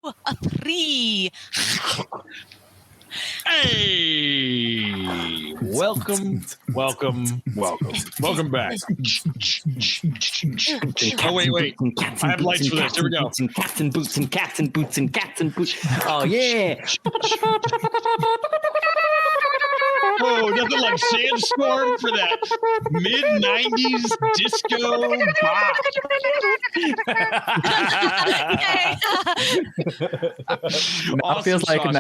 A 3. Hey, welcome back. Oh, wait. I have lights for this. Here we go. Cats and boots and cats and boots and cats and boots. Oh, yeah. Oh, nothing like Sandstorm for that mid-90s disco pop. Now feels like an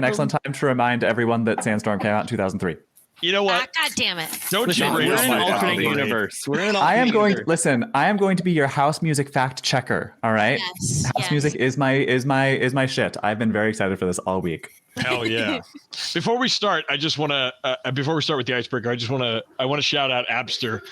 excellent time to remind everyone that Sandstorm came out in 2003. You know what? God damn it. Don't you We're bring in up an my alternate comedy. universe. We're in an alternate universe. I am going to be your house music fact checker. All right. Yes, House music is my shit. I've been very excited for this all week. Hell yeah. Before we start, I just want to, before we start with the icebreaker, I want to shout out Abster.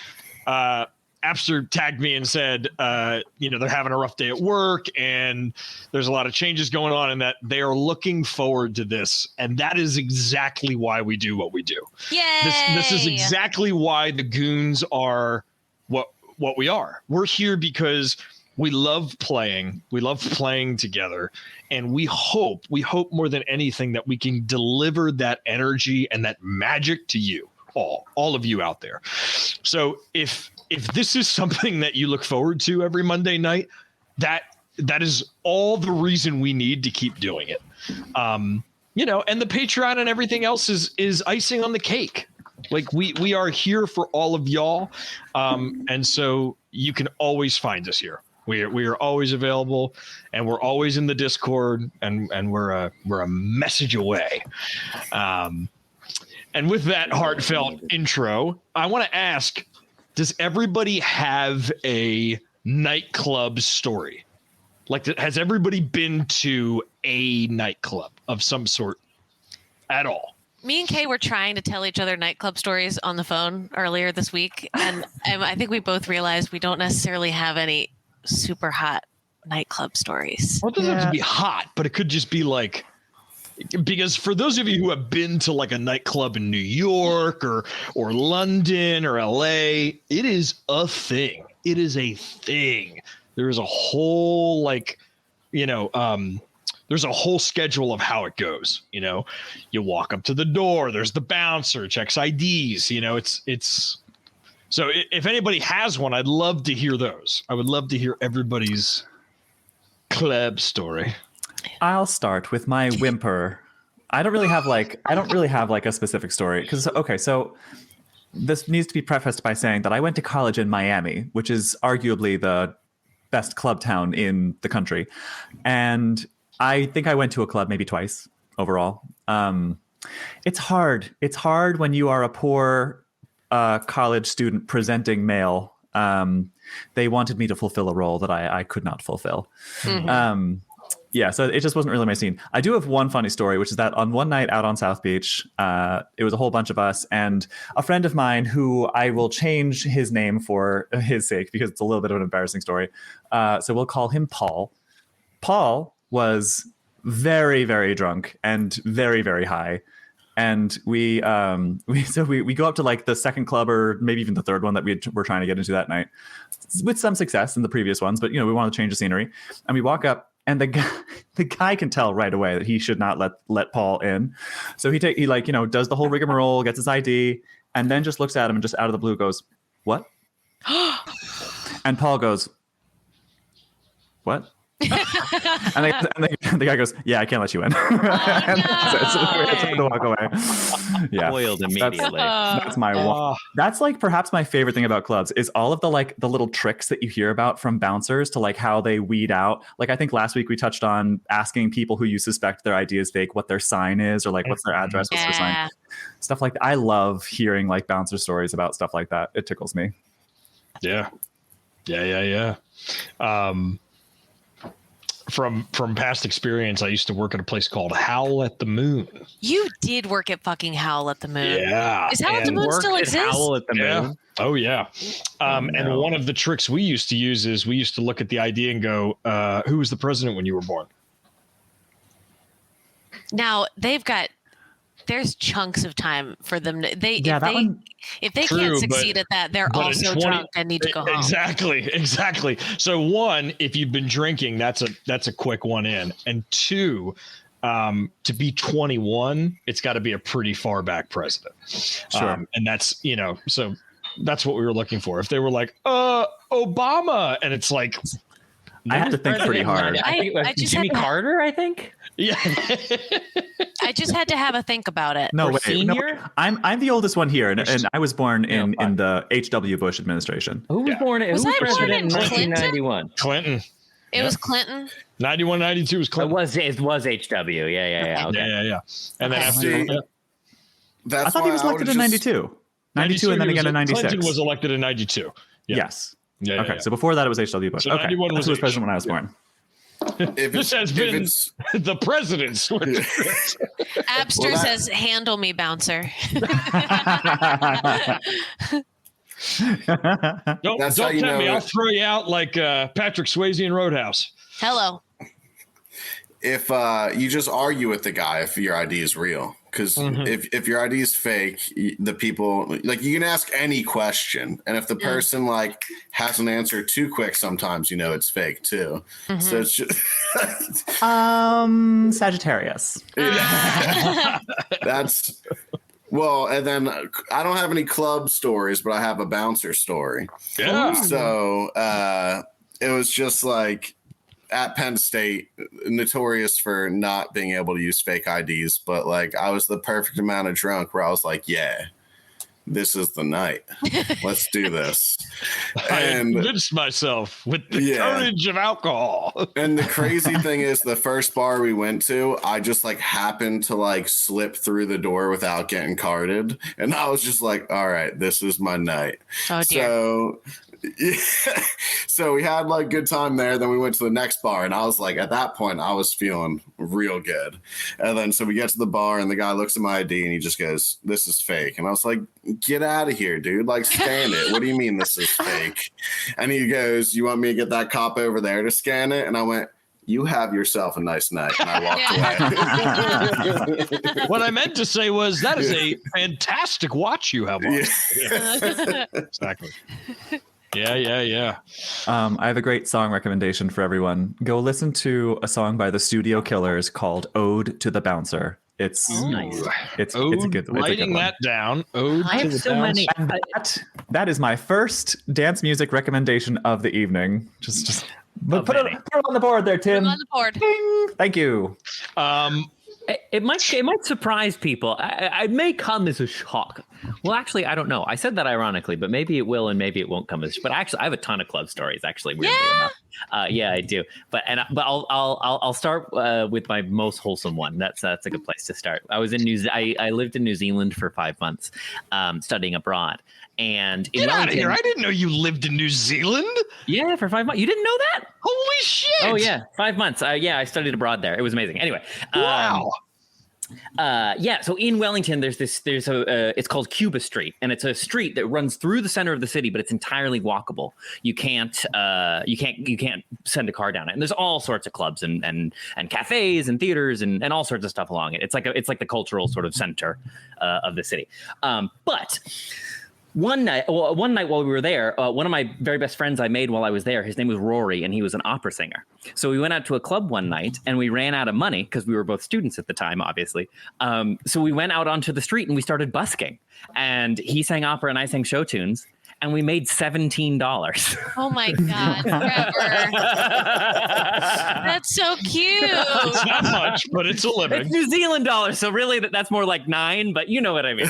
Abster tagged me and said, they're having a rough day at work and there's a lot of changes going on and that they are looking forward to this. And that is exactly why we do what we do. Yay! This is exactly why the Goons are what we are. We're here because we love playing. We love playing together. And we hope more than anything that we can deliver that energy and that magic to you, all of you out there. So if this is something that you look forward to every Monday night, that is all the reason we need to keep doing it. And the Patreon and everything else is icing on the cake. Like we are here for all of y'all. And so you can always find us here. We are always available and we're always in the Discord and we're a message away. And with that heartfelt intro, I want to ask, does everybody have a nightclub story? Like, has everybody been to a nightclub of some sort at all? Me and Kay were trying to tell each other nightclub stories on the phone earlier this week. And I think we both realized we don't necessarily have any super hot nightclub stories. Well, it doesn't have to be hot, but it could just be like, because for those of you who have been to like a nightclub in New York or London or LA, it is a thing. It is a thing. There is a whole there's a whole schedule of how it goes. You walk up to the door. There's the bouncer, checks IDs. It's. So if anybody has one, I'd love to hear those. I would love to hear everybody's club story. I'll start with my whimper. I don't really have like a specific story because so this needs to be prefaced by saying that I went to college in Miami, which is arguably the best club town in the country, and I think I went to a club maybe twice overall. It's hard. It's hard when you are a poor college student presenting male. They wanted me to fulfill a role that I could not fulfill. Mm-hmm. So it just wasn't really my scene. I do have one funny story, which is that on one night out on South Beach, it was a whole bunch of us and a friend of mine who I will change his name for his sake because it's a little bit of an embarrassing story. So we'll call him Paul. Paul was very, very drunk and very, very high. And we go up to like the second club or maybe even the third one that we were trying to get into that night with some success in the previous ones. But, we wanted to change the scenery and we walk up. And the guy can tell right away that he should not let Paul in. So he does the whole rigmarole, gets his ID, and then just looks at him and just out of the blue goes, "What?" And Paul goes, "What?" and the guy goes, "Yeah, I can't let you in." So it's hard to walk away. Yeah, spoiled immediately. That's my one. That's like perhaps my favorite thing about clubs is all of the little tricks that you hear about from bouncers to like how they weed out. Like I think last week we touched on asking people who you suspect their ID is fake what their sign is or like what's their address, what's their sign, stuff like that. I love hearing like bouncer stories about stuff like that. It tickles me. Yeah. From past experience, I used to work at a place called Howl at the Moon. You did work at fucking Howl at the Moon. Yeah. Is Howl at the Moon still exist? Howl at the Moon. Yeah. Oh, yeah. And one of the tricks we used to use is we used to look at the ID and go, who was the president when you were born? Now, they've got there's chunks of time for them. If they True, can't succeed at that, they're but also 20 drunk and need to go home. Exactly. So one, if you've been drinking, that's a quick one in, and two, to be 21, it's got to be a pretty far back president. Sure. And that's, so that's what we were looking for. If they were like, Obama, and it's like, I had to think pretty hard. I think I just Jimmy had to- Carter, I think. yeah. I just had to have a think about it. No Or way. No, senior? I'm the oldest one here, and I was born in the H.W. Bush administration. Who was born? Was who was I born president in in Clinton? 1991? Clinton. It was Clinton. 91, 92 was It Clinton. was HW. Yeah. Okay. Yeah. And then Okay. after See, That's I thought he was elected in 92. 92 and then again in 96. Clinton was elected in 92. Yeah. Yes. Yeah, Okay, yeah. so before that it was H.W. Bush. So Okay, 91 that's was who was president when I was born. This has been the president's. Abster Well, says, "Handle me, bouncer." Don't That's how you tempt me. know I'll it. throw you out like Patrick Swayze in Roadhouse. Hello. if you just argue with the guy if your ID is real, because if your ID is fake, the people like you can ask any question, and if the person like has an answer too quick, sometimes it's fake too. So it's just Sagittarius. that's well, and then I don't have any club stories, but I have a bouncer story. Yeah. So it was just like at Penn State, notorious for not being able to use fake IDs, but like I was the perfect amount of drunk where I was like, yeah, this is the night. Let's do this. I And convinced myself with the courage of alcohol. and the crazy thing is the first bar we went to, I just like happened to like slip through the door without getting carded. And I was just like, all right, this is my night. Oh, dear. So so we had like good time there. Then we went to the next bar, and I was like, at that point, I was feeling real good. And then so we get to the bar, and the guy looks at my ID, and he just goes, "This is fake." And I was like, "Get out of here, dude! Like, scan it. What do you mean this is fake?" And he goes, "You want me to get that cop over there to scan it?" And I went, "You have yourself a nice night." And I walked away. What I meant to say was that is a fantastic watch you have on. Yeah. Exactly. Yeah. I have a great song recommendation for everyone. Go listen to a song by the Studio Killers called "Ode to the Bouncer." It's Nice. it's a Ode, good writing one. that down. Ode I to have the so many. bouncer. That is my first dance music recommendation of the evening. Just but put it on the board there, Tim. On the board. Ding. Thank you. It might surprise people. I may come as a shock. Well, actually, I don't know. I said that ironically, but maybe it will and maybe it won't come as. But actually, I have a ton of club stories. Actually, weirdly enough. Yeah, I do. But I'll start with my most wholesome one. That's a good place to start. I was in I lived in New Zealand for 5 months, studying abroad. And in Get out of Wellington- here. I didn't know you lived in New Zealand. Yeah, for 5 months. You didn't know that? Holy shit. Oh yeah, 5 months. Yeah, I studied abroad there. It was amazing. Anyway, Wow. yeah. So in Wellington, there's it's called Cuba Street, and it's a street that runs through the center of the city, but it's entirely walkable. You can't send a car down it. And there's all sorts of clubs and cafes and theaters and all sorts of stuff along it. It's like the cultural sort of center of the city. But one night while we were there, one of my very best friends I made while I was there, his name was Rory, and he was an opera singer. So we went out to a club one night, and we ran out of money because we were both students at the time, obviously. So we went out onto the street and we started busking. And he sang opera and I sang show tunes. And we made $17. Oh my God, Trevor. That's so cute. It's not much, but it's a living. It's New Zealand dollars, so really that's more like 9, but you know what I mean.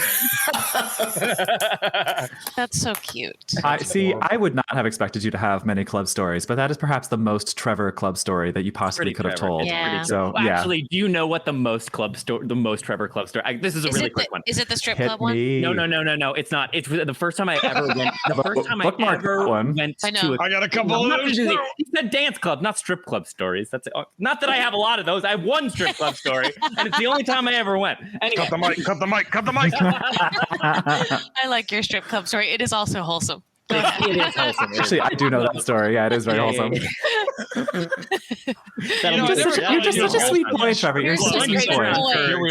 That's so cute. I would not have expected you to have many club stories, but that is perhaps the most Trevor club story that you possibly Pretty could have Trevor. told. Yeah. So Well, yeah, actually, do you know what the most Trevor club story? This is a really quick one. Is it the strip hit club one? me. No, it's not. It's the first time I ever went. The first time I Bookmark ever that one. went I know. to I got a couple I'm of not those. gonna do too. the- He said dance club, not strip club stories. That's it. Not that I have a lot of those. I have one strip club story, and it's the only time I ever went. Anyway, Cut the mic. I like your strip club story. It is also wholesome. it is wholesome. Actually, I do know that story. Yeah, it is very Yeah, wholesome. yeah, You're just such a sweet boy, Trevor. You're such a sweet boy.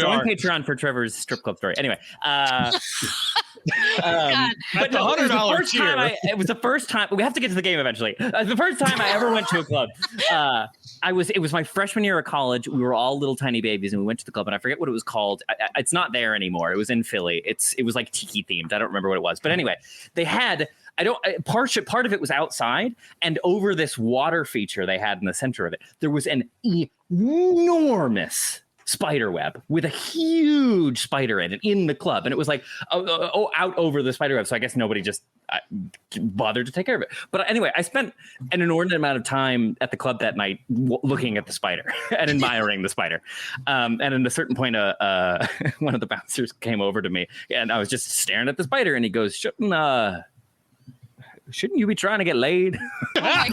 Join Patreon for Trevor's strip club story. Anyway, but no, it was the first time. We have to get to the game eventually. The first time I ever went to a club. It was my freshman year of college. We were all little tiny babies, and we went to the club, and I forget what it was called. It's not there anymore. It was in Philly. It was like tiki themed. I don't remember what it was, but anyway, they had. Part of it was outside, and over this water feature they had in the center of it, there was an enormous spider web with a huge spider in the club, and it was like out over the spider web. So I guess nobody just bothered to take care of it. But anyway, I spent an inordinate amount of time at the club that night looking at the spider and admiring the spider. And at a certain point, one of the bouncers came over to me, and I was just staring at the spider, and he goes, shouldn't you be trying to get laid? Oh my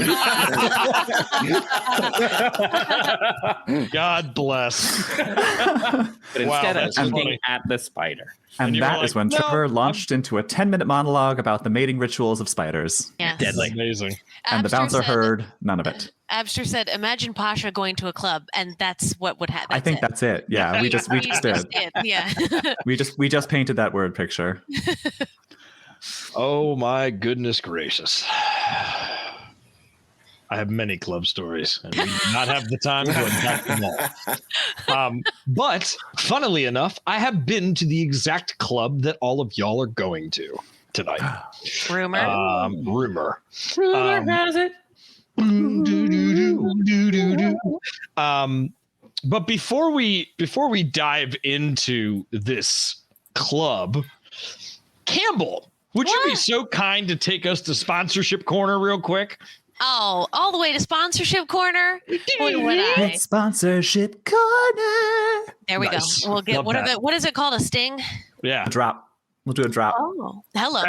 God. God bless. But instead I was looking at the spider. And that is when Trevor launched into a 10-minute monologue about the mating rituals of spiders. Yes. Deadly. Amazing. And the bouncer heard none of it. Abster said, imagine Pasha going to a club, and that's what would happen. I think that's it. Yeah, we just did. Yeah. We just painted that word picture. Oh my goodness gracious. I have many club stories, and we do not have the time to unpack them all. But funnily enough, I have been to the exact club that all of y'all are going to tonight. Rumor. Rumor has it. But before we dive into this club, Campbell, would you be so kind to take us to sponsorship corner real quick? Oh, all the way to sponsorship corner. It's sponsorship corner. There we go. We'll get what is it called? A sting? Yeah. A drop. We'll do a drop. Oh, hello.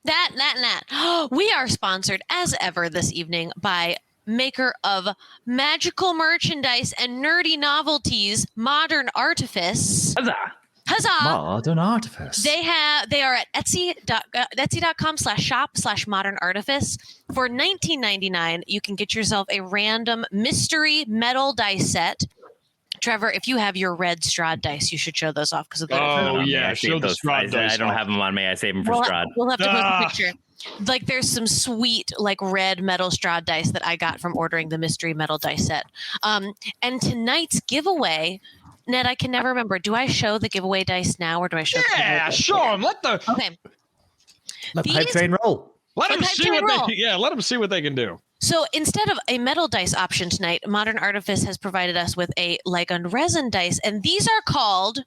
That. We are sponsored as ever this evening by maker of magical merchandise and nerdy novelties, Modern Artifice. Huzzah! Modern Artifice. They are at etsy.com/shop/modern artifice. For $19.99, you can get yourself a random mystery metal dice set. Trevor, if you have your red Strahd dice, you should show those off because of the. Oh yeah, show the Strahd dice. I don't have them on me. I save them for Strahd. We'll have to post a picture. Like there's some sweet like red metal Strahd dice that I got from ordering the mystery metal dice set. And tonight's giveaway. Ned, I can never remember. Do I show the giveaway dice now, or do I show? Yeah, show them. Okay. Let the hype train roll. Let them see what they can do. So instead of a metal dice option tonight, Modern Artifice has provided us with a resin dice, and these are called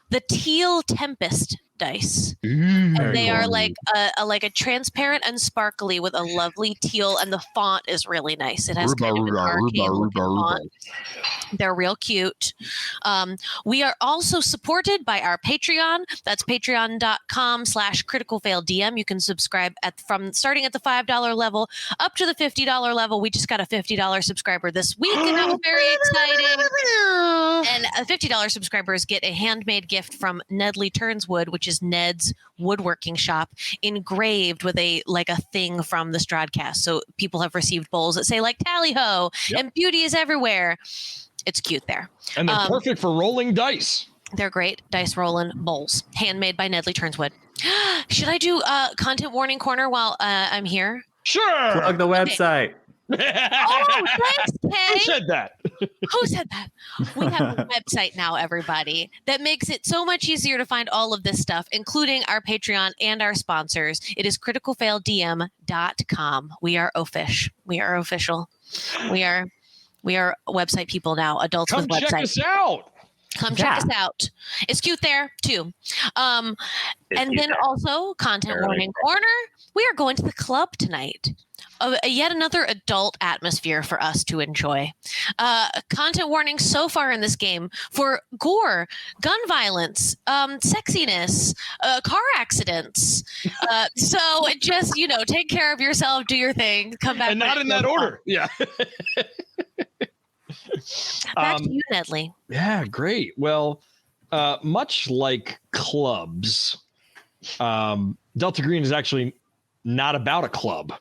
the Teal Tempest dice. And they are like a transparent and sparkly with a lovely teal, and the font is really nice. It has kind of an arcane font. They're real cute. We are also supported by our Patreon. That's patreon.com/criticalfaildm. You can subscribe from starting at the $5 level up to the $50 level. We just got a $50 subscriber this week, and that was very exciting. And $50 subscribers get a handmade gift from Nedley Turns Wood, which is Ned's woodworking shop, engraved with a thing from the Stradcast. So people have received bowls that say like tally ho and beauty is everywhere. It's cute there. And they're perfect for rolling dice. They're great dice rolling bowls, handmade by Nedley Turns Wood. Should I do content warning corner while I'm here? Sure. Plug the website. Oh, thanks, Kay. Who said that? Who said that? We have a website now, everybody, that makes it so much easier to find all of this stuff, including our Patreon and our sponsors. It is criticalfaildm.com. We are official. We are website people now, adults with websites. Check us out. Come check us out. It's cute there too. And then also content warning corner. We are going to the club tonight. Yet another adult atmosphere for us to enjoy. Content warning so far in this game for gore, gun violence, sexiness, car accidents. So just, take care of yourself, do your thing, come back. And not in that order. Yeah. Back to you, Nedley. Yeah, great. Well, much like clubs, Delta Green is actually not about a club.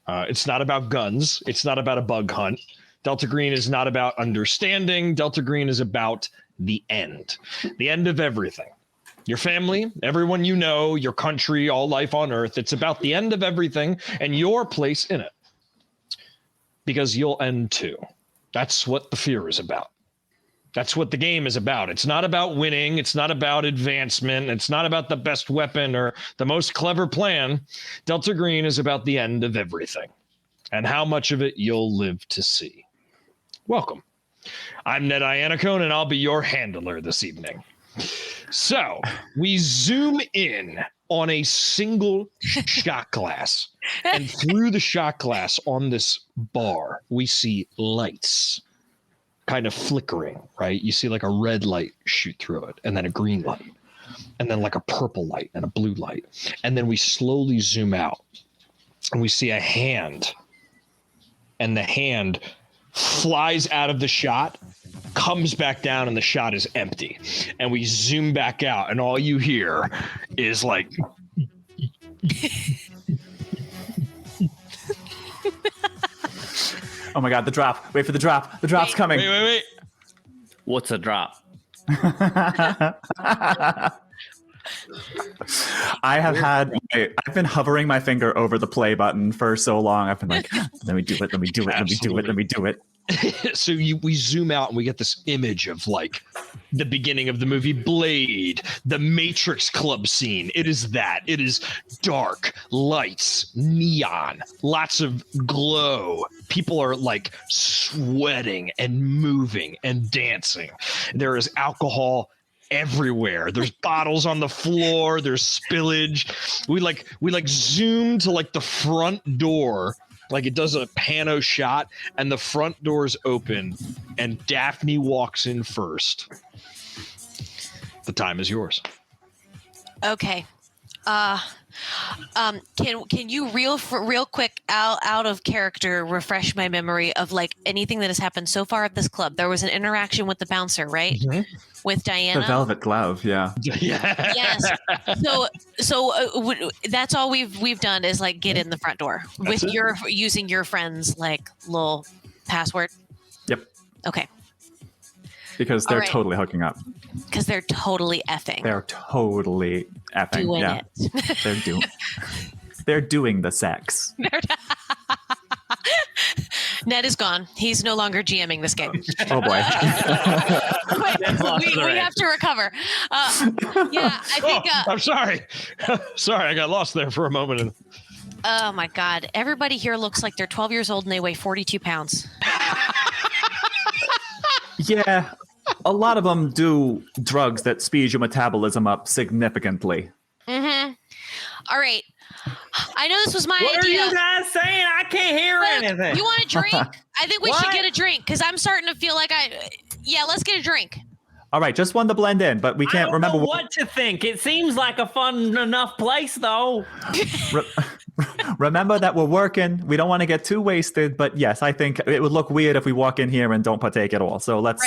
It's not about guns. It's not about a bug hunt. Delta Green is not about understanding. Delta Green is about the end of everything. Your family, everyone you know, your country, all life on Earth. It's about the end of everything and your place in it. Because you'll end too. That's what the fear is about. That's what the game is about. It's not about winning. It's not about advancement. It's not about the best weapon or the most clever plan. Delta Green is about the end of everything and how much of it you'll live to see. Welcome. I'm Ned Iannacone, and I'll be your handler this evening. So we zoom in on a single shot glass, and through the shot glass on this bar, we see lights kind of flickering, right? You see like a red light shoot through it, and then a green light, and then like a purple light and a blue light. And then we slowly zoom out, and we see a hand, and the hand flies out of the shot, comes back down, and the shot is empty. And we zoom back out, and all you hear is like... Oh my God, the drop. Wait for the drop. The drop's coming. Wait. What's a drop? I've been hovering my finger over the play button for so long. I've been like, let me do it. So we zoom out and we get this image of like the beginning of the movie Blade, the Matrix Club scene. It is that. It is dark, lights, neon, lots of glow. People are like sweating and moving and dancing. There is alcohol everywhere. There's bottles on the floor. There's spillage. We zoom to like the front door. Like it does a pano shot, and the front doors open, and Daphne walks in first. The time is yours. Okay. Can you real quick out of character refresh my memory of like anything that has happened so far at this club? There was an interaction with the bouncer, right? Mm-hmm. With Diana. The velvet glove, yeah. Yes. So that's all we've done is like get in the front door with using your friend's like little password. Yep. Okay. Because they're totally hooking up. Because they're totally effing. They're totally effing. Doing it. They're doing the sex. Ned is gone. He's no longer GMing this game. Oh boy. we have to recover. I think. I'm sorry. Sorry, I got lost there for a moment. Oh my God! Everybody here looks like they're 12 years old and they weigh 42 pounds. Yeah, a lot of them do drugs that speed your metabolism up significantly. Mm-hmm. All right. I know this was my idea. What are you guys saying? I can't hear anything. You want a drink? I think we should get a drink because I'm starting to feel like let's get a drink. All right, just one to blend in, but we can't remember what to think. It seems like a fun enough place, though. Remember that we're working. We don't want to get too wasted, but yes, I think it would look weird if we walk in here and don't partake at all. So let's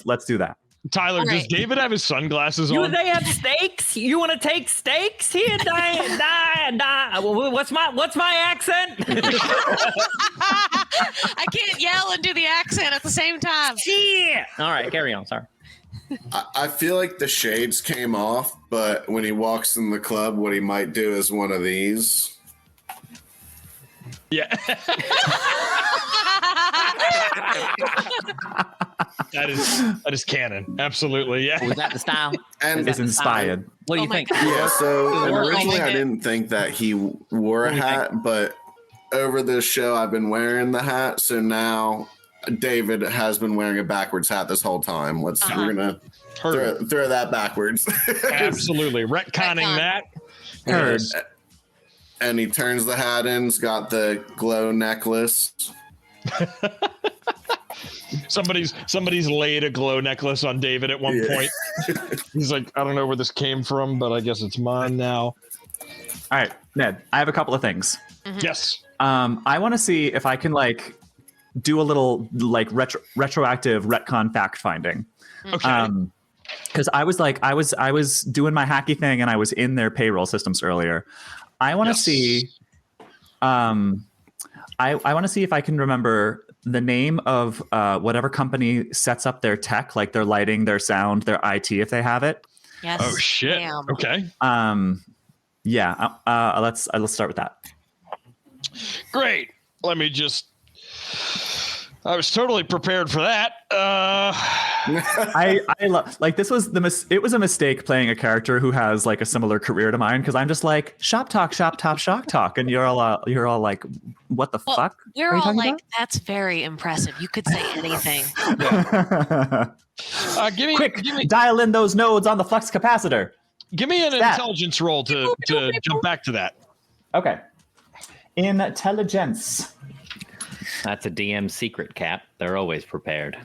let's do that. Tyler, does David have his sunglasses on? Do they have steaks? You want to take steaks here? What's my accent? I can't yell and do the accent at the same time. Yeah. All right, carry on. Sorry. I feel like the shades came off, but when he walks in the club, what he might do is one of these. Yeah. That is canon. Absolutely. Yeah. Was that the style? And it's inspired. What do you think? Yeah, so originally I didn't think that he wore a hat, but over this show I've been wearing the hat, so now David has been wearing a backwards hat this whole time. We're gonna throw that backwards. Absolutely. Retconning that. Heard. And he turns the hat in, he's got the glow necklace. Somebody's laid a glow necklace on David at one point. He's like, I don't know where this came from, but I guess it's mine now. All right, Ned, I have a couple of things. Mm-hmm. Yes. I want to see if I can do a little retroactive retcon fact finding. Okay. Because I was doing my hacky thing and I was in their payroll systems earlier. I want to see I want to see if I can remember the name of whatever company sets up their tech, like their lighting, their sound, their IT, if they have it. Yes. Oh shit. Damn. Okay. Yeah. Let's start with that. Great. Let me just. I was totally prepared for that. I love like this was it was a mistake playing a character who has like a similar career to mine because I'm just like shop talk, shock talk, and you're all like, what the fuck? We're are you all talking like, about? that's very impressive. You could say anything. Quick, dial in those nodes on the flux capacitor. Give me an intelligence roll to jump back to that. Okay, intelligence. That's a DM secret, Cap. They're always prepared.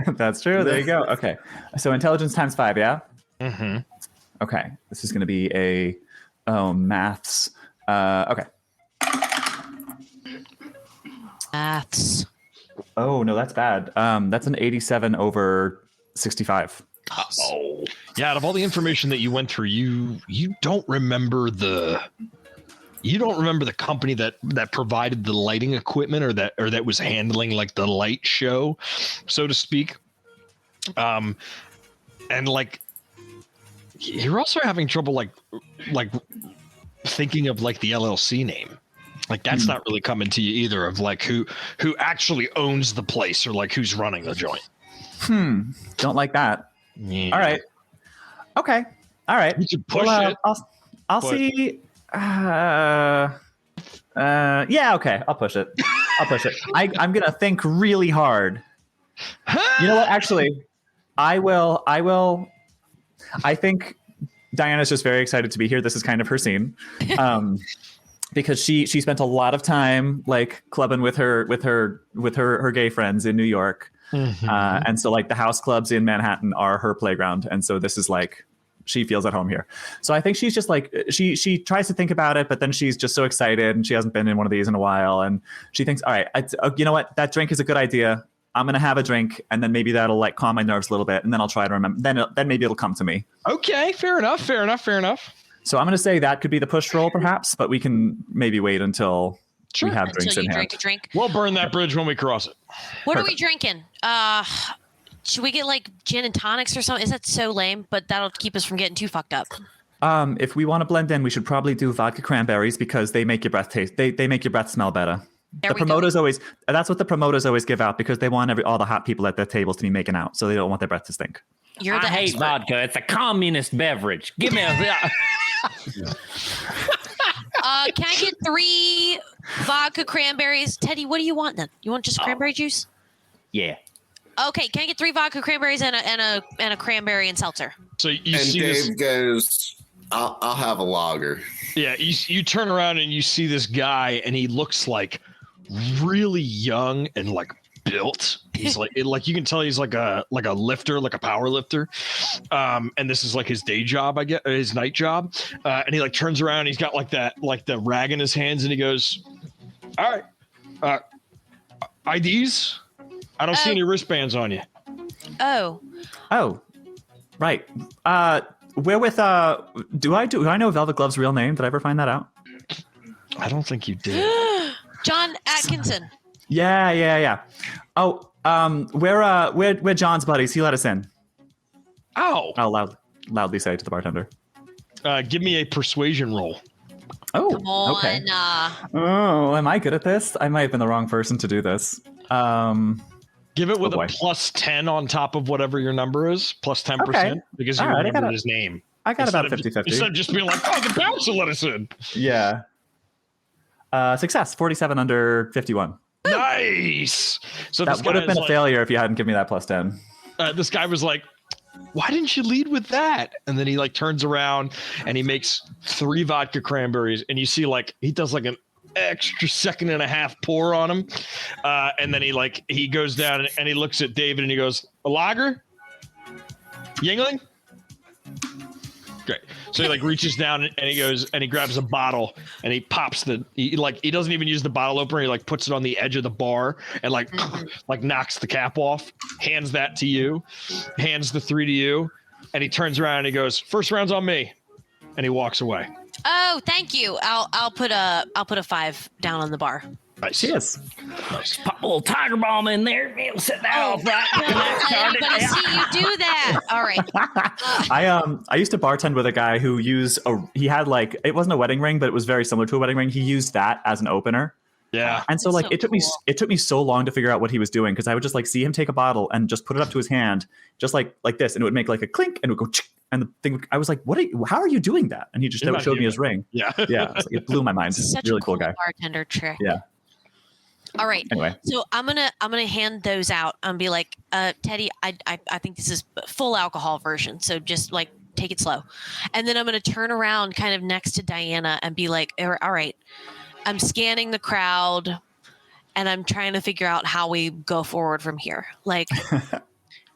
That's true. There you go. Okay. So intelligence times 5, yeah? Mm-hmm. Okay. This is going to be a maths. Okay. Maths. Oh, no, that's bad. That's an 87 over 65. Oh. Yeah, out of all the information that you went through, you don't remember the company that provided the lighting equipment or that was handling like the light show, so to speak. And like you're also having trouble like thinking of like the LLC name. Like that's not really coming to you either of like who actually owns the place or like who's running the joint. Don't like that. Yeah. All right. Okay. All right. You should push it. I'll see. Yeah, okay. I'll push it. I'm gonna think really hard. You know what? Actually, I will. I think Diana's just very excited to be here. This is kind of her scene, because she spent a lot of time like clubbing with her gay friends in New York, and so like the house clubs in Manhattan are her playground, and so this is like. She feels at home here. So I think she's just like, she tries to think about it, but then she's just so excited and she hasn't been in one of these in a while. And she thinks, all right, you know what? That drink is a good idea. I'm going to have a drink and then maybe that'll like calm my nerves a little bit. And then I'll try to remember. Then maybe it'll come to me. Okay. Fair enough. So I'm going to say that could be the push roll perhaps, but we can maybe wait until we have drinks in hand. Drink. We'll burn that bridge when we cross it. What are we drinking? Should we get like gin and tonics or something? Is that so lame? But that'll keep us from getting too fucked up. If we want to blend in, we should probably do vodka cranberries because they make your breath taste. They make your breath smell better. That's what the promoters always give out because they want all the hot people at their tables to be making out, so they don't want their breath to stink. You're the I hate expert. vodka. It's a communist beverage. Give me a. Can I get 3 vodka cranberries? Teddy, what do you want then? You want just cranberry juice? Yeah. Okay, can I get 3 vodka cranberries and a cranberry and seltzer? So you and see Dave goes, I'll have a lager. Yeah, you turn around and you see this guy, and he looks like really young and like built. He's like you can tell he's like a lifter, like a power lifter. And this is like his day job, I guess, his night job. And he like turns around, and he's got like the rag in his hands, and he goes, "All right, IDs." I don't see any wristbands on you. Oh, right. Where with do I know Velvet Glove's real name? Did I ever find that out? I don't think you did. John Atkinson. Yeah. Oh, we're John's buddies. He let us in. Oh. I'll loudly say to the bartender. Give me a persuasion roll. Oh, Come on, okay. Oh, am I good at this? I might have been the wrong person to do this. Give it with a plus 10 on top of whatever your number is, plus 10%, okay. Because you remember his name. I got about 50-50. Instead of just being like, oh, the bouncer let us in. Yeah. Success, 47 under 51. Nice. So that would have been a failure if you hadn't given me that plus 10. This guy was like, why didn't you lead with that? And then he like turns around and he makes 3 vodka cranberries, and you see like he does like an extra second and a half pour on him, and then he goes down and he looks at David and he goes, a lager, Yingling. Great. So he like reaches down and he goes and he grabs a bottle and he pops he doesn't even use the bottle opener. He like puts it on the edge of the bar and like knocks the cap off, hands that to you, hands the 3 to you, and he turns around and he goes, first round's on me, and he walks away. Oh, thank you. I'll put a 5 down on the bar. Nice. Cheers. Nice. Pop a little tiger balm in there. It'll set that off right. Let everybody see you do that. All right. I used to bartend with a guy who he had like, it wasn't a wedding ring, but it was very similar to a wedding ring. He used that as an opener. Yeah. And so That's like so cool. it took me so long to figure out what he was doing, because I would just like see him take a bottle and just put it up to his hand just like this, and it would make like a clink and it would go and the thing I was like, how are you doing that? And he just showed me his ring. Yeah. Yeah. It blew my mind. Such Really a cool guy. bartender trick. Yeah. All right. Anyway. So I'm gonna hand those out and be like, Teddy, I think this is full alcohol version. So just like take it slow. And then I'm gonna turn around kind of next to Diana and be like, all right, I'm scanning the crowd and I'm trying to figure out how we go forward from here. Like,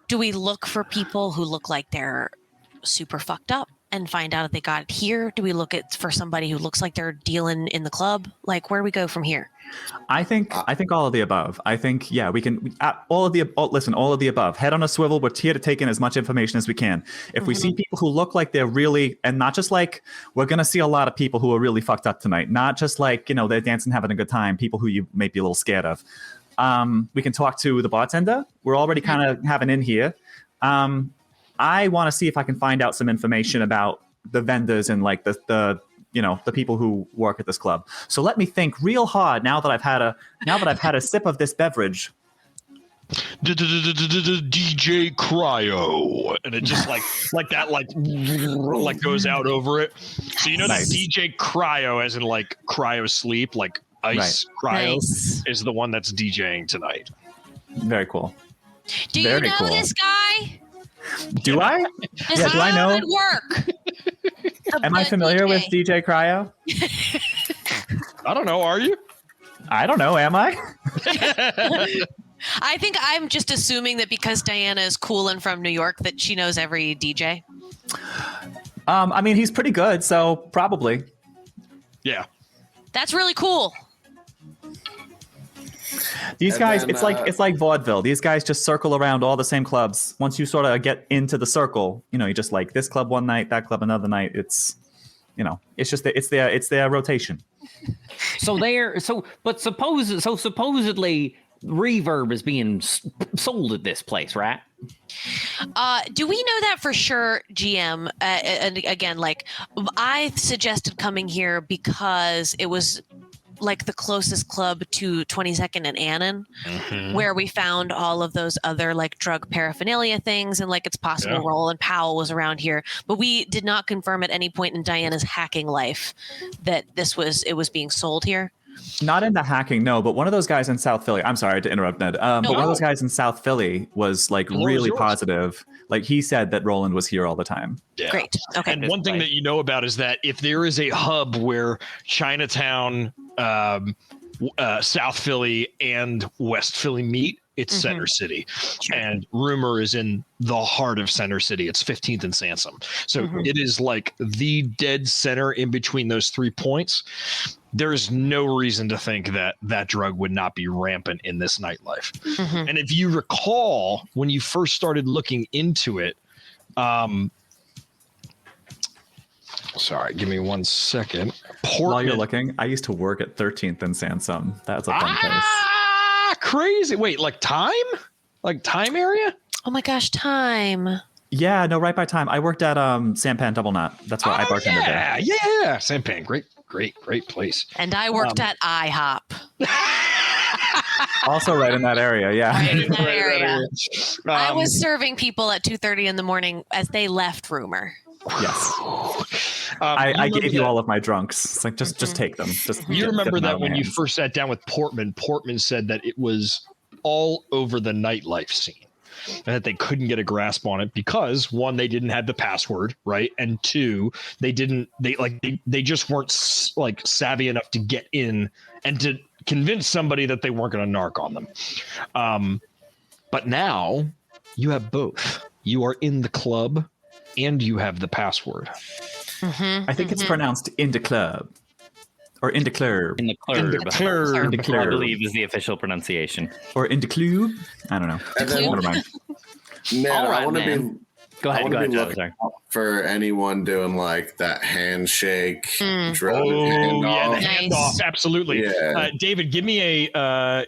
do we look for people who look like they're super fucked up and find out if they got it here? Do we look for somebody who looks like they're dealing in the club? Like, where do we go from here? I think all of the above. I think, yeah, we can all of the above. Head on a swivel. We're here to take in as much information as we can. If we see people who look like they're really, and not just like, we're going to see a lot of people who are really fucked up tonight, not just like, they're dancing, having a good time, people who you may be a little scared of. We can talk to the bartender. We're already kind of having in here. I want to see if I can find out some information about the vendors and like the people who work at this club. So let me think real hard now that I've had a sip of this beverage. DJ Cryo, and it just like that like goes out over it. So Nice. that DJ Cryo, as in like cryo sleep, like ice cryo, Nice. is the one that's DJing tonight. Very cool. Do you Very know cool. this guy? Do I? Does Yeah, he do I know? even work? Am I familiar with DJ Cryo? I don't know. Are you? I don't know. Am I? I think I'm just assuming that because Diana is cool and from New York that she knows every DJ. I mean, he's pretty good, so probably. Yeah. That's really cool. These And guys, then, it's like vaudeville. These guys just circle around all the same clubs. Once you sort of get into the circle, you just like this club one night, that club another night. It's, it's just it's their rotation. Supposedly Reverb is being sold at this place, right? Do we know that for sure, GM? And again, like I suggested coming here because it was like the closest club to 22nd and Annan, where we found all of those other like drug paraphernalia things, and like it's possible Roland Powell was around here, but we did not confirm at any point in Diana's hacking life that it was being sold here. Not in the hacking, no, but one of those guys in South Philly. I'm sorry to interrupt, Ned. But one of those guys in South Philly was like really positive. Like he said that Roland was here all the time. Yeah. Great. Okay. And one thing that you know about is that if there is a hub where Chinatown, South Philly, and West Philly meet, it's Center City. Sure. And Rumor is in the heart of Center City. It's 15th and Sansom. So it is like the dead center in between those 3 points. There's no reason to think that that drug would not be rampant in this nightlife. And if you recall, when you first started looking into it, sorry, give me 1 second. While you're looking, I used to work at 13th and Sansom. That's a fun place. Crazy. Wait, like time? Like time area? Oh my gosh, time. Yeah, no, right by time. I worked at Sampan Double Knot. That's where I bartended there. Yeah. Sampan, great place. And I worked at IHOP. Also right in that area, yeah. Right in that area. I was serving people at 2:30 in the morning as they left Rumor. Yes. I gave you all of my drunks. It's like, just take them. You remember that when you first sat down with Portman said that it was all over the nightlife scene and that they couldn't get a grasp on it because 1, they didn't have the password, right? And 2, they just weren't like savvy enough to get in and to convince somebody that they weren't going to narc on them. But now you have both. You are in the club and you have the password. I think it's pronounced in the club. Or in the club. In the club, I believe is the official pronunciation. Or in the club. I don't know. And then, Never mind. man, All right, I want to man. be. Go ahead, Joe, Sorry. for anyone doing like that handshake. Oh yeah, the handoff, absolutely. Yeah. David, give me an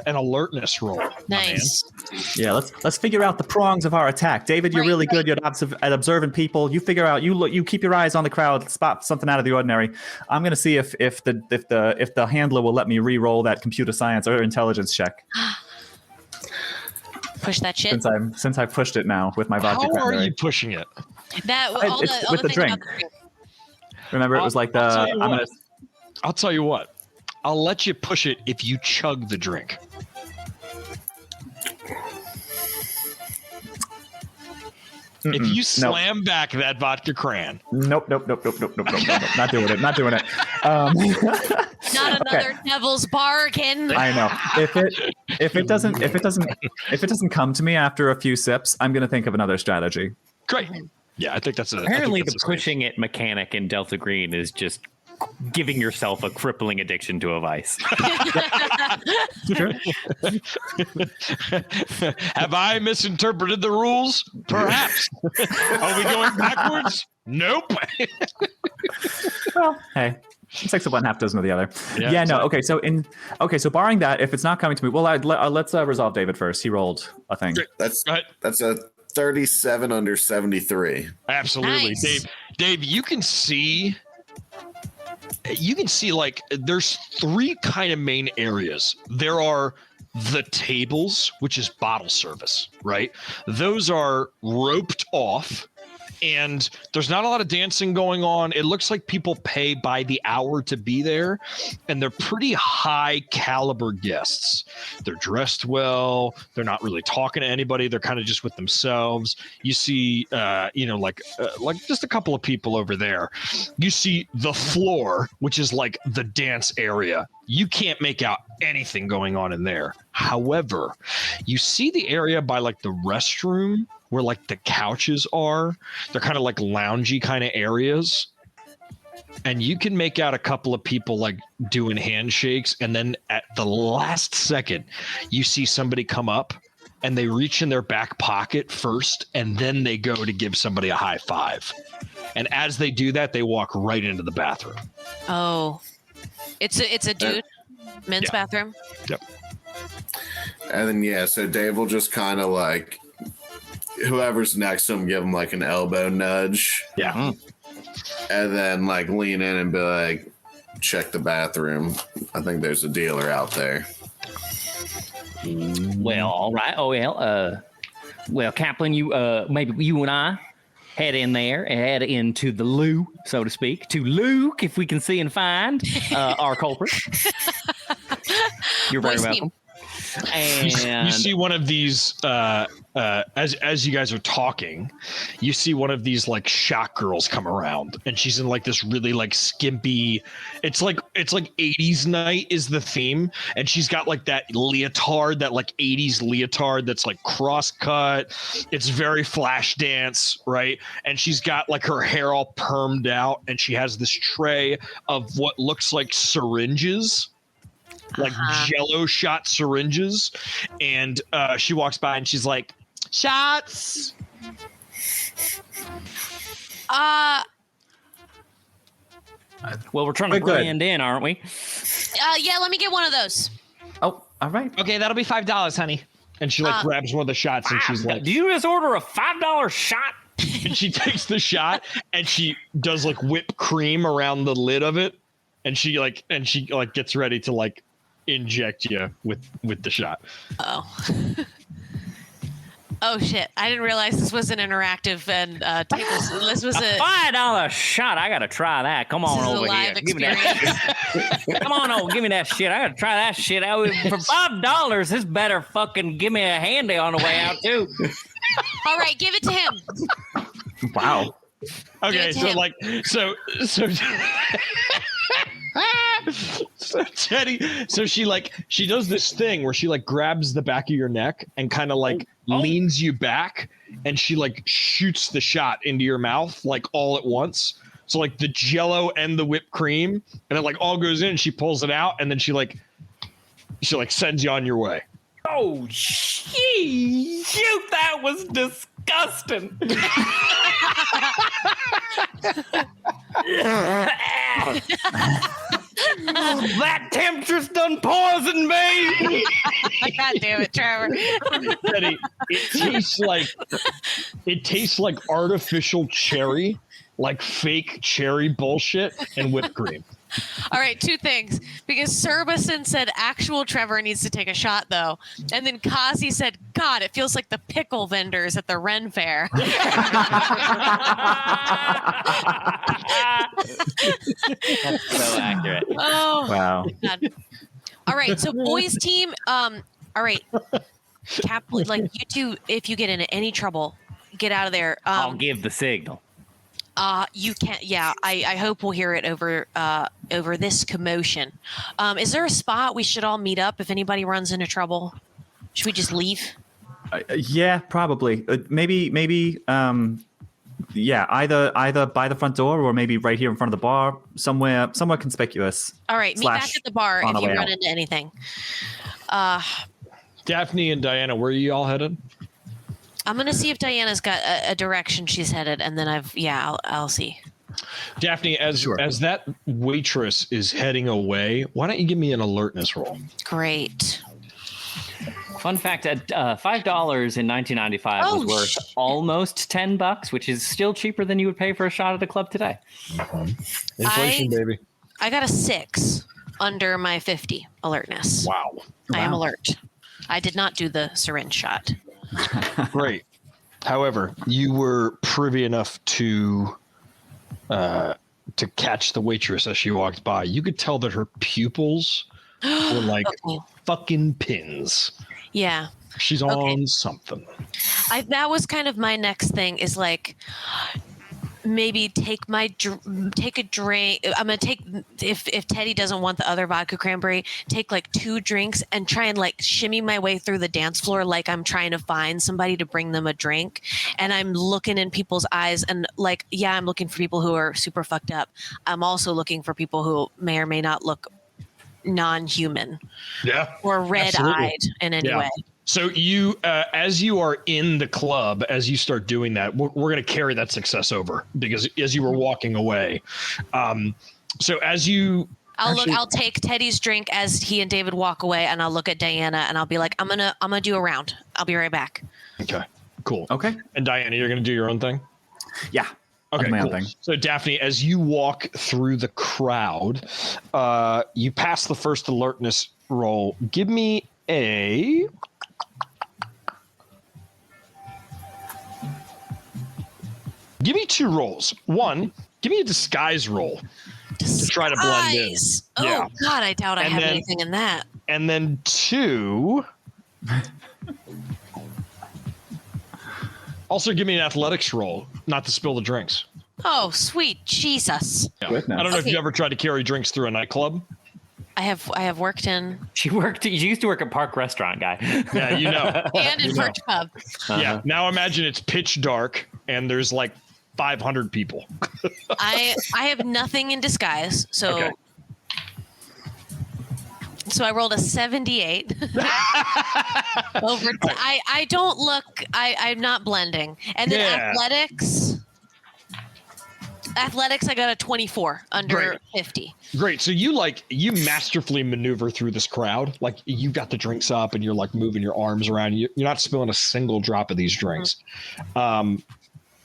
alertness roll. Nice. Yeah, let's figure out the prongs of our attack. David, you're really good at observing people. You figure out. You keep your eyes on the crowd. Spot something out of the ordinary. I'm gonna see if the handler will let me re-roll that computer science or intelligence check. Push that shit. Since I've pushed it now with my vodka. How are you pushing it? With the drink. Remember, it was like the. I'll tell you what. I'll let you push it if you chug the drink. If you slam back that vodka cran. Nope. Not doing it. Not doing it. Not another devil's bargain. I know. If it doesn't come to me after a few sips, I'm gonna think of another strategy. Great. Yeah, I think that's apparently the pushing it mechanic in Delta Green is just giving yourself a crippling addiction to a vice. Have I misinterpreted the rules? Perhaps. Are we going backwards? Nope. Well, hey. 6 of one, half dozen of the other. Yeah, no. Okay, so barring that, if it's not coming to me, well, let's resolve David first. He rolled a thing. That's a 37 under 73. Absolutely, Nice. Dave. You can see like there's 3 kind of main areas. There are the tables, which is bottle service, right? Those are roped off. And there's not a lot of dancing going on. It looks like people pay by the hour to be there, and they're pretty high caliber guests. They're dressed well. They're not really talking to anybody. They're kind of just with themselves. You see, like just a couple of people over there. You see the floor, which is like the dance area. You can't make out anything going on in there. However, you see the area by like the restroom where like the couches are. They're kind of like loungy kind of areas. And you can make out a couple of people like doing handshakes. And then at the last second, you see somebody come up and they reach in their back pocket first. And then they go to give somebody a high five. And as they do that, they walk right into the bathroom. Oh, it's a dude. Men's bathroom. Yep. And then, so Dave will just kind of like, whoever's next to him, give him like an elbow nudge. Yeah. And then like lean in and be like, check the bathroom. I think there's a dealer out there. Well, all right. Oh, well, Kaplan, maybe you and I head in there and head into the loo, so to speak, to Luke, if we can see and find our culprit. You're very welcome. And you see one of these as you guys are talking, you see one of these like shot girls come around, and she's in like this really like skimpy, it's like 80s night is the theme, and she's got like that leotard, that like 80s leotard that's like cross cut. It's very flash dance, right? And she's got like her hair all permed out, and she has this tray of what looks like syringes, like Jello shot syringes, and she walks by and she's like, shots. Well, we're trying to blend in, aren't we? Yeah, let me get one of those. Oh, all right. Okay, that'll be $5, honey. And she like grabs one of the shots, and she's like, do you just order a $5 shot? And she takes the shot and she does like whipped cream around the lid of it, and she gets ready to like inject you with the shot. Oh. Oh shit! I didn't realize this was an interactive and table. This was a $5 shot. I gotta try that. Come on over here. Give me that. Come on over. Give me that shit. I gotta try that shit. For $5, this better fucking give me a handy on the way out too. All right, give it to him. Wow. Okay, so so Teddy, so she does this thing where she like grabs the back of your neck and kind of like leans you back, and she like shoots the shot into your mouth like all at once. So like the Jello and the whipped cream, and it like all goes in, and she pulls it out, and then she sends you on your way. Oh shoot! That was disgusting. disgusting. That temptress done poisoned me. God damn it, Trevor. Teddy, it tastes like artificial cherry, like fake cherry bullshit and whipped cream. All right, two things. Because Serbison said actual Trevor needs to take a shot, though. And then Kazi said, God, it feels like the pickle vendors at the Ren Fair. That's so accurate. Oh, Wow. God. All right, so boys team, all right. Kaplan, like you two, if you get into any trouble, get out of there. I'll give the signal. You can't. Yeah, I hope we'll hear it over this commotion. Is there a spot we should all meet up if anybody runs into trouble? Should we just leave? Yeah, probably. Maybe. Yeah, either by the front door or maybe right here in front of the bar, somewhere conspicuous. All right, meet back at the bar if you run into anything. Daphne and Diana, where are you all headed? I'm gonna see if Diana's got a direction she's headed, and then I'll see. Daphne, as that waitress is heading away, why don't you give me an alertness roll? Great. Fun fact: at $5 in 1995 was worth almost $10, which is still cheaper than you would pay for a shot at a club today. Inflation, baby. I got a 6 under my 50 alertness. Wow. I am alert. I did not do the syringe shot. Great. However, you were privy enough to catch the waitress as she walked by. You could tell that her pupils were like fucking pins. Yeah. She's on something. That was kind of my next thing is like maybe take a drink. I'm gonna take if Teddy doesn't want the other vodka cranberry, take like 2 drinks and try and like shimmy my way through the dance floor like I'm trying to find somebody to bring them a drink. And I'm looking in people's eyes and like, yeah, I'm looking for people who are super fucked up. I'm also looking for people who may or may not look non-human. Yeah. Or red-eyed in any way. So you, as you are in the club, as you start doing that, we're going to carry that success over because as you were walking away. So as you, I'll take Teddy's drink as he and David walk away, and I'll look at Diana and I'll be like, I'm gonna do a round. I'll be right back. Okay, cool. Okay. And Diana, you're going to do your own thing? Yeah. Okay, cool. So Daphne, as you walk through the crowd, you pass the first alertness roll. Give me 2 rolls. One, give me a disguise roll to try to blend in. Oh God, I doubt I have anything in that. And then 2. Also, give me an athletics roll, not to spill the drinks. Oh, sweet Jesus! Yeah. I don't know if you ever tried to carry drinks through a nightclub. I have worked in. She used to work at Park Restaurant, guy. Yeah, you know. And in Perch Pub. Yeah. Now imagine it's pitch dark and there's like 500 people. I have nothing in disguise, so. Okay. So I rolled a 78. I don't look. I'm not blending. And then athletics, I got a 24 under 50. Great. So you masterfully maneuver through this crowd. Like you got the drinks up and you're like moving your arms around. You're not spilling a single drop of these drinks.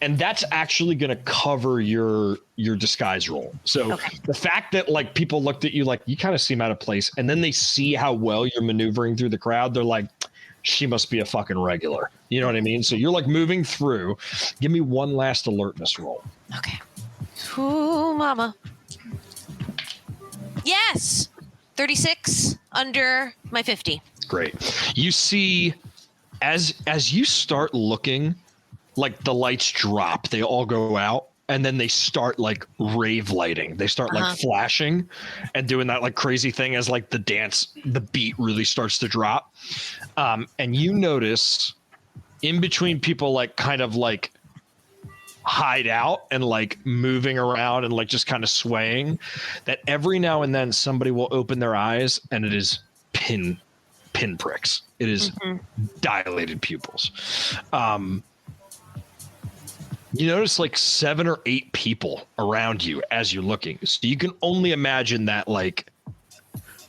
And that's actually going to cover your disguise roll. So the fact that like people looked at you like you kind of seem out of place, and then they see how well you're maneuvering through the crowd, they're like, she must be a fucking regular. You know what I mean? So you're like moving through. Give me one last alertness roll. Okay. Ooh, mama. Yes. 36 under my 50. Great. You see, as you start looking, like the lights drop, they all go out, and then they start like rave lighting. They start like flashing and doing that like crazy thing as like the beat really starts to drop. And you notice in between people like kind of like hide out and like moving around and like just kind of swaying, that every now and then somebody will open their eyes and it is pinpricks. It is dilated pupils. You notice like 7 or 8 people around you as you're looking. So you can only imagine that like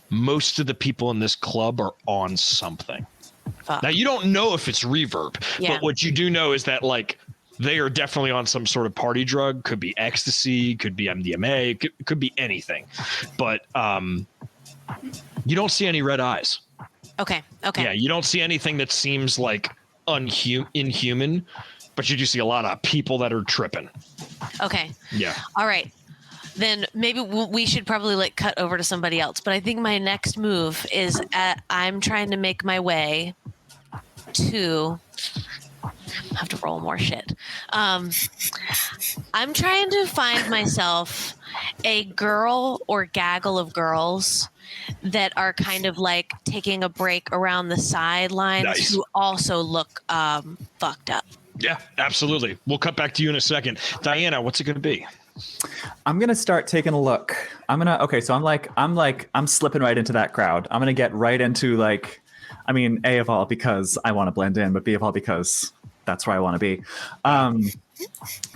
most of the people in this club are on something. Fuck. Now you don't know if it's reverb, but what you do know is that like they are definitely on some sort of party drug. Could be ecstasy, could be MDMA, could be anything. But you don't see any red eyes. Okay. Yeah, you don't see anything that seems like inhuman, but you do see a lot of people that are tripping. Okay. Yeah. All right. Then maybe we should probably like cut over to somebody else. But I think my next move is I'm trying to make my way to. I have to roll more shit. I'm trying to find myself a girl or gaggle of girls that are kind of like taking a break around the sidelines who also look fucked up. Yeah, absolutely. We'll cut back to you in a second. Diana, what's it going to be? I'm gonna start taking a look. I'm slipping right into that crowd. I'm gonna get right into like, I mean, A of all because I want to blend in, but B of all because that's where I want to be.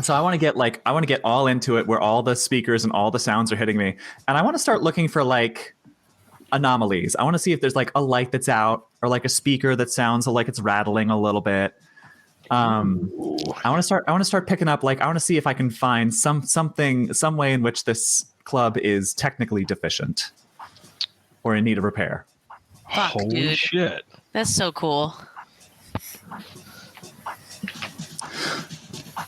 So I want to get all into it where all the speakers and all the sounds are hitting me, and I want to start looking for like anomalies. I want to see if there's like a light that's out or like a speaker that sounds like it's rattling a little bit. I want to start picking up, like, I want to see if I can find some way in which this club is technically deficient or in need of repair. Fuck, Holy dude. shit. That's so cool.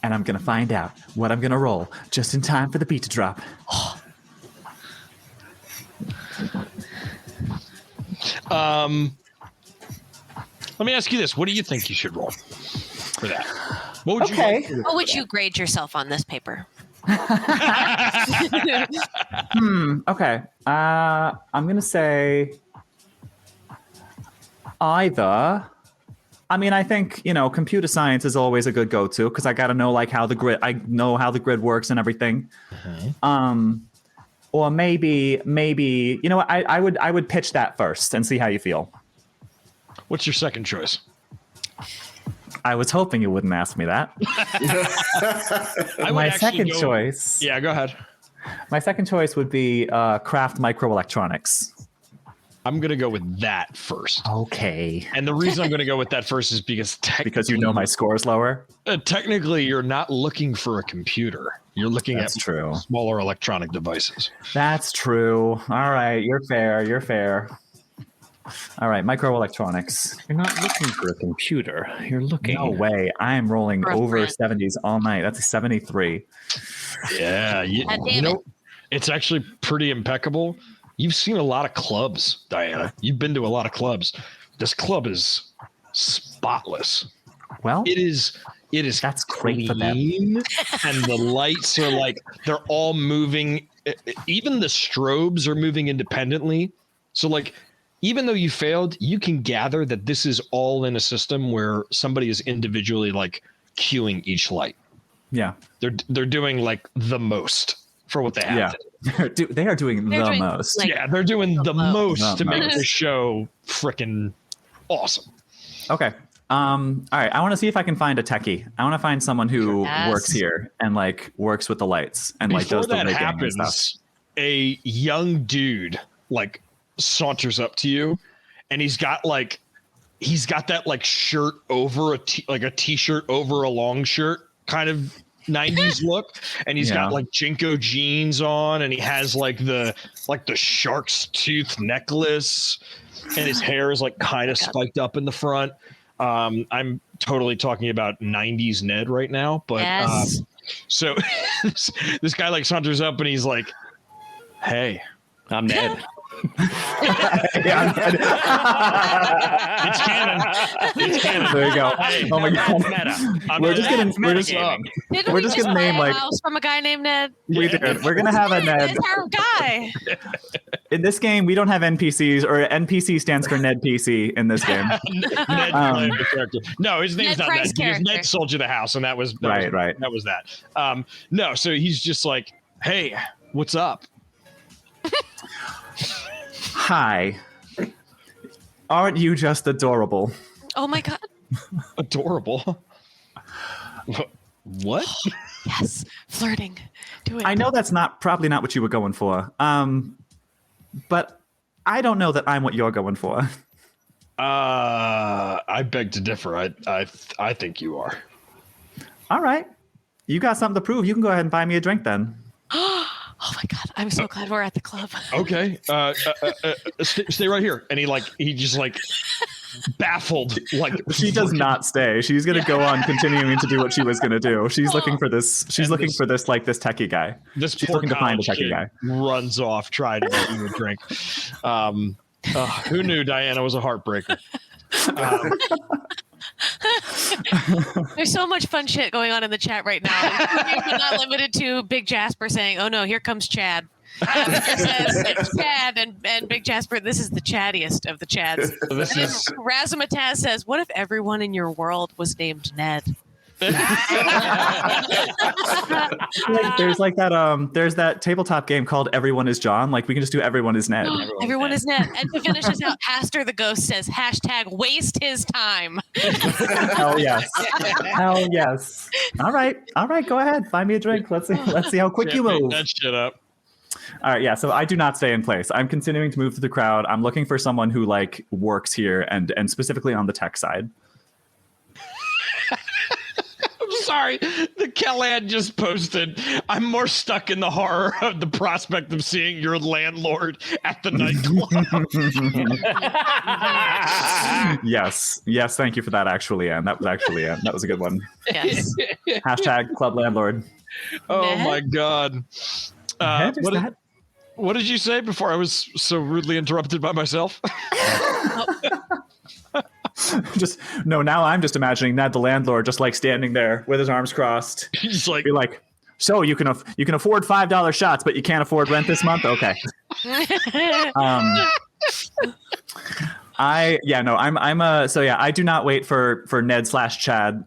And I'm going to find out what I'm going to roll just in time for the beat to drop. Let me ask you this. What do you think you should roll for that? What would you like to roll What would for you grade yourself on this paper? Okay. I'm going to say either. I mean, I think, computer science is always a good go-to because I got to know like how the grid works and everything. Or maybe, what, I would pitch that first and see how you feel. What's your second choice? I was hoping you wouldn't ask me that. My second choice. Yeah, go ahead. My second choice would be craft microelectronics. I'm going to go with that first. Okay. And the reason I'm going to go with that first is because my score is lower. Technically, you're not looking for a computer. You're looking at true. Smaller electronic devices. That's true. All right. You're fair. All right. Microelectronics. You're not looking for a computer. You're looking. No way. I am rolling over 70s all night. That's a 73. Yeah. It's actually pretty impeccable. You've seen a lot of clubs, Diana. You've been to a lot of clubs. This club is spotless. Well, it is. That's great for them. And the lights are like, they're all moving. Even the strobes are moving independently. So like, even though you failed, you can gather that this is all in a system where somebody is individually like queuing each light. Yeah. They're doing like the most for what they have. Yeah. They are doing the most. Like, they're doing the most to make the show freaking awesome. Okay. All right. I want to see if I can find a techie. I want to find someone who works here and like works with the lights and like does the rigging and stuff. A young dude like saunters up to you, and he's got that like shirt over a t-shirt over a long shirt kind of 90s look, and he's got like Jinko jeans on, and he has like the shark's tooth necklace, and his hair is like kind of spiked up in the front. I'm totally talking about 90s Ned right now, but so this guy like saunters up and he's like, "Hey, I'm Ned." It's canon. There you go. Hey, oh my god. We're just gonna name like house from a guy named Ned. We did. We're gonna have a Ned. It's our guy. In this game, we don't have NPCs, or NPC stands for Ned PC in this game. Ned character. No, his name's not Ned. Because Ned sold you the house, and that was right. That was that. No, so he's just like, "Hey, what's up?" Hi. Aren't you just adorable? Oh my god. Adorable. What? Yes, flirting. Do it. I know that's probably not what you were going for. But I don't know that I'm what you're going for. I beg to differ. I think you are. All right. You got something to prove. You can go ahead and buy me a drink then. Oh my God. I'm so glad we're at the club. Okay. Stay right here. And he just baffled. She does not stay. She's going to go on continuing to do what she was going to do. She's looking for this. She's looking for this techie guy. She's poor looking to find a techie guy. Runs off, trying to get you a drink. Who knew Diana was a heartbreaker? There's so much fun shit going on in the chat right now. But not limited to Big Jasper saying, "Oh no, here comes Chad." Says it's Chad and Big Jasper. This is the chattiest of the chads. Razzmatazz says, "What if everyone in your world was named Ned?" There's that tabletop game called Everyone is John. We can just do Everyone is Ned. Everyone is Ned. And to finish this out, Aster the Ghost says, #waste his time. Hell yes. Hell yes. All right. Go ahead. Buy me a drink. Let's see how quick you move. That shit up. All right, yeah. So I do not stay in place. I'm continuing to move through the crowd. I'm looking for someone who works here and specifically on the tech side. Sorry, the Kellad just posted. I'm more stuck in the horror of the prospect of seeing your landlord at the nightclub. Yes. Thank you for that. Actually, Anne. That was a good one. Yes. #club landlord. Oh my God. What did you say before I was so rudely interrupted by myself? Now I'm just imagining Ned the landlord just standing there with his arms crossed. He's be like, so you can afford $5 shots, but you can't afford rent this month? Okay. I do not wait for Ned /Chad.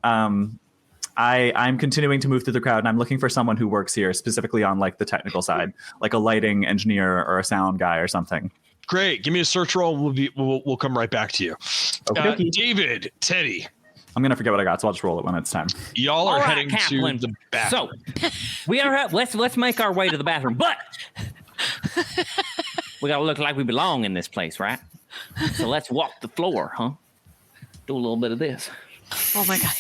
I'm continuing to move through the crowd, and I'm looking for someone who works here, specifically on the technical side, like a lighting engineer or a sound guy or something. Great. Give me a search roll. We'll come right back to you. Okay. David, Teddy. I'm gonna forget what I got, so I'll just roll it when it's time. Y'all are heading Kaplan. To the bathroom. So we are let's make our way to the bathroom, but we gotta look like we belong in this place, right? So let's walk the floor, huh? Do a little bit of this. Oh my God.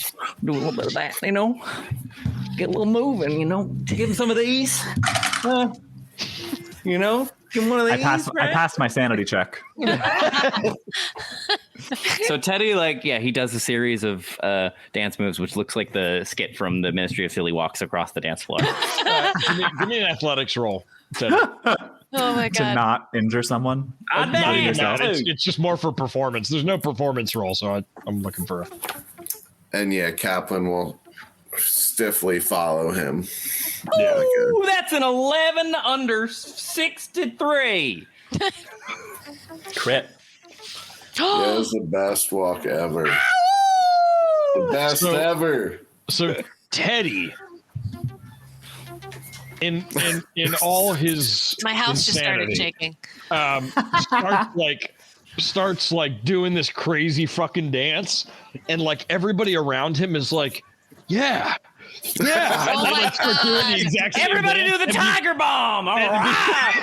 Do a little bit of that, get a little moving, give him some of these, give him one of these. I passed my sanity check. So Teddy, he does a series of dance moves, which looks like the skit from the Ministry of Silly Walks across the dance floor. Give me an athletics roll, Teddy. Oh my God. To not injure someone. It's just more for performance. There's no performance roll, so I'm looking for a... And yeah, Kaplan will stiffly follow him. Ooh, that's an 11 under 63. Crit. That was the best walk ever. The best ever. So Teddy, in all his my house insanity, just started shaking. Starts doing this crazy fucking dance, and everybody around him is yeah. Oh my start doing the exact same Everybody dance. do the tiger bomb. All right.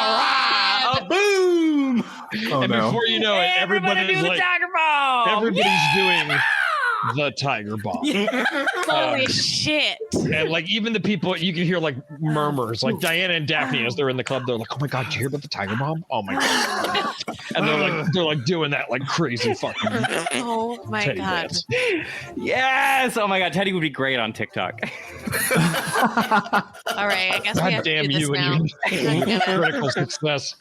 Oh A boom. Oh, And no. before you know it, Everybody do the tiger bomb. everybody's doing the tiger bomb. Holy shit. And even the people, you can hear murmurs, Diana and Daphne as they're in the club, they're like, oh my God, did you hear about the tiger bomb? Oh my God. And they're doing that crazy fucking Oh my Teddy God. dance. Yes. Oh my God. Teddy would be great on TikTok. All right. I guess we God have to damn do this you now. and your critical success.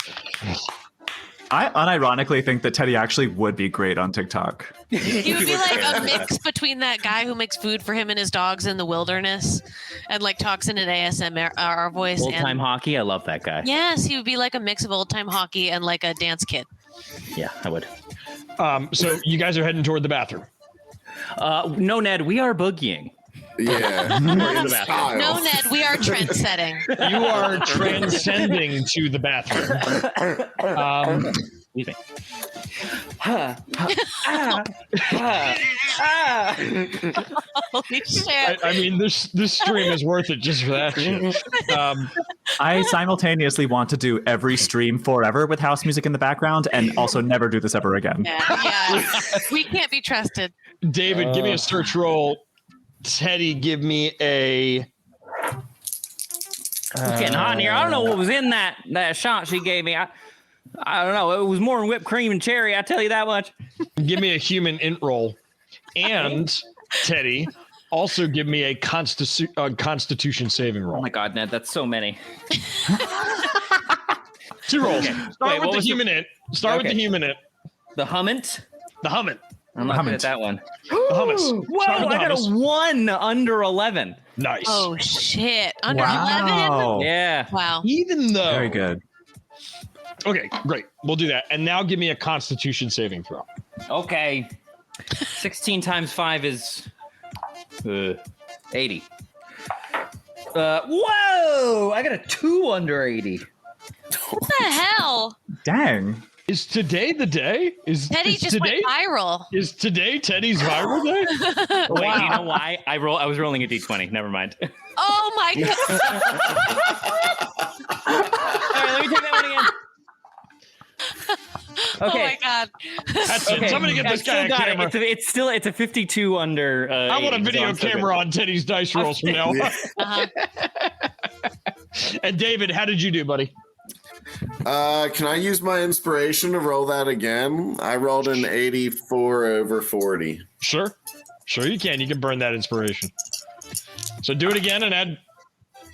I unironically think that Teddy actually would be great on TikTok. He would be a mix between that guy who makes food for him and his dogs in the wilderness and talks in an ASMR voice. Old time hockey. I love that guy. Yes, he would be a mix of old time hockey and a dance kid. Yeah, I would. So you guys are heading toward the bathroom. No, Ned, we are boogieing. Yeah. bathroom. No, Ned, we are trend setting. You are transcending to the bathroom. Excuse me. Holy shit. I mean, this stream is worth it just for that shit. I simultaneously want to do every stream forever with house music in the background and also never do this ever again. Yeah. We can't be trusted. David, give me a search roll. Teddy, give me a... It's getting hot in here. I don't know what was in that shot she gave me. I don't know. It was more than whipped cream and cherry. I tell you that much. Give me a human int roll. And, Teddy, also give me a constitution saving roll. Oh my God, Ned, that's so many. 2 rolls. Okay. Start with the human int. Start with the human int. The hummint? The hummint. I'm not good at that one. The hummus. Whoa, I got a 1 under 11. Nice. Oh, shit. Under Wow. 11? Yeah. Wow. Even though... Very good. Okay, great. We'll do that. And now give me a constitution saving throw. Okay. 16 times 5 is 80. Whoa! I got a 2 under 80. What the hell? Dang. Is today the day? Teddy is just today, went viral. Is today Teddy's viral day? Wait, you know why? I was rolling a d20. Never mind. Oh my God. All right, let me take that one again. Okay. Oh my God. That's it. Somebody get this guy a got camera. It's a 52 under. I want a video camera on Teddy's dice rolls from now on. Uh-huh. And David, how did you do, buddy? Can I use my inspiration to roll that again? I rolled an 84 over 40. Sure you can. You can burn that inspiration. So do it again and add.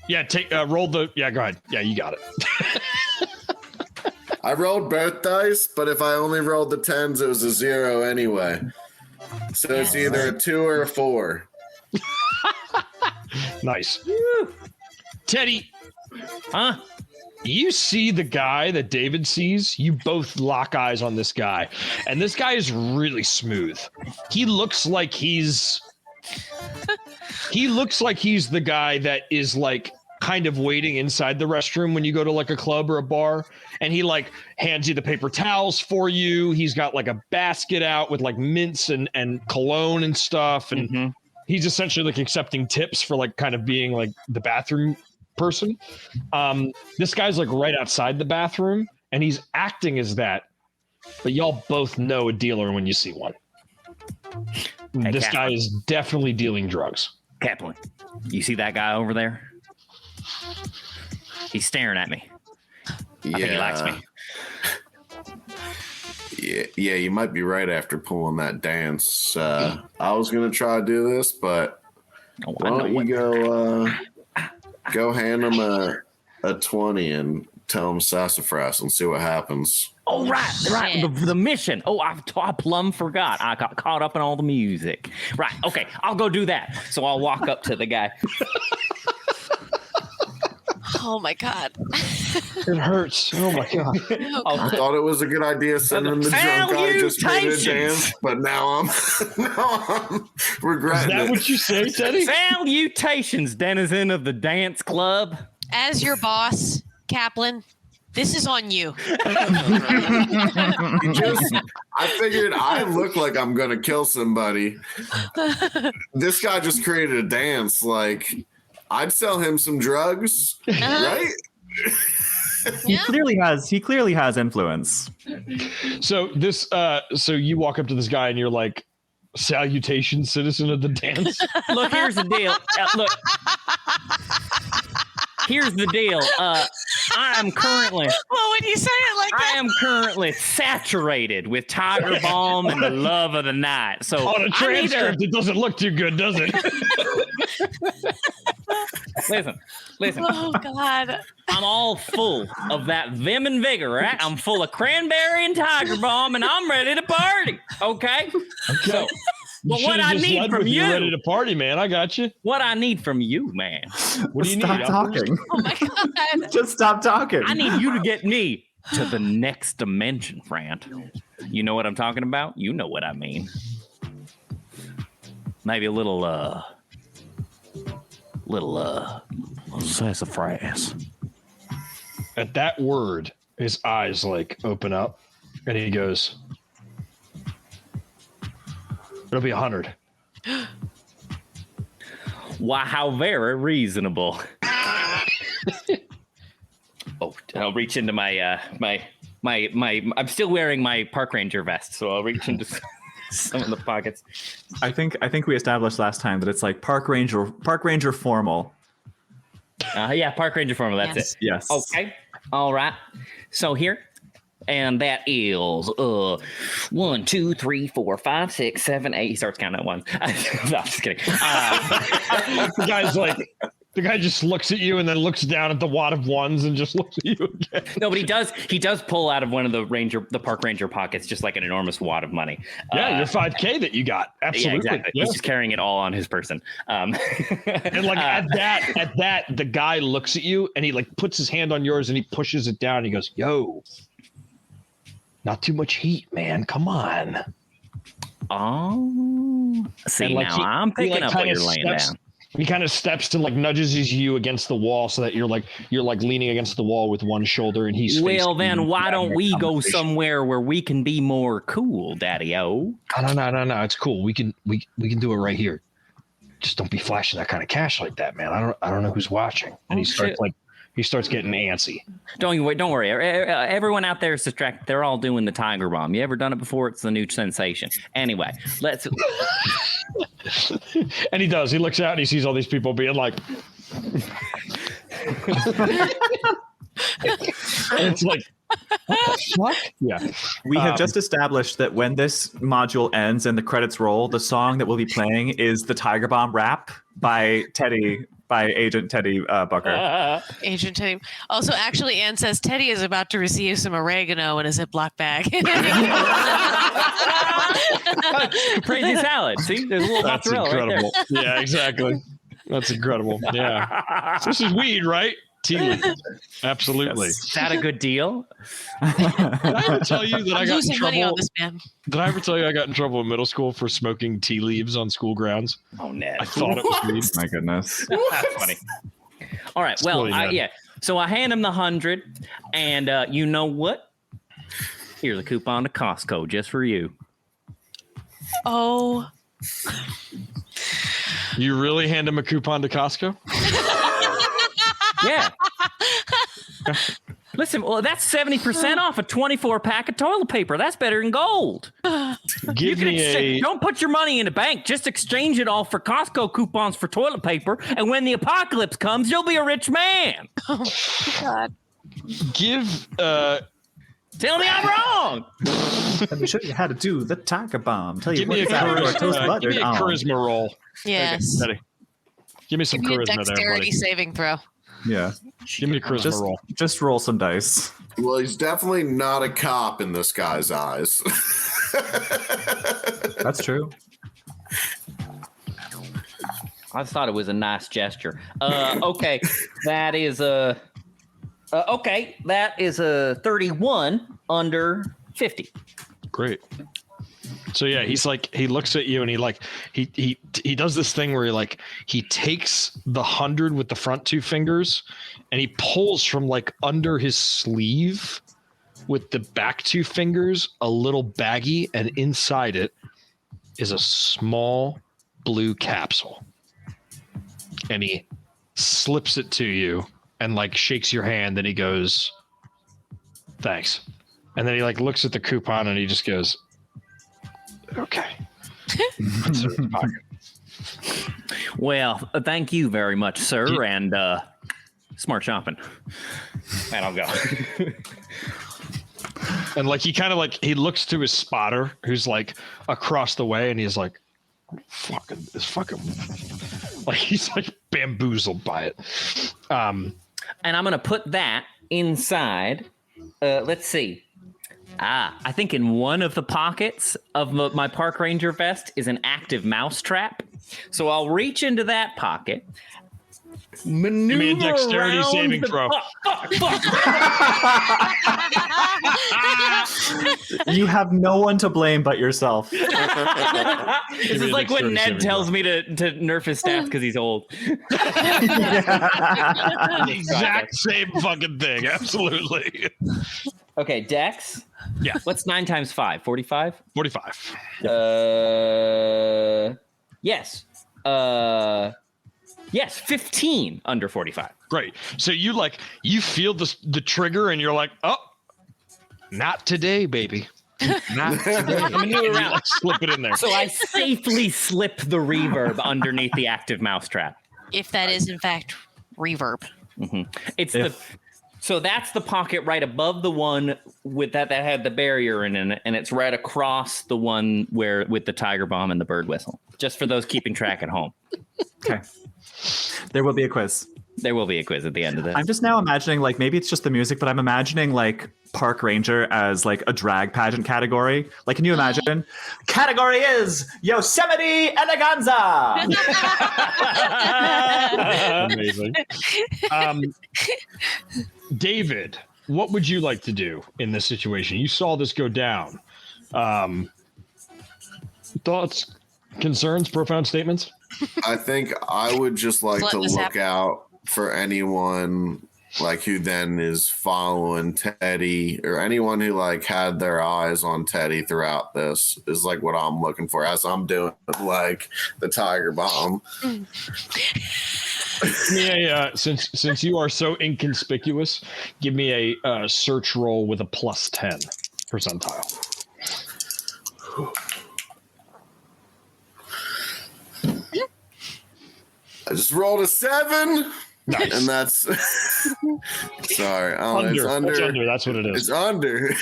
Yeah, roll the. Yeah, go ahead. Yeah, you got it. I rolled both dice, but if I only rolled the 10s, it was a 0 anyway. So it's either a 2 or a 4. Nice. Teddy, Huh? you see the guy that David sees. You both lock eyes on this guy, and this guy is really smooth. He looks like he's the guy that is like kind of waiting inside the restroom when you go to like a club or a bar, and he like hands you the paper towels for you. He's got like a basket out with like mints and cologne and stuff, and he's essentially like accepting tips for like kind of being like the bathroom person. This guy's like right outside the bathroom, and he's acting as that, but y'all both know a dealer when you see one. Hey, this Kaplan. guy is definitely dealing drugs. Kaplan, you see that guy over there? He's staring at me. I think he likes me. Yeah, you might be right after pulling that dance. I was gonna try to do this, but why don't you go hand him a 20 and tell him sassafras and see what happens. Oh, right. The mission. Oh, I plumb forgot. I got caught up in all the music. Right. Okay, I'll go do that. So I'll walk up to the guy. Oh my God. It hurts. Oh my god. I thought it was a good idea sending the drunk guy just made a dance, but now I'm regretting Is that it. what you say, Teddy? Salutations, denizen of the dance club. As your boss, Kaplan, this is on you. I figured I look like I'm gonna kill somebody. This guy just created a dance. Like, I'd sell him some drugs, right? He clearly has influence. So you walk up to this guy and you're like, "Salutation, citizen of the dance." Look, here's the deal. Here's the deal. I am currently. Well, when you say it like that, I am currently saturated with Tiger Balm and the love of the night. So On a transcript, it doesn't look too good, does it? Listen. oh God. I'm all full of that vim and vigor, right? I'm full of cranberry and Tiger Balm, and I'm ready to party. Okay. So, but what I need from you, ready to party, man. I got you. what I need from you, man, What do you Stop need? talking. Oh my God. Just stop talking. I need you to get me to the next dimension, friend. You know what I'm talking about? You know what I mean. Maybe a little sassafras. At that word, his eyes like open up, and he goes, It'll be 100. Wow, how very reasonable. Oh, I'll reach into my I'm still wearing my park ranger vest, so I'll reach into some of the pockets. I think we established last time that it's like park ranger formal. Yeah, park ranger formal. That's Yes. it. Yes. Okay. All right. So here, and that is 1, 2, 3, 4, 5, 6, 7, 8. He starts counting at 1. No, I'm just kidding. The guy just looks at you and then looks down at the wad of ones and just looks at you again. No, but he does pull out of one of the park ranger pockets just like an enormous wad of money. Yeah, your 5K that you got. Absolutely. Yeah, exactly. Yeah. He's just carrying it all on his person. And like at that, the guy looks at you and he like puts his hand on yours and he pushes it down. And he goes, "Yo, not too much heat, man. Come on." Oh, see, And, like, now I'm picking up what kinda you're laying down. He kind of steps to like nudges you against the wall so that you're like leaning against the wall with one shoulder and he's Well, then why don't we go conversation. somewhere where we can be more cool, Daddy-O? No. It's cool. We can do it right here. Just don't be flashing that kind of cash like that, man. I don't know who's watching. And he starts getting antsy. Don't worry. Everyone out there is distracted. They're all doing the Tiger Bomb. You ever done it before? It's the new sensation. Anyway, let's. And he does. He looks out and he sees all these people being like. And it's like, what? Yeah. We have just established that when this module ends and the credits roll, the song that we'll be playing is the Tiger Bomb rap by Agent Teddy Bucker. Agent Teddy. Also, actually, Ann says Teddy is about to receive some oregano in a Ziploc bag. Crazy salad. See, there's a little That's mozzarella incredible. Yeah, exactly. That's incredible. Yeah. This is weed, right? Tea leaves. Absolutely. Is that a good deal? Did I ever tell you that I got in losing money on trouble? this man. Did I ever tell you I got in trouble in middle school for smoking tea leaves on school grounds? Oh, Ned. I thought it was weed. My goodness. That's funny. All right. Well, Totally, yeah. So I hand him the 100, and you know what? Here's a coupon to Costco just for you. Oh, You really hand him a coupon to Costco? Yeah. Listen, well, that's 70% off a 24-pack of toilet paper. That's better than gold. Give me Don't put your money in the bank. Just exchange it all for Costco coupons for toilet paper. And when the apocalypse comes, you'll be a rich man. God. give Tell me I'm wrong. Let me show you how to do the Tiger Bomb. Tell you give me a what's out your toast charisma, give buttered me a on. charisma roll. Yes. Ready? Give me some Give me a charisma there, dexterity buddy. saving throw. Yeah. Give me a charisma roll. Just roll some dice. Well, he's definitely not a cop in this guy's eyes. That's true. I thought it was a nice gesture. Okay, that is a 31 under 50. Great. So yeah, he's like, he looks at you and he does this thing where he takes the 100 with the front two fingers and he pulls from like under his sleeve with the back two fingers a little baggie, and inside it is a small blue capsule. And he slips it to you and like shakes your hand, and he goes, "Thanks." And then he like looks at the coupon and he just goes, "Okay." Puts it in his pocket. Well, thank you very much, sir, and smart shopping. And I'll go. And like he kind of like he looks to his spotter who's like across the way, and he's like, it's fucking like he's like bamboozled by it. And I'm gonna put that inside. Let's see. I think in one of the pockets of my park ranger vest is an active mouse trap. So I'll reach into that pocket, Maneuver Give me a dexterity around saving the- throw. Fuck. You have no one to blame but yourself. This me is a like when dexterity Ned saving tells throw. me to nerf his stats because he's old. The exact same fucking thing. Absolutely. Okay, Dex. Yeah. What's 9 times 5? 45? 45. Yes. Yes, 15 under 45. Great. So you feel the trigger and you're like, oh, not today, baby. Not today. I'm gonna move around. Slip it in there. So I safely slip the reverb underneath the active mousetrap. If that is in fact reverb. It's If- so that's the pocket right above the one with that had the barrier in it, and it's right across the one where with the tiger bomb and the bird whistle. Just for those keeping track at home. Okay. There will be a quiz. There will be a quiz at the end of this. I'm just now imagining, like, maybe it's just the music, but I'm imagining, like, Park Ranger as, like, a drag pageant category. Like, can you imagine? Category is Yosemite Eleganza! Amazing. David, what would you like to do in this situation? You saw this go down. Thoughts, concerns, profound statements? I think I would just like Let to this look happen. out for anyone like who then is following Teddy, or anyone who like had their eyes on Teddy throughout this is like what I'm looking for as I'm doing like the tiger bomb. Yeah. Since you are so inconspicuous, give me a search roll with a plus 10 percentile. I just rolled a 7. Nice. And that's sorry. It's under. That's what it is. It's under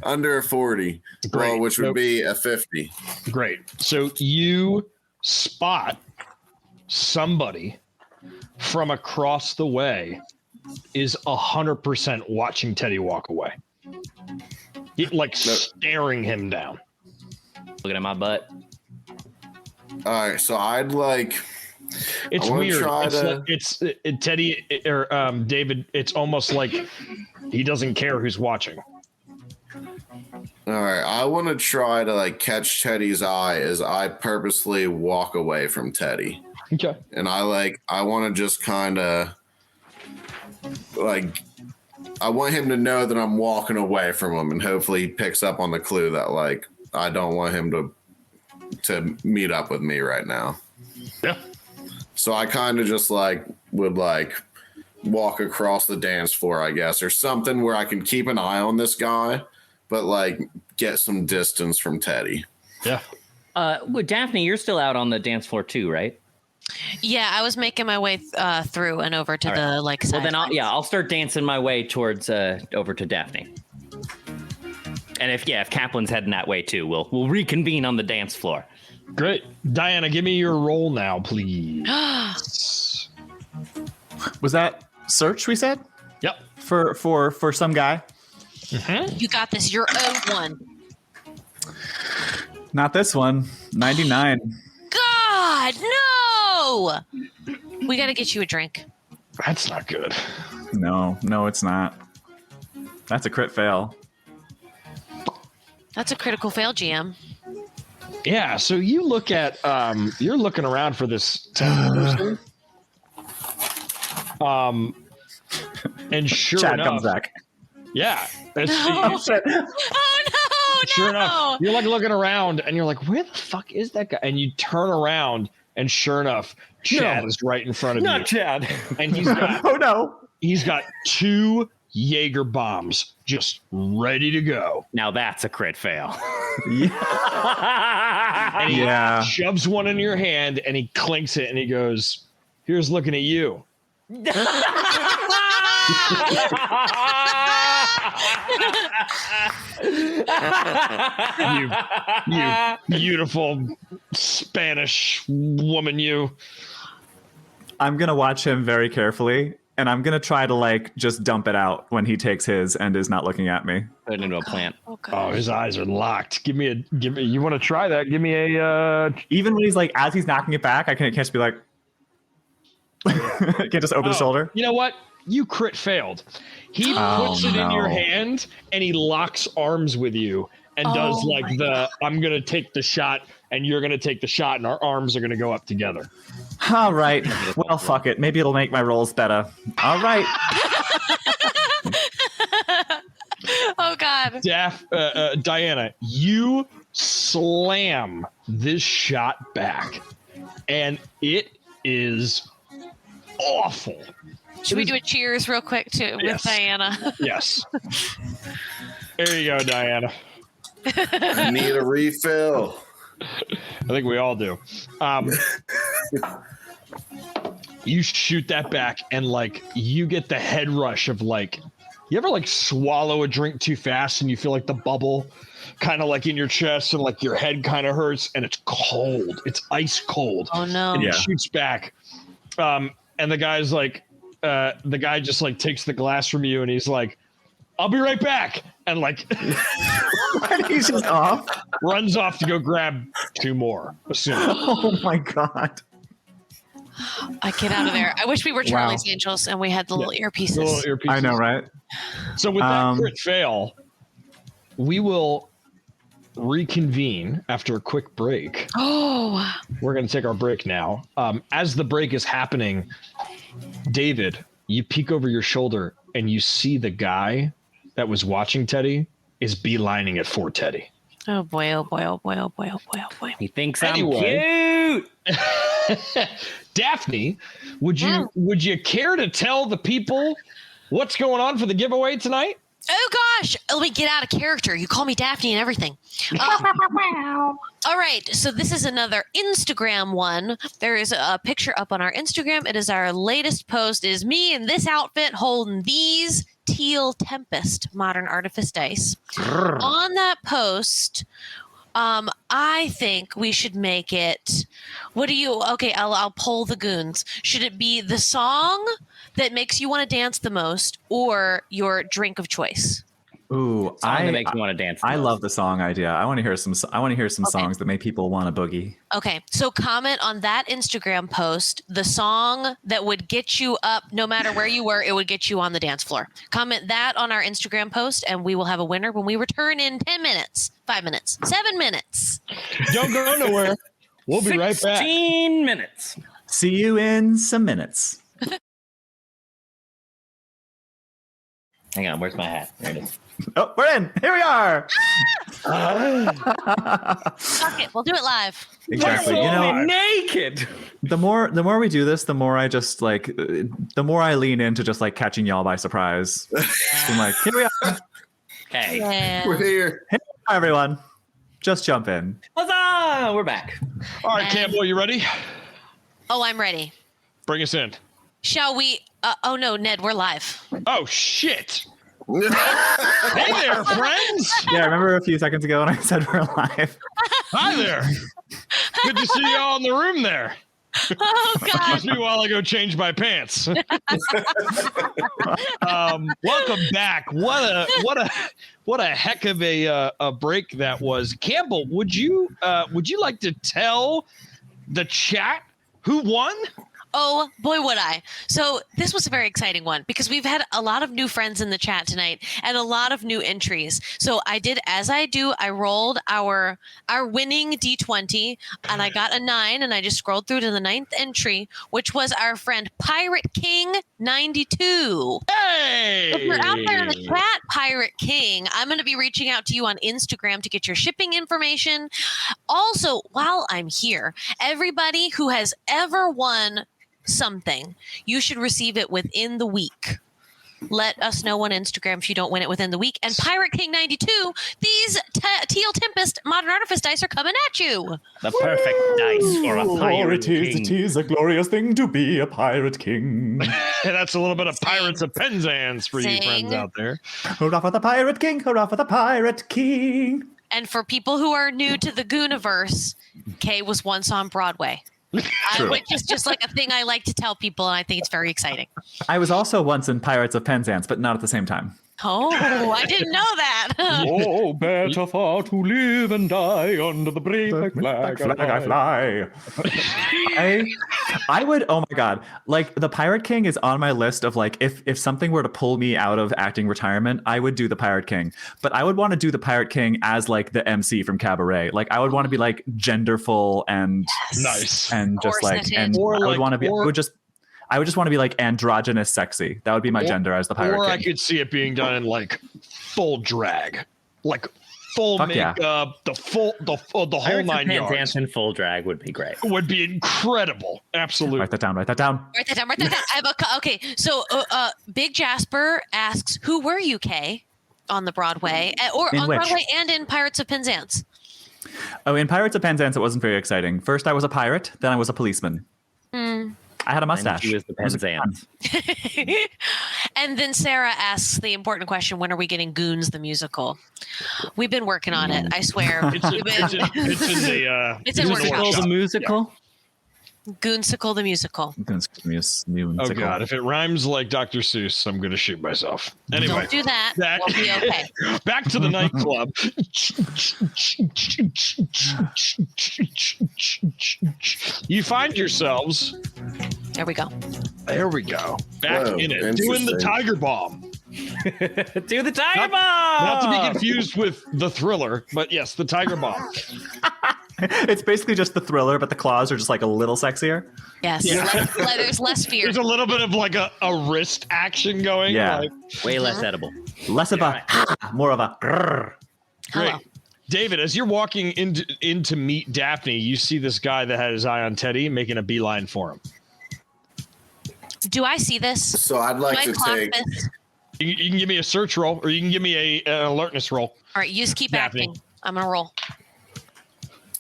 under a 40. Great. Well, which would Nope. be a 50. Great. So you spot somebody from across the way is 100% watching Teddy walk away. Staring him down. Looking at my butt. All right, so I'd like It's I wanna weird. try It's Teddy or David. It's almost like he doesn't care who's watching. all right, I want to try to like catch Teddy's eye as I purposely walk away from Teddy. Okay. And I want to just kind of like I want him to know that I'm walking away from him, and hopefully he picks up on the clue that like I don't want him to meet up with me right now. Yeah. So I kind of just would walk across the dance floor, I guess, or something where I can keep an eye on this guy, but like get some distance from Teddy. Yeah. Well, Daphne, you're still out on the dance floor too, right? Yeah, I was making my way through and over to the like side. Well, then I'll start dancing my way towards over to Daphne. And if Kaplan's heading that way too, we'll reconvene on the dance floor. Great. Diana, give me your roll now, please. Was that search, we said? Yep. For some guy? You got this. You're one. Not this one. 99. God, no! We got to get you a drink. That's not good. No, it's not. That's a crit fail. That's a critical fail, GM. Yeah. So you look at you're looking around for this 10 person. And sure Chad enough, comes back. yeah. No. Oh no! Sure enough, you're like looking around and you're like, where the fuck is that guy? And you turn around and sure enough, Chad is right in front of you. Chad. And he's got Oh no! he's got 2 Jaeger bombs just ready to go. Now that's a crit fail. And he Yeah. shoves one in your hand and he clinks it and he goes, here's looking at you. You beautiful Spanish woman, you. I'm gonna watch him very carefully, and I'm gonna try to like just dump it out when he takes his and is not looking at me. Put it into a plant. Oh, Oh, God. his eyes are locked. Give me. You want to try that? Give me a. Even when he's like, as he's knocking it back, I can catch be like, Can't just over the shoulder. You know what? You crit failed. He puts it in your hand and he locks arms with you and does like I'm going to take the shot and you're going to take the shot and our arms are going to go up together. All right. Well, fuck it. Maybe it'll make my rolls better. All right. Oh, God. Diana, you slam this shot back and it is awful. Should we do a cheers real quick with Diana? Yes. There you go, Diana. I need a refill. I think we all do. You shoot that back and like you get the head rush of like, you ever like swallow a drink too fast and you feel like the bubble kind of like in your chest and like your head kind of hurts and it's cold. It's ice cold. Oh no. And it shoots back. And the guy's like, the guy just like takes the glass from you and he's like, I'll be right back. And like, And he's just off. runs off to go grab 2 more. Oh my God. I get out of there. I wish we were Charlie's Angels and we had the little earpieces. I know, right? So with that crit fail, we will reconvene after a quick break. Oh. We're going to take our break now. As the break is happening, David, you peek over your shoulder and you see the guy that was watching Teddy is beelining it for Teddy. Oh boy, oh boy, oh boy, oh boy, oh boy, oh boy. He thinks I'm cute. Daphne, would you care to tell the people what's going on for the giveaway tonight? Oh gosh, let me get out of character. You call me Daphne and everything. All right, so this is another Instagram one. There is a picture up on our Instagram. It is our latest post. It is me in this outfit holding these Teal Tempest Modern Artifice dice. On that post, I think we should make it. I'll poll the goons. Should it be the song that makes you want to dance the most or your drink of choice? Ooh, Song that makes me want to dance. I love the song idea. I want to hear some songs that make people want to boogie. Okay, so comment on that Instagram post the song that would get you up no matter where you were. It would get you on the dance floor. Comment that on our Instagram post, and we will have a winner when we return in 10 minutes, 5 minutes, 7 minutes. Don't go nowhere. We'll be right back. 15 minutes. See you in some minutes. Hang on, where's my hat? There it is. Oh, we're in. Here we are. Fuck it, we'll do it live. Exactly. You know, naked. the more we do this, the more I just like, the more I lean into just like catching y'all by surprise. I'm like, here we are. Hey. Yeah. We're here. Hey, hi everyone. Just jump in. Huzzah! We're back. All right, Campbell, you ready? Oh, I'm ready. Bring us in. Shall we? Oh no, Ned, we're live. Oh, shit. Hey there, friends. Yeah, remember a few seconds ago when I said we're live? Hi there. Good to see you all in the room there. Oh God. Excuse me while I go change my pants. Welcome back. What a heck of a break that was. Campbell, would you like to tell the chat who won? Oh, boy, would I. So this was a very exciting one because we've had a lot of new friends in the chat tonight and a lot of new entries. So I did, as I do, I rolled our winning D20 and I got a 9 and I just scrolled through to the 9th entry, which was our friend Pirate King 92. Hey! If you're out there in the chat, Pirate King, I'm going to be reaching out to you on Instagram to get your shipping information. Also, while I'm here, everybody who has ever won something, you should receive it within the week. Let us know on Instagram if you don't win it within the week. And Pirate King 92, these Teal Tempest Modern Artifice dice are coming at you. The perfect dice for a pirate king. It is a glorious thing to be a pirate king. That's a little bit of Pirates of Penzance for you Sing. friends out there. Hurrah for the pirate king! Hurrah for the pirate king! And for people who are new to the Gooniverse, Kay was once on Broadway. Which is just like a thing I like to tell people, and I think it's very exciting. I was also once in Pirates of Penzance, but not at the same time. Oh, I didn't know that. Oh, better far to live and die under the brave flag I fly. I would, oh my god, like the Pirate King is on my list of like if something were to pull me out of acting retirement, I would do the Pirate King. But I would want to do the Pirate King as like the MC from Cabaret. Like I would want to be like genderful and Nice. and just like and Or I would like- want to be or- I would just want to be like androgynous sexy. That would be my gender as the Pirate Or King. I could see it being done in like full drag, like full Fuck yeah. makeup, the whole Pirates 9 of yards. Penzance full drag would be great. Would be incredible. Absolutely. Write that down. Write that down. Write that down. Write that down. I have okay. So, Big Jasper asks, "Who were you, Kay, on the Broadway, or In on which? Broadway and in Pirates of Penzance?" Oh, in Pirates of Penzance, it wasn't very exciting. First, I was a pirate. Then I was a policeman. I had a mustache. And he was the It was a good Penzance. And then Sarah asks the important question: when are we getting Goons the musical? We've been working on it. I swear. It's in the It's in workshop. Musical, the musical. Goonsicle the musical. Oh god, if it rhymes like Dr. Seuss, I'm gonna shoot myself. Anyway, Don't do that. back, We'll be okay. back to the nightclub. You find yourselves. There we go. There we go. Back Whoa, in it, doing the interesting. Tiger Bomb. Do the Tiger Bomb! Not to be confused with the Thriller, but yes, the Tiger Bomb. It's basically just the Thriller, but the claws are just like a little sexier. Yes. Yeah. There's less fear. There's a little bit of like a wrist action going. Yeah. Like, Way less edible. Less of a more of a grrr. great. Hello. David, as you're walking in to meet Daphne, you see this guy that had his eye on Teddy making a beeline for him. Do I see this? So I'd Do like I to clock take. this? You can give me a search roll, or you can give me an alertness roll. All right, you just keep Daphne. acting. I'm gonna roll.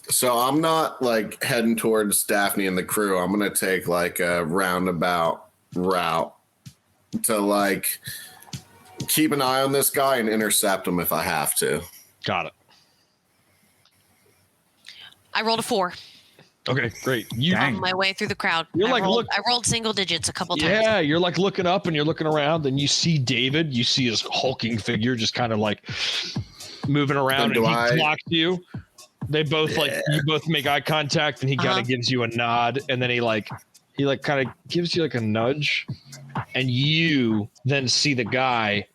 So I'm not like heading towards Daphne and the crew. I'm gonna take like a roundabout route to like keep an eye on this guy and intercept him if I have to. Got it. I rolled a 4 Okay, great. You, Dang. on my way through the crowd. You're I like, rolled, look- I rolled single digits a couple times. yeah, you're like looking up and you're looking around, and you see David. You see his hulking figure just kind of like moving around, So and do he I- clocks you. They both like you both make eye contact, and he kind of gives you a nod, and then he kind of gives you like a nudge, and you then see the guy.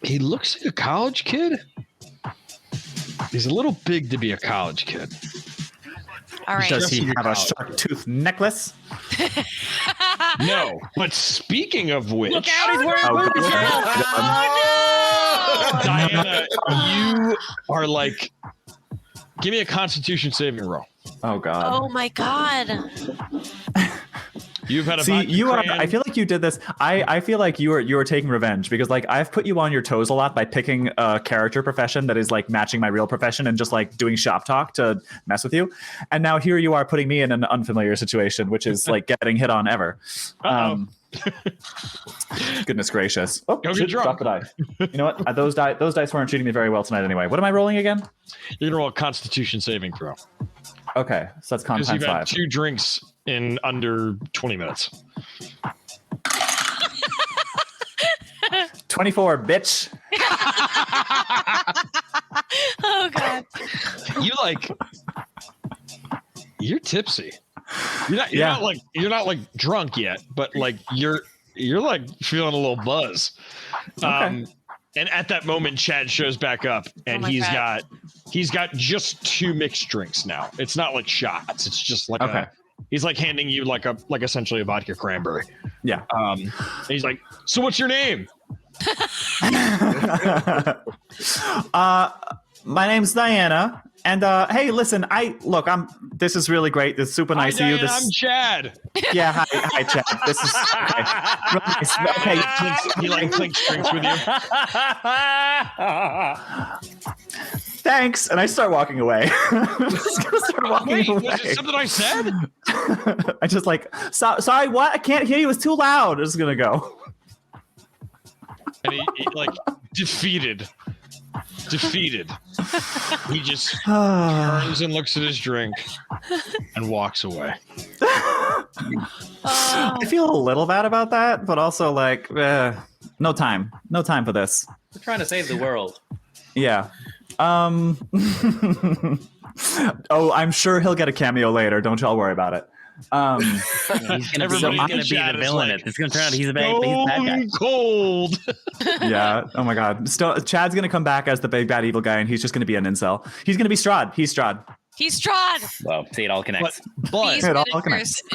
He looks like a college kid. He's a little big to be a college kid. All right. Does he Dressing have a out. shark tooth necklace? No, but speaking of which, Look out, he's wearing Oh, booty God. shorts. Diana, you are like, give me a Constitution saving roll. Oh God. Oh my god. You've had a See, vodka you are. cran. I feel like you did this. I feel like you are taking revenge because like I've put you on your toes a lot by picking a character profession that is like matching my real profession and just like doing shop talk to mess with you. And now here you are putting me in an unfamiliar situation, which is like getting hit on ever. Goodness gracious! Oh, Go get shit, drunk. drop the die. You know what? Those dice weren't treating me very well tonight anyway. What am I rolling again? You're gonna roll a Constitution saving throw Okay, so that's con because times you've had 5. 2 drinks in under 20 minutes. 24, bitch. Oh god. You're tipsy. You're Yeah. not like drunk yet, but like you're like feeling a little buzz. Okay. And at that moment, Chad shows back up, and my God. he's got just 2 mixed drinks now. It's not like shots. It's just like Okay. he's like handing you like essentially a vodka cranberry. Yeah. And he's like, "So what's your name?" My name's Diana, and hey, listen, this is really great. This is super nice Hi, of you. Diana, I'm Chad. Yeah, hi, Chad. This is okay. Really nice. Okay, He like clinks drinks with you. thanks, and I start walking away. Just gonna start walking Wait, away. was it something I said? I just like, sorry, what? I can't hear you. It's too loud. I'm just gonna go. And he like defeated. He just turns and looks at his drink and walks away. Oh. I feel a little bad about that, but also like, no, No time for this. We're trying to save the world. Yeah. Oh, I'm sure he'll get a cameo later. Don't y'all worry about it. He's gonna be the villain. It's gonna turn out he's a bad guy. Cold. Yeah. Oh my God. Chad's gonna come back as the big bad evil guy, and he's just gonna be an incel. He's gonna be Strahd. He's Strahd. He's Strahd. Well, see, it all connects. But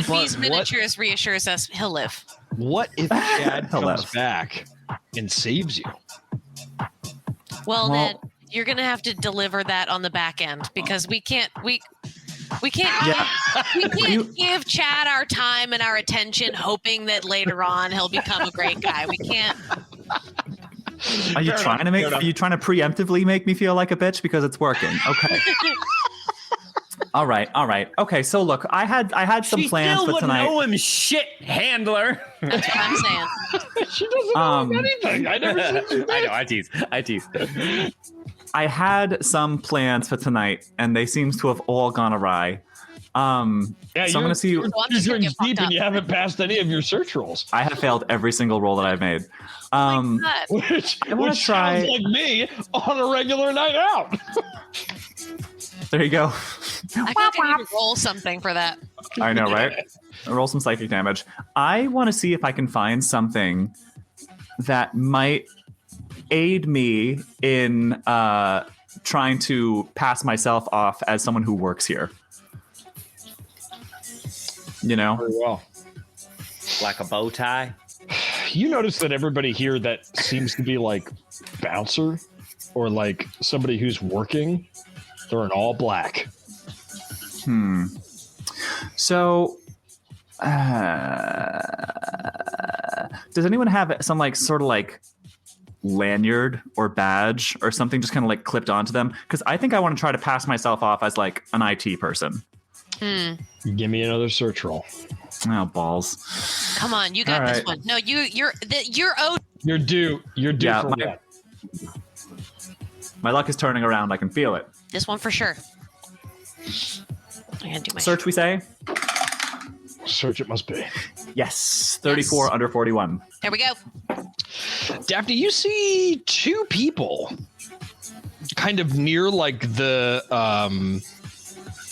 Beast Miniatures reassures us he'll live. what if Chad comes back and saves you? Well, then you're gonna have to deliver that on the back end because we can't give Chad our time and our attention hoping that later on he'll become a great guy. We can't. Are you trying to preemptively make me feel like a bitch because it's working? Okay. All right. Okay, so look, I had some plans for tonight. Know him, shit handler. That's what I'm saying. She doesn't know anything. I never seen I know. I tease. I had some plans for tonight, and they seem to have all gone awry. So I'm going to see you. You're going deep, and you haven't passed any of your search rolls. I have failed every single roll that I've made. Which try. sounds like me on a regular night out. There you go. I think I need to roll something for that. I know, right? Roll some psychic damage. I want to see if I can find something that might aid me in trying to pass myself off as someone who works here. You know? Very well. Like a bow tie. You notice that everybody here that seems to be like bouncer or like somebody who's working, they're in all black. So, does anyone have some like sort of like lanyard or badge or something just kind of like clipped onto them? Because I think I want to try to pass myself off as like an IT person. Give me another search roll. Oh, balls. Come on, you got this one. No, you're owed. You're due. Yeah, for that. My luck is turning around. I can feel it. This one for sure. I'm gonna do my Search, we say? Search it must be. Yes. 34 under 41. There we go. Daphne, you see two people kind of near like the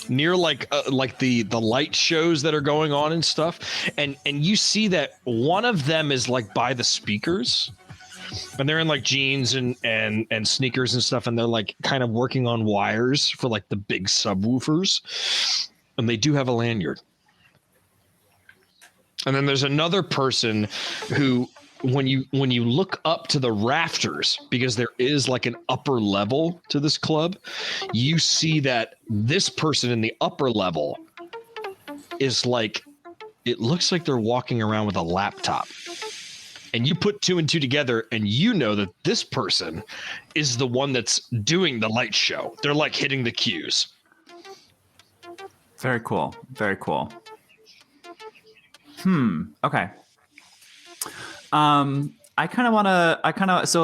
the light shows that are going on and stuff, and you see that one of them is like by the speakers, and they're in like jeans and sneakers and stuff, and they're like kind of working on wires for like the big subwoofers, and they do have a lanyard. And then there's another person who, when you look up to the rafters, because there is like an upper level to this club, you see that this person in the upper level is like, it looks like they're walking around with a laptop. And you put two and two together, and you know that this person is the one that's doing the light show. They're like hitting the cues. Very cool. Very cool. Okay. So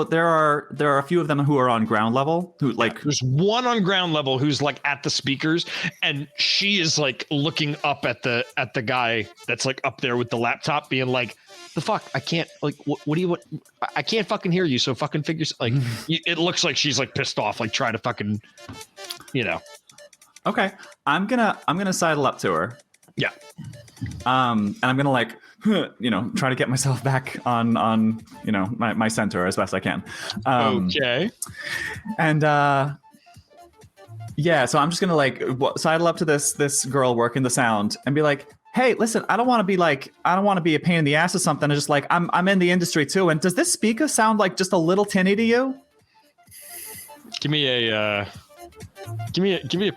there are a few of them who are on ground level who like, there's one on ground level who's like at the speakers, and she is like looking up at the guy that's like up there with the laptop being like, the fuck, I can't, like, what do you want? I can't fucking hear you. So fucking figure, like, it looks like she's like pissed off, like trying to fucking, you know. Okay. I'm gonna sidle up to her. Yeah. And I'm gonna like, try to get myself back on my center as best I can. Okay. And so I'm just gonna like sidle up to this girl working the sound and be like, hey, listen, I don't want to be a pain in the ass or something. I'm just like, I'm in the industry too. And does this speaker sound like just a little tinny to you? Give me a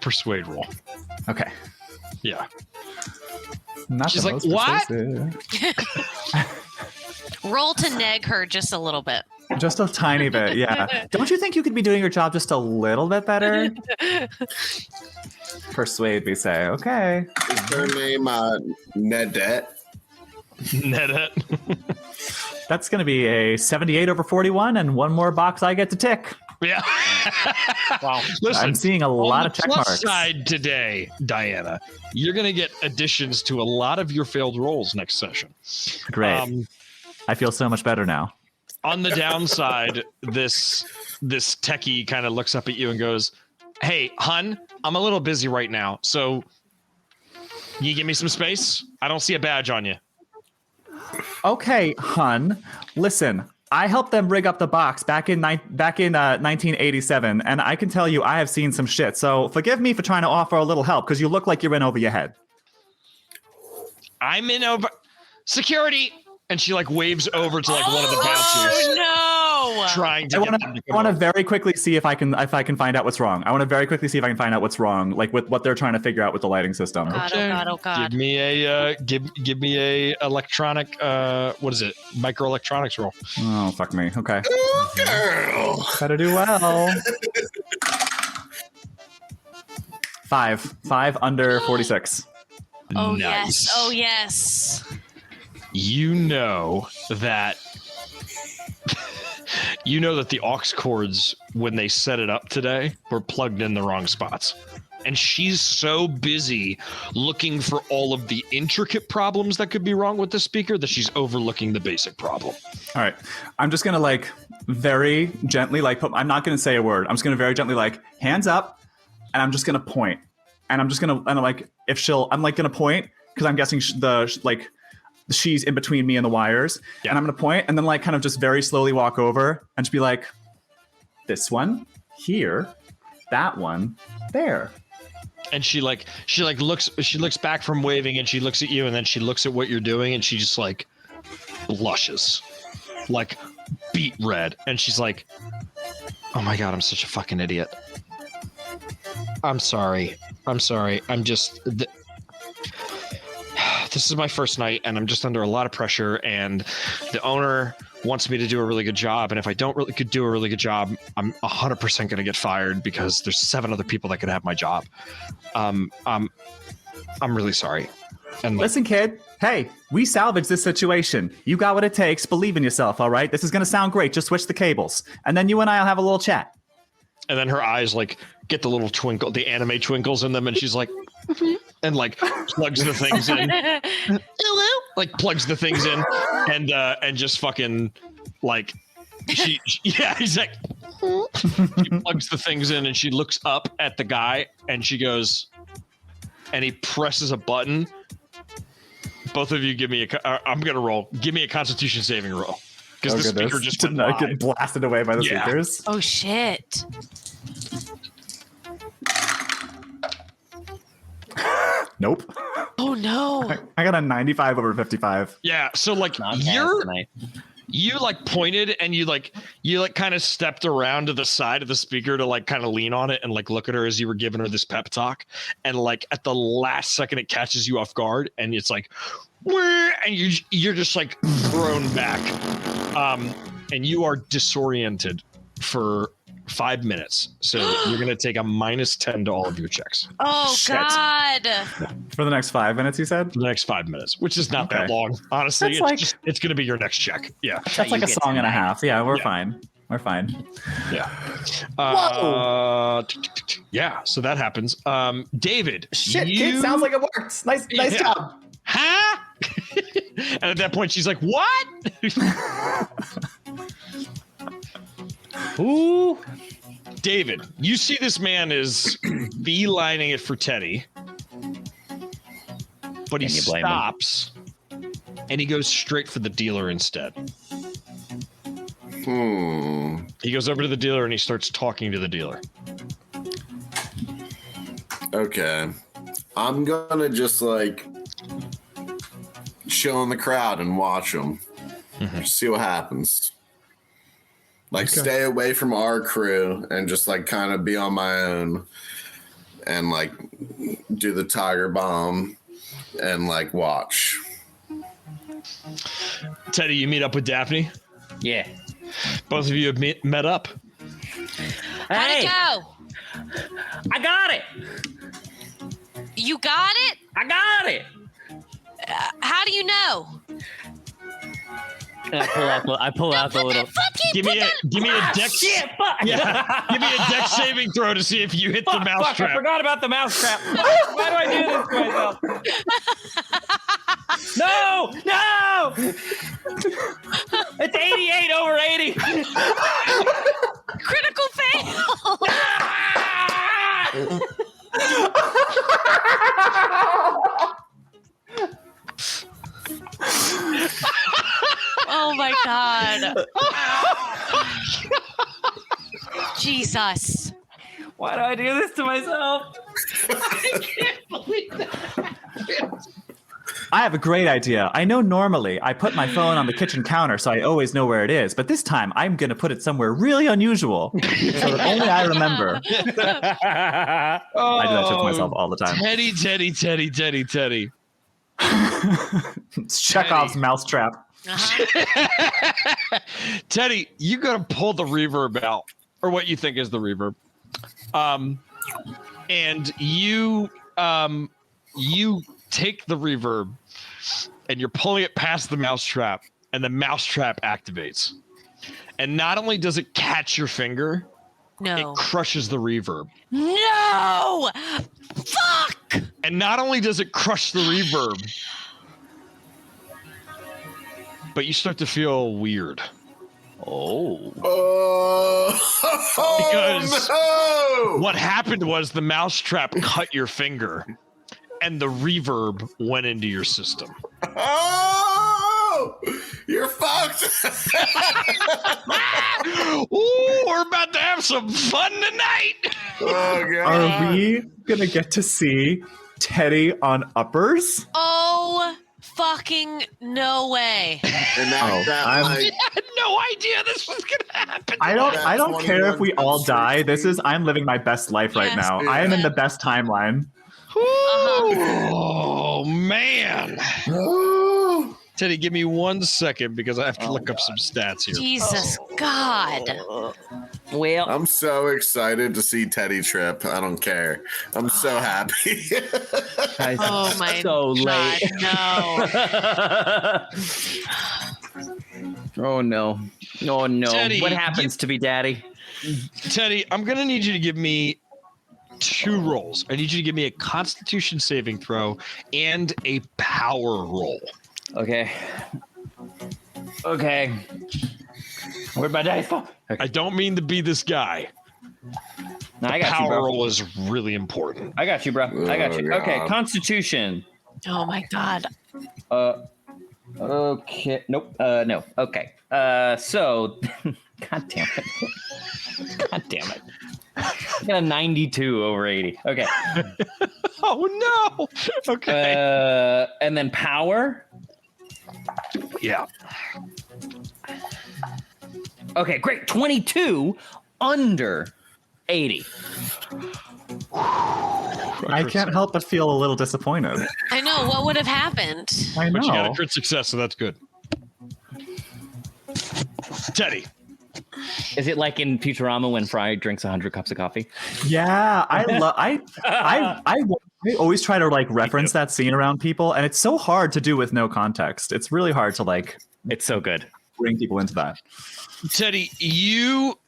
persuade roll. Okay. Yeah. Not She's like, what? Roll to neg her just a little bit. Just a tiny bit, yeah. Don't you think you could be doing your job just a little bit better? Persuade, we say. Okay. Is her name Nedette? Nedette. That's going to be a 78 over 41, and one more box I get to tick. Yeah. Wow. Listen, I'm seeing a lot of check marks. On the plus side today, Diana, you're going to get additions to a lot of your failed rolls next session. Great. I feel so much better now. On the downside, this techie kind of looks up at you and goes, "Hey, hun, I'm a little busy right now, so you give me some space? I don't see a badge on you." Okay, hun. Listen, I helped them rig up the box back in 1987, and I can tell you I have seen some shit. So forgive me for trying to offer a little help because you look like you're in over your head. I'm in over security, and she like waves over to like one of the bouncers. Oh no! Trying to I get them to come want to over. very quickly see if I can find out what's wrong. I want to very quickly see if I can find out what's wrong, like with what they're trying to figure out with the lighting system. God, oh God, oh God. Give me a give me a electronic what is it? Microelectronics roll. Oh fuck me. Okay. Ooh, girl. Better do well. 5 under 46. Oh Nice. yes, oh yes. You know that the aux cords, when they set it up today, were plugged in the wrong spots. And she's so busy looking for all of the intricate problems that could be wrong with the speaker that she's overlooking the basic problem. All right. I'm just going to like very gently I'm not going to say a word. I'm just going to very gently hands up, and I'm just going to point. And I'm just going to I'm like going to point because I'm guessing she's in between me and the wires. Yeah. And I'm going to point and then kind of just very slowly walk over and just be like, this one here, that one there. And she looks back from waving, and she looks at you, and then she looks at what you're doing, and she just like blushes, like beet red. And she's like, "Oh my God, I'm such a fucking idiot. I'm sorry. I'm just this is my first night, and I'm just under a lot of pressure, and the owner wants me to do a really good job, and if I don't really could do a really good job, I'm 100% going to get fired because there's 7 other people that could have my job. I'm really sorry." And listen, kid. Hey, we salvaged this situation. You got what it takes. Believe in yourself, all right? This is going to sound great. Just switch the cables, and then you and I'll have a little chat. And then her eyes get the little twinkle, the anime twinkles in them, and she's like, and plugs the things in. Hello? Plugs the things in, and just fucking she he's like, she plugs the things in, and she looks up at the guy, and she goes, and he presses a button. Both of you give me I'm gonna roll. Give me a Constitution saving roll. Because the speaker just did not get blasted away by the speakers. Oh shit. Nope. Oh no. I got a 95 over 55. Yeah, so you pointed, and you kind of stepped around to the side of the speaker to kind of lean on it and look at her as you were giving her this pep talk, and at the last second it catches you off guard, and it's like, "Wah!" and you're just thrown back, and you are disoriented for 5 minutes. So you're gonna take a -10 to all of your checks. Oh Shit. God. For the next 5 minutes, you said? For the next 5 minutes, which is not that long, honestly. It's gonna be your next check. Yeah, that's like a song and a half. Yeah, we're fine. We're fine. Yeah. Yeah. So that happens. David. Shit, kid, sounds like it works. Nice job. Huh? And at that point, she's like, "What?" Ooh. David, you see this man is beelining it for Teddy, but he stops and he goes straight for the dealer instead. He goes over to the dealer and he starts talking to the dealer. Okay. I'm gonna just chill in the crowd and watch them. See what happens. Stay away from our crew and just kind of be on my own and do the tiger bomb and watch. Teddy, you meet up with Daphne? Yeah. Both of you have met up. How'd it go? I got it. You got it? I got it. How do you know? And I pull out the little. Give me a dex. Shit, fuck. Yeah, give me a dex saving throw to see if you hit the mouse I trap. forgot about the mouse trap. Why do I do this to myself? No! It's 88 over 80. Critical fail. Oh my god. Jesus. Why do I do this to myself? I can't believe that. I have a great idea. I know normally I put my phone on the kitchen counter so I always know where it is, but this time I'm going to put it somewhere really unusual so that only I remember. I do that shit to myself all the time. Teddy. It's Chekhov's mousetrap. Teddy, you got to pull the reverb out, or what you think is the reverb. And you take the reverb and you're pulling it past the mousetrap, and the mousetrap activates. And not only does it catch your finger, No. it crushes the reverb. No! Fuck! And not only does it crush the reverb, but you start to feel weird. Because no! what happened was the mousetrap cut your finger, and the reverb went into your system. Oh! You're fucked! Ooh, we're about to have some fun tonight. Oh, God. Are we going to get to see Teddy on uppers? Oh, fucking no way. And that, I had no idea this was going to happen. I don't That's care if we all 21 die. I'm living my best life right Yes. now. I am in the best timeline. Oh, man. Teddy, give me 1 second because I have to look up some stats here. Jesus God. Well, I'm so excited to see Teddy trip. I don't care. I'm so happy. Oh my so God, late. no. Oh no. Oh no. Teddy, What happens to be daddy? Teddy, I'm going to need you to give me 2 rolls. I need you to give me a Constitution saving throw and a power roll. Okay. Where'd my dice go? Okay. I don't mean to be this guy. No, I got you, Power bro. roll is really important. I got you, bro. I got you. Oh, Okay, God. Constitution. Oh my God. Okay. Nope. No. Okay. So, God damn it. God damn it. I got a 92 over 80. Okay. Oh no. Okay. And then power. Yeah. Okay, great. 22 under 80. I can't help but feel a little disappointed. I know. What would have happened? I But you got a know. crit success, so that's good. Teddy. Is it like in Futurama when Fry drinks 100 cups of coffee? Yeah, I always try to like reference that scene around people, and it's so hard to do with no context. It's really hard to like It's so good. bring people into that. Teddy, you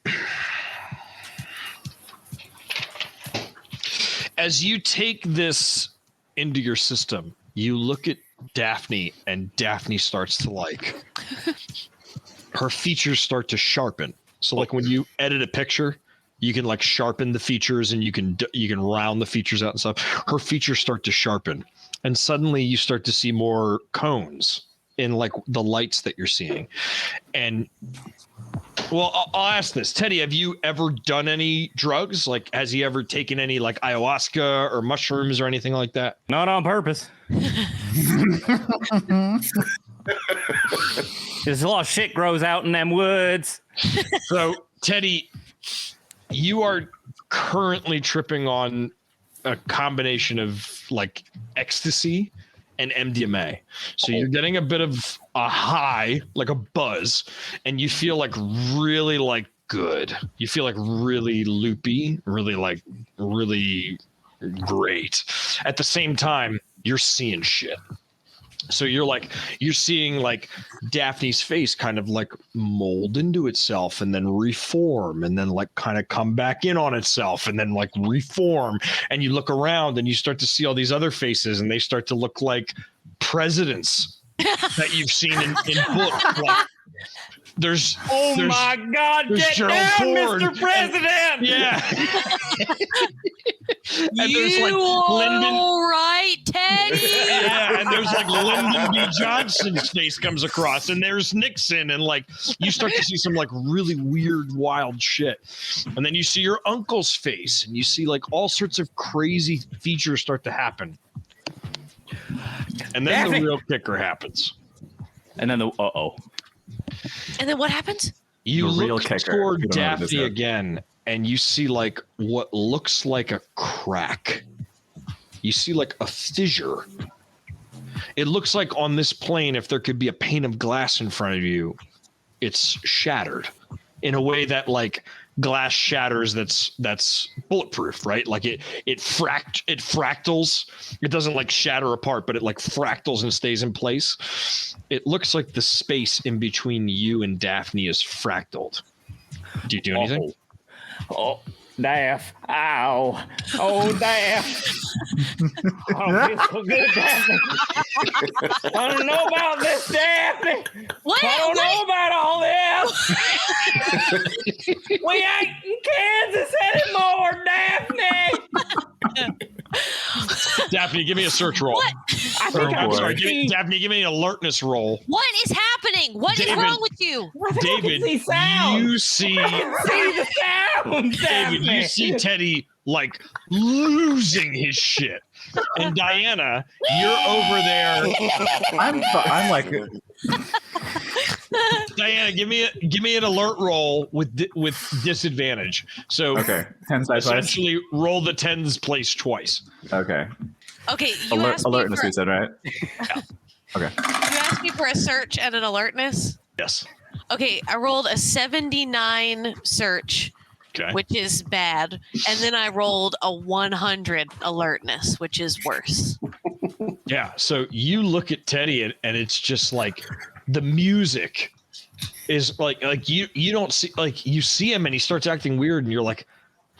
as you take this into your system, you look at Daphne, and Daphne starts to like her features start to sharpen. So like when you edit a picture, you can like sharpen the features and you can round the features out and stuff. Her features start to sharpen, and suddenly you start to see more cones in like the lights that you're seeing. And well, I'll ask this, Teddy, have you ever done any drugs? Like, has he ever taken any like ayahuasca or mushrooms or anything like that? Not on purpose. There's a lot of shit grows out in them woods. So, Teddy, you are currently tripping on a combination of like ecstasy and MDMA. So you're getting a bit of a high, like a buzz, and you feel like really like good. You feel like really loopy, really great. At the same time, you're seeing shit. So you're seeing like Daphne's face kind of like mold into itself and then reform and then like kind of come back in on itself and then like reform. And you look around and you start to see all these other faces and they start to look like presidents that you've seen in books. Like, there's my God, there's get Gerald down, Ford. Mr. President! Yeah. And there's You like are Lyndon. all right, Teddy. Yeah, and there's like Lyndon B. Johnson's face comes across, and there's Nixon, and like you start to see some like really weird, wild shit. And then you see your uncle's face, and you see like all sorts of crazy features start to happen. And then the real kicker happens. And then And then what happens? You The real look kicker, toward you don't know what this Daphne is. again, and you see like what looks like a crack. You see like a fissure. It looks like on this plane, if there could be a pane of glass in front of you, it's shattered in a way that like glass shatters that's bulletproof, right? Like it fractals. It doesn't like shatter apart, but it like fractals and stays in place. It looks like the space in between you and Daphne is fractaled. Do you do anything? Oh, Daph. Ow. Oh, Daph. Oh, feels so good, Daphne. I don't know about this, Daphne. What? I don't know about all this. We ain't in Kansas anymore, Daphne. Daphne, give me a search roll. What? I think I'm boy. sorry, Daphne, give me an alertness roll. What is happening? What is David. wrong with you? David, see sound. you see See the sound, David, you see Teddy like losing his shit. And Diana, you're over there. I'm like, Diana, give me an alert roll with disadvantage. So okay, 10 side twice. essentially roll the tens place twice. Okay, Okay, you asked me alertness. for, We said, right? Okay. you asked me for a search and an alertness. Yes. Okay, I rolled a 79 search, Okay. which is bad, and then I rolled a 100 alertness, which is worse. Yeah. So you look at Teddy and it's just like the music is like you don't see, like you see him and he starts acting weird and you're like,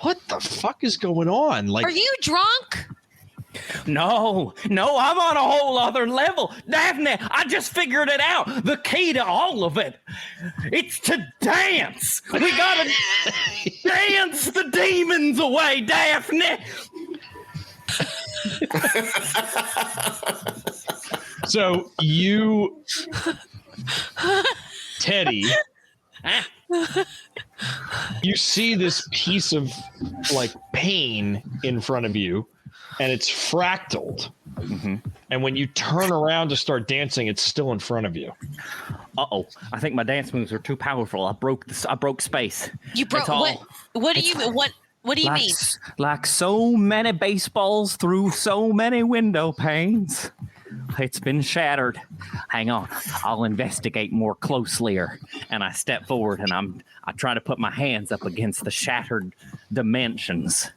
what the fuck is going on? Like, Are you drunk? No, I'm on a whole other level. Daphne, I just figured it out. The key to all of it. It's to dance. We gotta dance the demons away, Daphne. so you, Teddy, you see this piece of like pain in front of you. And it's fractaled. Mm-hmm. And when you turn around to start dancing, it's still in front of you. Uh-oh. I think my dance moves are too powerful. I broke space. You broke It's all- what do you mean? Like so many baseballs through so many window panes. It's been shattered. Hang on. I'll investigate more closely. And I step forward and I try to put my hands up against the shattered dimensions.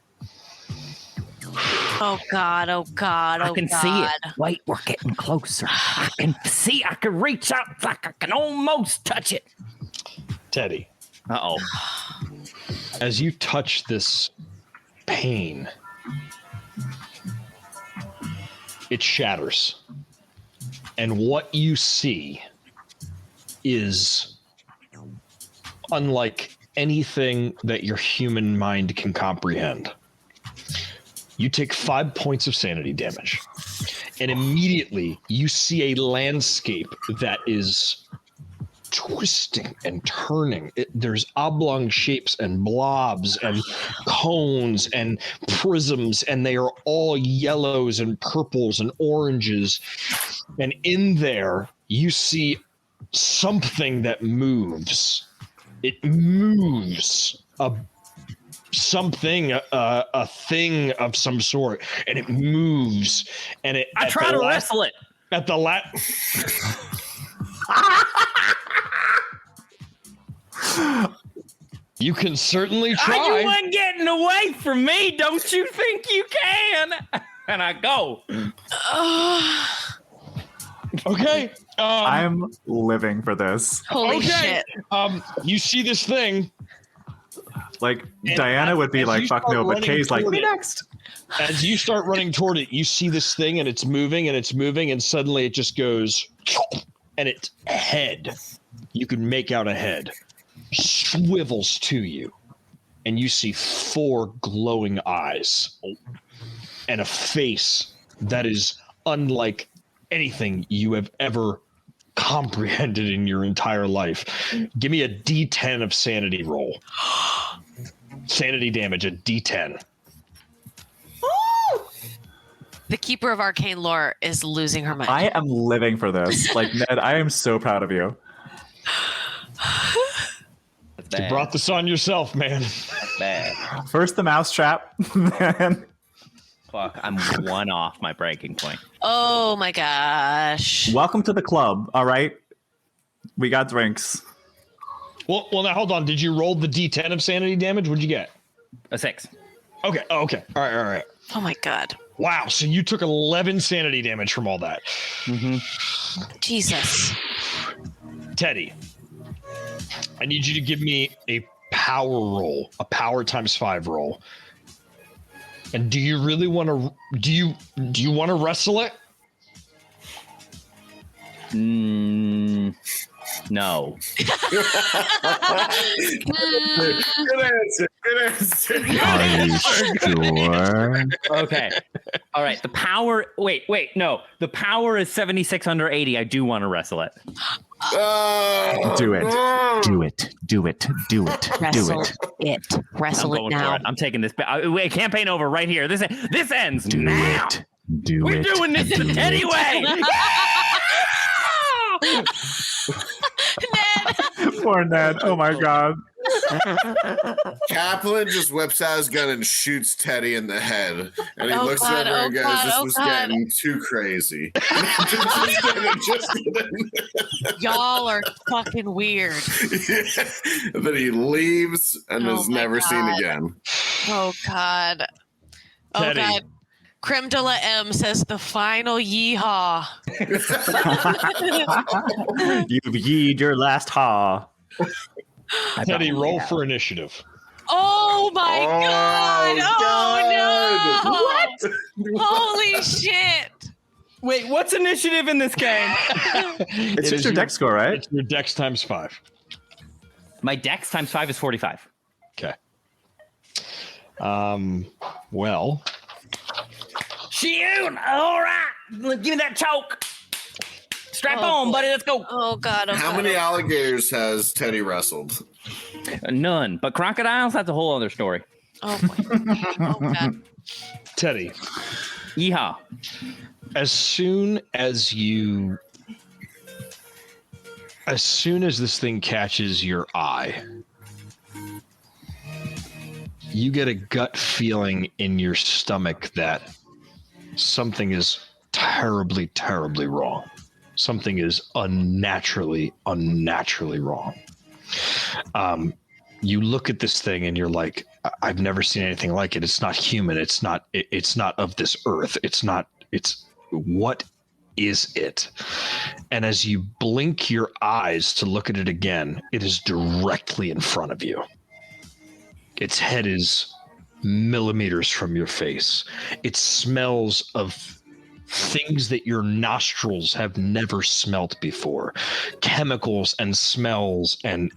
Oh God! Oh God! Oh I can God. see it. Wait, we're getting closer. I can see. I can reach out. It's like I can almost touch it. Teddy, Uh-oh. as you touch this pain, it shatters. And what you see is unlike anything that your human mind can comprehend. You take 5 points of sanity damage, and immediately you see a landscape that is twisting and turning. There's oblong shapes and blobs and cones and prisms, and they are all yellows and purples and oranges. And in there, you see something that moves. It moves a thing of some sort, and it moves, and it. I try to wrestle it. At the You can certainly try. You ain't getting away from me. Don't you think you can? And I go. Okay. I'm living for this. Holy shit. You see this thing. Like And Diana would be as like, you fuck start no, but running Kay's like, toward me it- next. As you start running toward it, you see this thing and it's moving and it's moving and suddenly it just goes and its head, you can make out a head, swivels to you and you see 4 glowing eyes and a face that is unlike anything you have ever comprehended in your entire life. Give me a D10 of sanity roll. Sanity damage, a D10. The keeper of arcane lore is losing her mind. I am living for this. Like, Ned, I am so proud of you. That's You bad. brought this on yourself, man. That's bad. First the mousetrap, then Fuck, I'm 1 off my breaking point. Oh my gosh. welcome to the club. All right, we got drinks. Well, now hold on. Did you roll the D10 of sanity damage? What'd you get? A 6. Okay. Oh, okay. All right. Oh my god. Wow. So you took 11 sanity damage from all that. Jesus. Teddy, I need you to give me a power roll, a power times 5 roll. And do you really want to? Do you want to wrestle it? No. Good answer. Good answer. Are you sure? Okay. All right. The power. Wait. No. The power is 76 under 80. I do want to wrestle it. Do it. no. Do it. Do it. Do it. Do Wrestle it. it. Wrestle I'm it going now. for it. I'm taking this. Wait, campaign over right here. This ends Do now. it. Do We're it. doing this Do it. anyway. Poor Ned. Oh my god. Kaplan just whips out his gun and shoots Teddy in the head. And he Oh looks God, over oh and goes, God, this oh was God. getting too crazy. just kidding. Y'all are fucking weird. And then he leaves and Oh is my never seen God. again. Oh god. Oh Teddy. god. Creme de la M says the final yeehaw. You've yeed your last haw. Teddy, roll for initiative. Oh my god. Oh God. no. Holy shit. Wait, what's initiative in this game? It's just your deck score, right? It's your dex times 5. My dex times 5 is 45. Okay. Well, Shoot! All right, give me that choke. Strap Oh, on, buddy. Let's go. Oh god. Oh How god. many alligators has Teddy wrestled? None, but crocodiles. That's a whole other story. Oh boy. Oh god. Teddy, Yeehaw! as soon as this thing catches your eye, you get a gut feeling in your stomach that something is terribly, terribly wrong. Something is unnaturally wrong. You look at this thing and you're like, I've never seen anything like it. It's not human. It's not of this earth. What is it? And as you blink your eyes to look at it again, it is directly in front of you. Its head is millimeters from your face. It smells of things that your nostrils have never smelt before, chemicals and smells and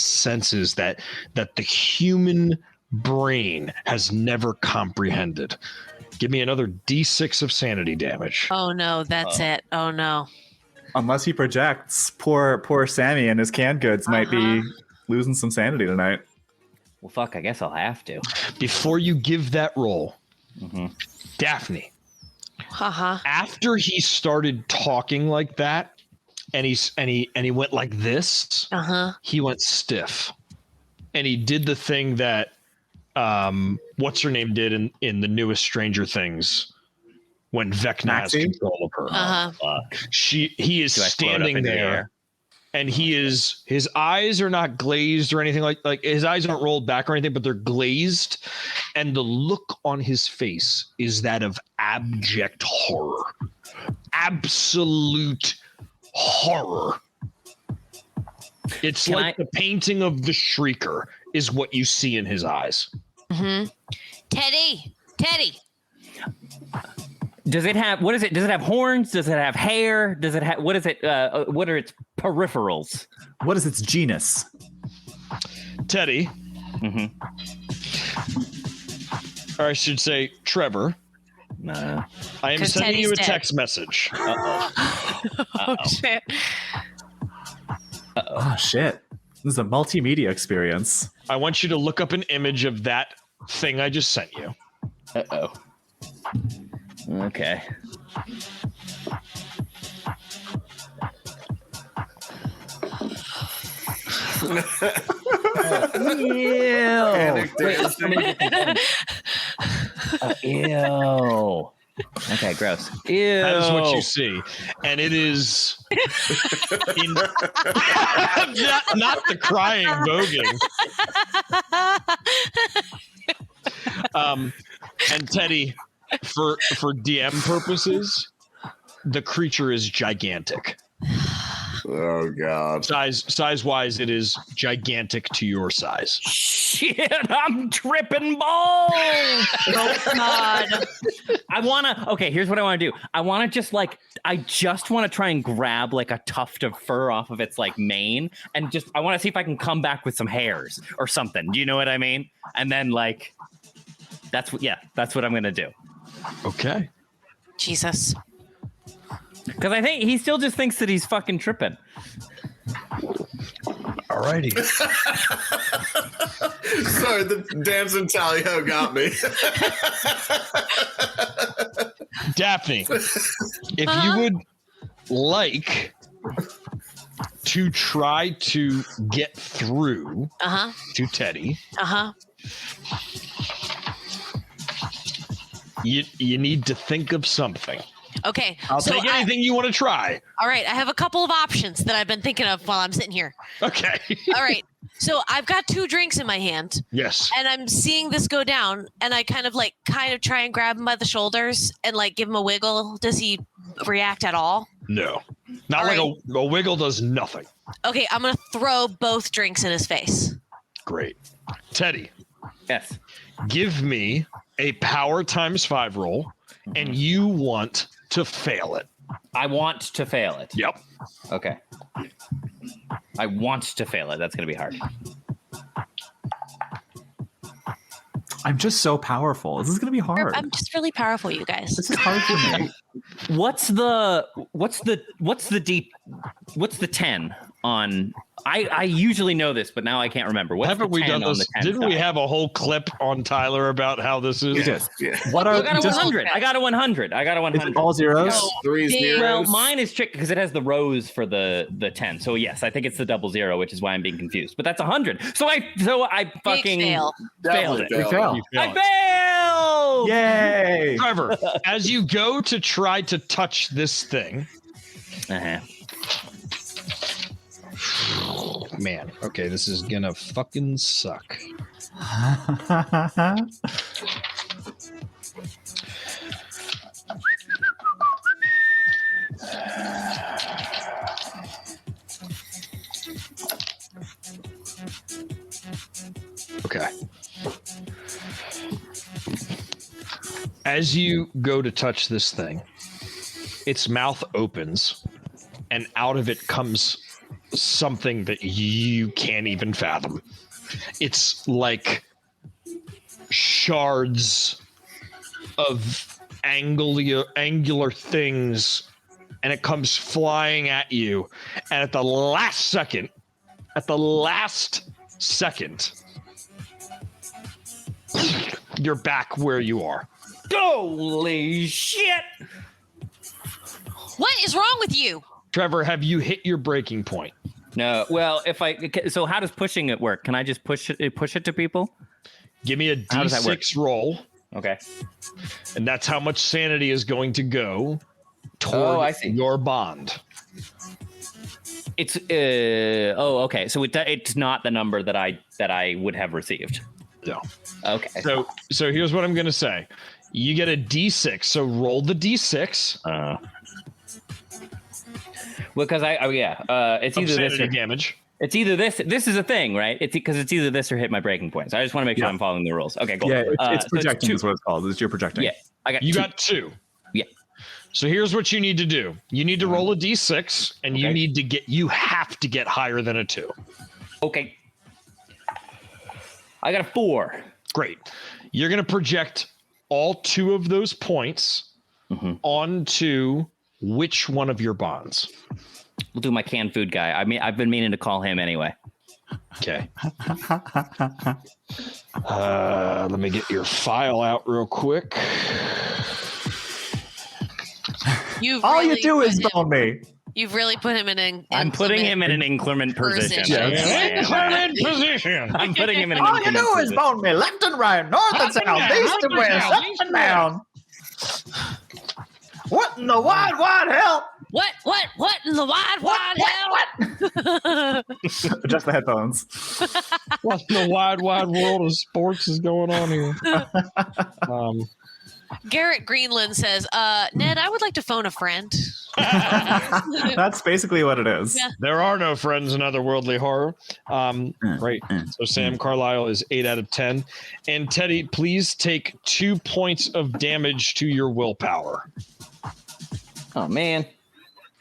senses that the human brain has never comprehended. Give me another D6 of sanity damage. Oh no, that's it. Oh no. Unless he projects, poor Sammy and his canned goods might be losing some sanity tonight. Well, fuck. I guess I'll have to. Before you give that roll, Daphne, after he started talking like that, and he went like this, he went stiff, and he did the thing that what's her name did in the newest Stranger Things when Vecna has Maxie? control of her. He is Do I float up standing in the there. air? and his eyes are not glazed or anything like his eyes aren't rolled back or anything, but they're glazed, and the look on his face is that of abject horror, absolute horror. It's the painting of the Shrieker is what you see in his eyes. Mm-hmm. Teddy. Does it have, what is it? Does it have horns? Does it have hair? Does it have, what is it? What are its peripherals? What is its genus? Teddy. Mm-hmm. Or I should say Trevor. I am sending you a text message. Oh, shit. Oh, shit. This is a multimedia experience. I want you to look up an image of that thing I just sent you. Uh-oh. Okay. Ew. Okay, gross. Ew. That is what you see. And it is not the crying bogan. And Teddy, for DM purposes, the creature is gigantic. Oh God. Size wise, it is gigantic to your size. Shit, I'm tripping balls. Oh God. Okay, here's what I want to do. I just want to try and grab like a tuft of fur off of its like mane, and I want to see if I can come back with some hairs or something. Do you know what I mean? And then like, that's what I'm gonna do. Okay. Jesus. Because I think he still just thinks that he's fucking tripping. Alrighty. Sorry, the dancing tally-ho got me. Daphne, if you would like to try to get through to Teddy, you need to think of something. Okay. I'll take anything you want to try. All right. I have a couple of options that I've been thinking of while I'm sitting here. Okay. All right. So I've got 2 drinks in my hand. Yes. And I'm seeing this go down, and I kind of try and grab him by the shoulders and like give him a wiggle. Does he react at all? No. Not like a wiggle does nothing. Okay. I'm going to throw both drinks in his face. Great. Teddy. Yes. Give me a power ×5 roll, and you want to fail it. I want to fail it. Yep. Okay. I want to fail it. That's going to be hard. I'm just so powerful. This is going to be hard. I'm just really powerful, you guys. This is hard for me. What's the 10 on? I usually know this, but now I can't remember. Haven't we done this? Didn't we have a whole clip on Tyler about how this is? We did. Yeah. What are I got a 100. I got a 100. Is it all zeros? No. 3 zeros. Well, mine is tricky because it has the rows for the 10. So yes, I think it's the 00, which is why I'm being confused. But that's 100. So I fucking fail. failed it. We failed. I failed. Yay! Trevor, as you go to try to touch this thing, man, okay, this is gonna fucking suck. Okay. As you go to touch this thing, its mouth opens, and out of it comes something that you can't even fathom. It's like shards of angular things, and it comes flying at you. And at the last second, you're back where you are. Holy shit! What is wrong with you? Trevor, have you hit your breaking point? No. Well, so how does pushing it work? Can I just push it to people? Give me a D6 roll, Okay. and that's how much sanity is going to go toward I see. your bond. It's okay. So it's not the number that I would have received. No. Okay. So here's what I'm gonna say. You get a D6. So roll the D6. Because it's either this or damage. It's either this. This is a thing, right? It's because it's either this or hit my breaking point. So I just want to make sure I'm following the rules. Okay, cool. Yeah, it's projecting is what it's called. It's your projecting. Yeah, I got. You got 2. Yeah. So here's what you need to do. You need to roll a D6, and you have to get higher than a 2. Okay. I got a 4. Great. You're going to project all 2 of those points onto which one of your bonds? We'll do my canned food guy. I mean, I've been meaning to call him anyway. Okay. Let me get your file out real quick. All you do is bone me. You've really put him in an. I'm putting him in an increment position. Increment position. I'm putting him in an All increment you do position. is bone me left and right, north and south, east and west, up and down. What in the wide hell? What in the wide hell? Just the headphones. What in the wide world of sports is going on here? Garrett Greenland says, Ned, I would like to phone a friend. That's basically what it is. Yeah. There are no friends in otherworldly horror. Right. So Sam Carlisle is 8 out of 10. And Teddy, please take 2 points of damage to your willpower. Oh, man.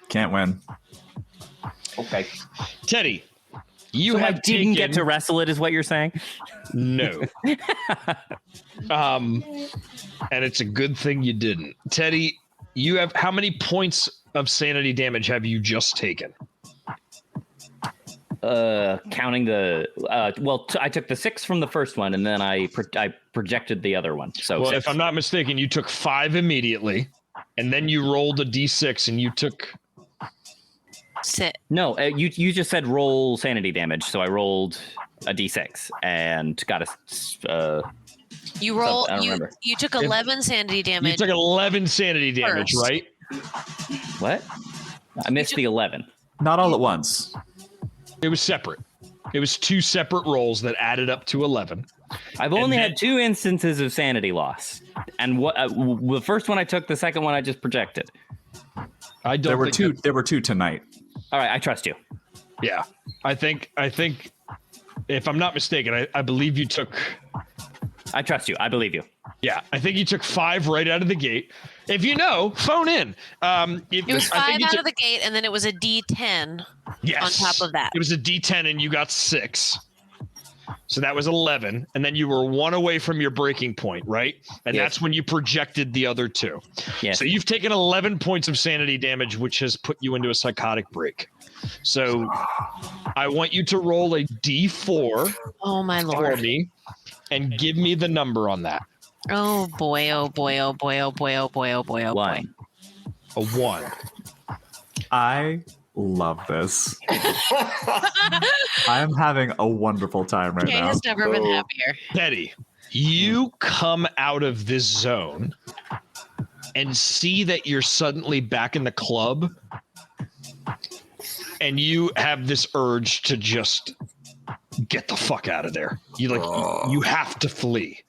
Can't win. Okay. Teddy, didn't get to wrestle it, is what you're saying? No. And it's a good thing you didn't. Teddy, you have how many points of sanity damage have you just taken? Counting the I took the 6 from the first one, and then I projected the other one. So well, 6. if I'm not mistaken, you took 5 immediately, and then you rolled a d6, and you took. Sit. No, you just said roll sanity damage, so I rolled a d6 and got a. You roll. I don't remember. You took 11 sanity damage. You took 11 sanity damage, First. right? What? I missed the 11. Not all at once. It was separate. It was 2 separate rolls that added up to 11. I've only had 2 instances of sanity loss, and the first one I took, the second one I just projected. I don't. There were two. There were 2 tonight. All right, I trust you. Yeah, I think. If I'm not mistaken, I believe you took. I trust you. I believe you. Yeah, I think you took 5 right out of the gate. If you know, phone in. It was 5 out of the gate, and then it was a D10 yes, on top of that. It was a D10, and you got 6. So that was 11. And then you were 1 away from your breaking point, right? And Yes. that's when you projected the other 2. Yes. So you've taken 11 points of sanity damage, which has put you into a psychotic break. So I want you to roll a D4 Oh my for lord. me and give me the number on that. Oh boy, oh boy, oh boy, oh boy, oh boy, oh boy, oh boy. 1. A 1. I love this. I'm having a wonderful time right Kay now. has never been happier. Teddy, you come out of this zone and see that you're suddenly back in the club, and you have this urge to just get the fuck out of there. You have to flee.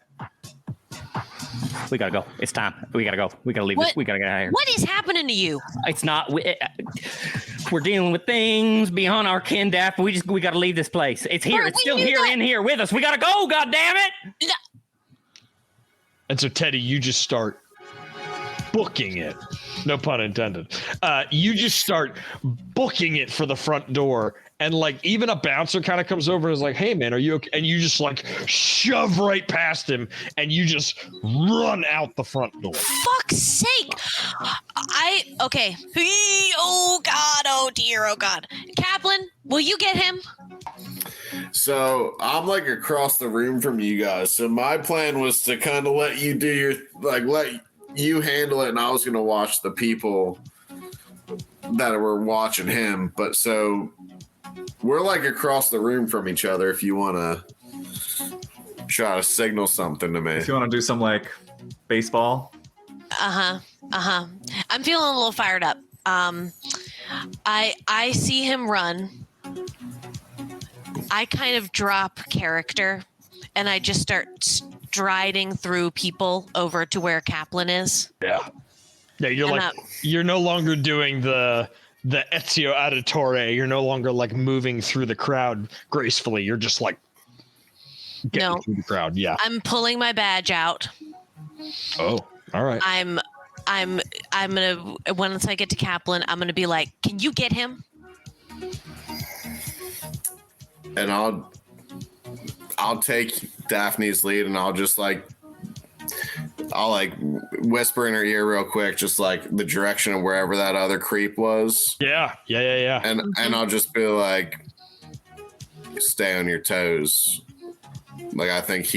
We gotta go. It's time. We gotta go. We gotta leave this. We gotta get out of here. What is happening to you? It's not. We're dealing with things beyond our kin, Daphne. We gotta leave this place. It's here. Bert, It's we still knew here that. in here with us. We gotta go. God damn it! And so, Teddy, you just start booking it. No pun intended. You just start booking it for the front door. And like even a bouncer kind of comes over and is like, "Hey man, are you okay?" And you just like shove right past him and you just run out the front door. Fuck's sake. Okay. Oh God, oh dear, oh God. Kaplan, will you get him? So I'm like across the room from you guys. So my plan was to kind of let you do your let you handle it, and I was gonna watch the people that were watching him. But so we're like across the room from each other. If you want to try to signal something to me, If you want to do some like baseball, I'm feeling a little fired up. I see him run. I kind of drop character and I just start striding through people over to where Kaplan is. Yeah, you're no longer doing the Ezio Auditore. You're no longer like moving through the crowd gracefully. You're just like getting through the crowd. Yeah. I'm pulling my badge out. Oh, all right. I'm gonna, once I get to Kaplan, I'm gonna be like, can you get him? And I'll take Daphne's lead and I'll whisper in her ear real quick, just like the direction of wherever that other creep was. Yeah. And I'll just be like, stay on your toes. Like, I think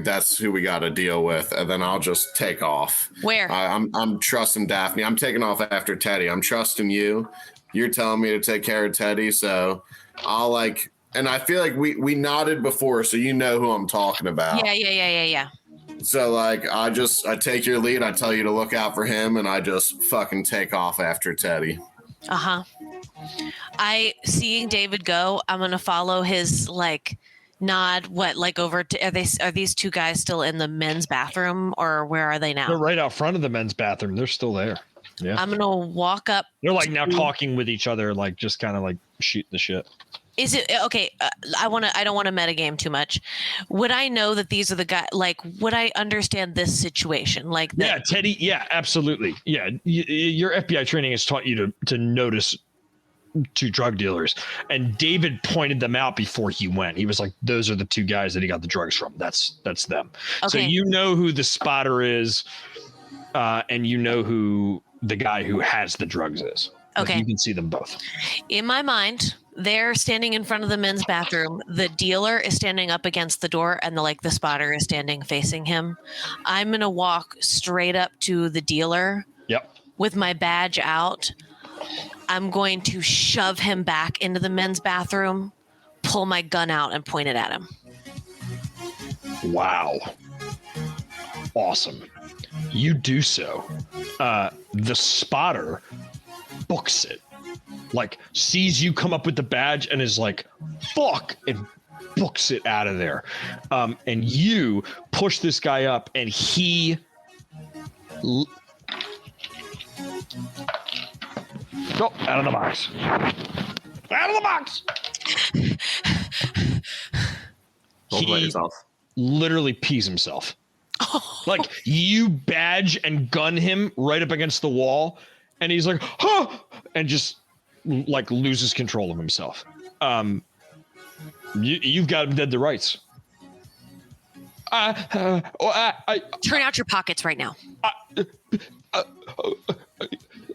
that's who we got to deal with. And then I'll just take off. Where? I'm trusting Daphne. I'm taking off after Teddy. I'm trusting you. You're telling me to take care of Teddy. So I'll and I feel like we nodded before, so you know who I'm talking about. Yeah. So I take your lead. I tell you to look out for him, and I just fucking take off after Teddy. Seeing David go, I'm gonna follow his nod. Over to are these two guys still in the men's bathroom, or where are they now? They're right out front of the men's bathroom. They're still there. Yeah. I'm gonna walk up. They're now talking with each other, just kind of shooting the shit. Is it okay? I don't want to metagame too much. Would I know that these are the guys? Would I understand this situation? Yeah, Teddy. Yeah, absolutely. Yeah, your FBI training has taught you to notice two drug dealers, and David pointed them out before he went. He was like, "Those are the two guys that he got the drugs from. That's them." Okay. So you know who the spotter is, and you know who the guy who has the drugs is. Okay, you can see them both. In my mind, they're standing in front of the men's bathroom. The dealer is standing up against the door, and the spotter is standing facing him. I'm gonna walk straight up to the dealer. Yep. With my badge out. I'm going to shove him back into the men's bathroom, pull my gun out, and point it at him. Wow. Awesome. You do so. The spotter books it. Sees you come up with the badge and is like, fuck, and books it out of there. And you push this guy up, and he go out of the box. Out of the box. He literally pees himself. You badge and gun him right up against the wall, and he's like, huh, and just loses control of himself. You've got him dead to rights. Turn out your pockets right now.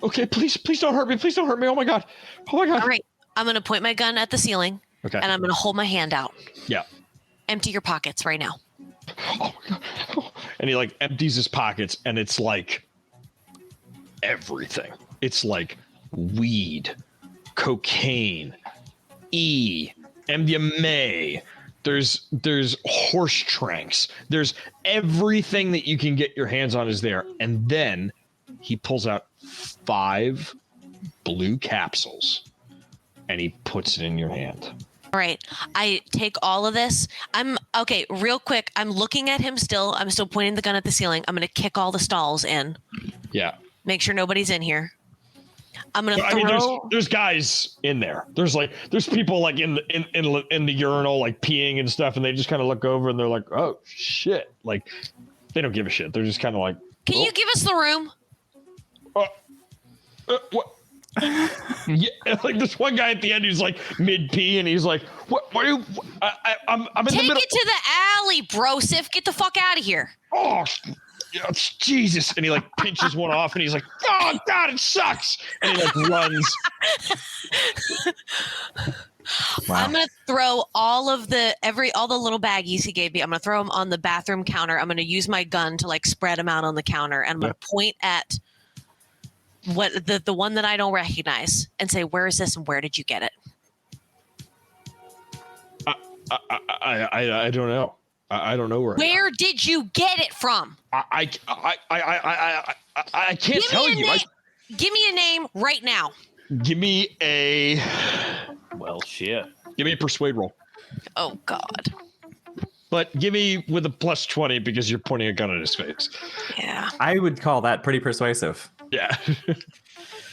Okay, please don't hurt me. Please don't hurt me. Oh my god. All right, I'm gonna point my gun at the ceiling. Okay. And I'm gonna hold my hand out. Yeah. Empty your pockets right now. Oh my god. Oh. And he empties his pockets, and it's everything. It's weed, cocaine, MDMA. There's horse tranks. There's everything that you can get your hands on is there. And then he pulls out 5 blue capsules, and he puts it in your hand. All right. I take all of this. Real quick. I'm looking at him still. I'm still pointing the gun at the ceiling. I'm going to kick all the stalls in. Yeah. Make sure nobody's in here. I'm going to throw. There's guys in there. There's people in the urinal, peeing and stuff. And they just kind of look over and they're like, oh shit. They don't give a shit. They're just kind of can you give us the room? What? Yeah, this one guy at the end who's mid pee, and he's like, "What are you? I'm in the middle." Take it to the alley, bro. Sif, get the fuck out of here. Oh, Jesus! And he pinches one off, and he's like, "Oh God, it sucks!" And he runs. Wow. I'm gonna throw all the little baggies he gave me. I'm gonna throw them on the bathroom counter. I'm gonna use my gun to spread them out on the counter, and I'm gonna point at the one that I don't recognize and say, where is this and where did you get it? I don't know. I don't know where did you get it from? I can't tell you. Give me a name right now. Give me a Shit. Give me a persuade roll. Oh God. But give me with a plus 20 because you're pointing a gun at his face. Yeah. I would call that pretty persuasive. Yeah.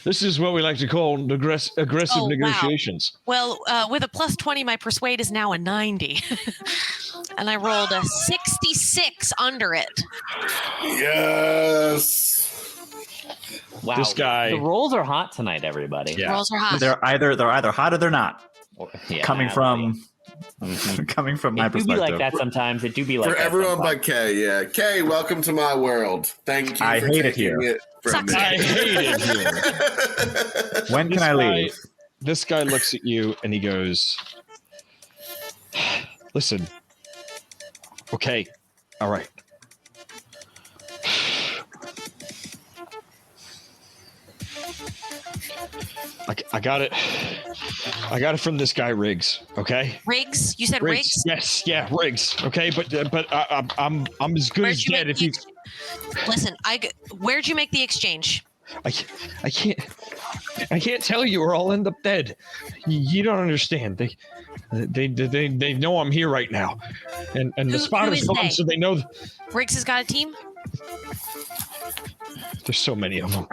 This is what we like to call aggressive Oh, wow. negotiations. Well, with a plus 20, my persuade is now a 90. And I rolled a 66 under it. Yes. Wow. This guy- The rolls are hot tonight, everybody. Yeah. Rolls are hot. They're either hot or they're not. Yeah, coming from coming from my it do be perspective. like that sometimes. It do be like For that everyone sometimes. but Kay, yeah. Kay, welcome to my world. Thank you I for hate it taking here. it from Sucks. me. I hate it here. When can I leave? This guy looks at you and he goes, listen. Okay. All right. I got it. I got it from this guy Riggs. Okay. Riggs? You said Riggs? Yes. Yeah. Riggs. Okay. But I'm as good Where'd as you dead make if you. Listen, where'd you make the exchange? I can't tell you or I'll end up dead. You don't understand. They know I'm here right now, and the spot who is is gone, they? so they know. Riggs has got a team? There's so many of them.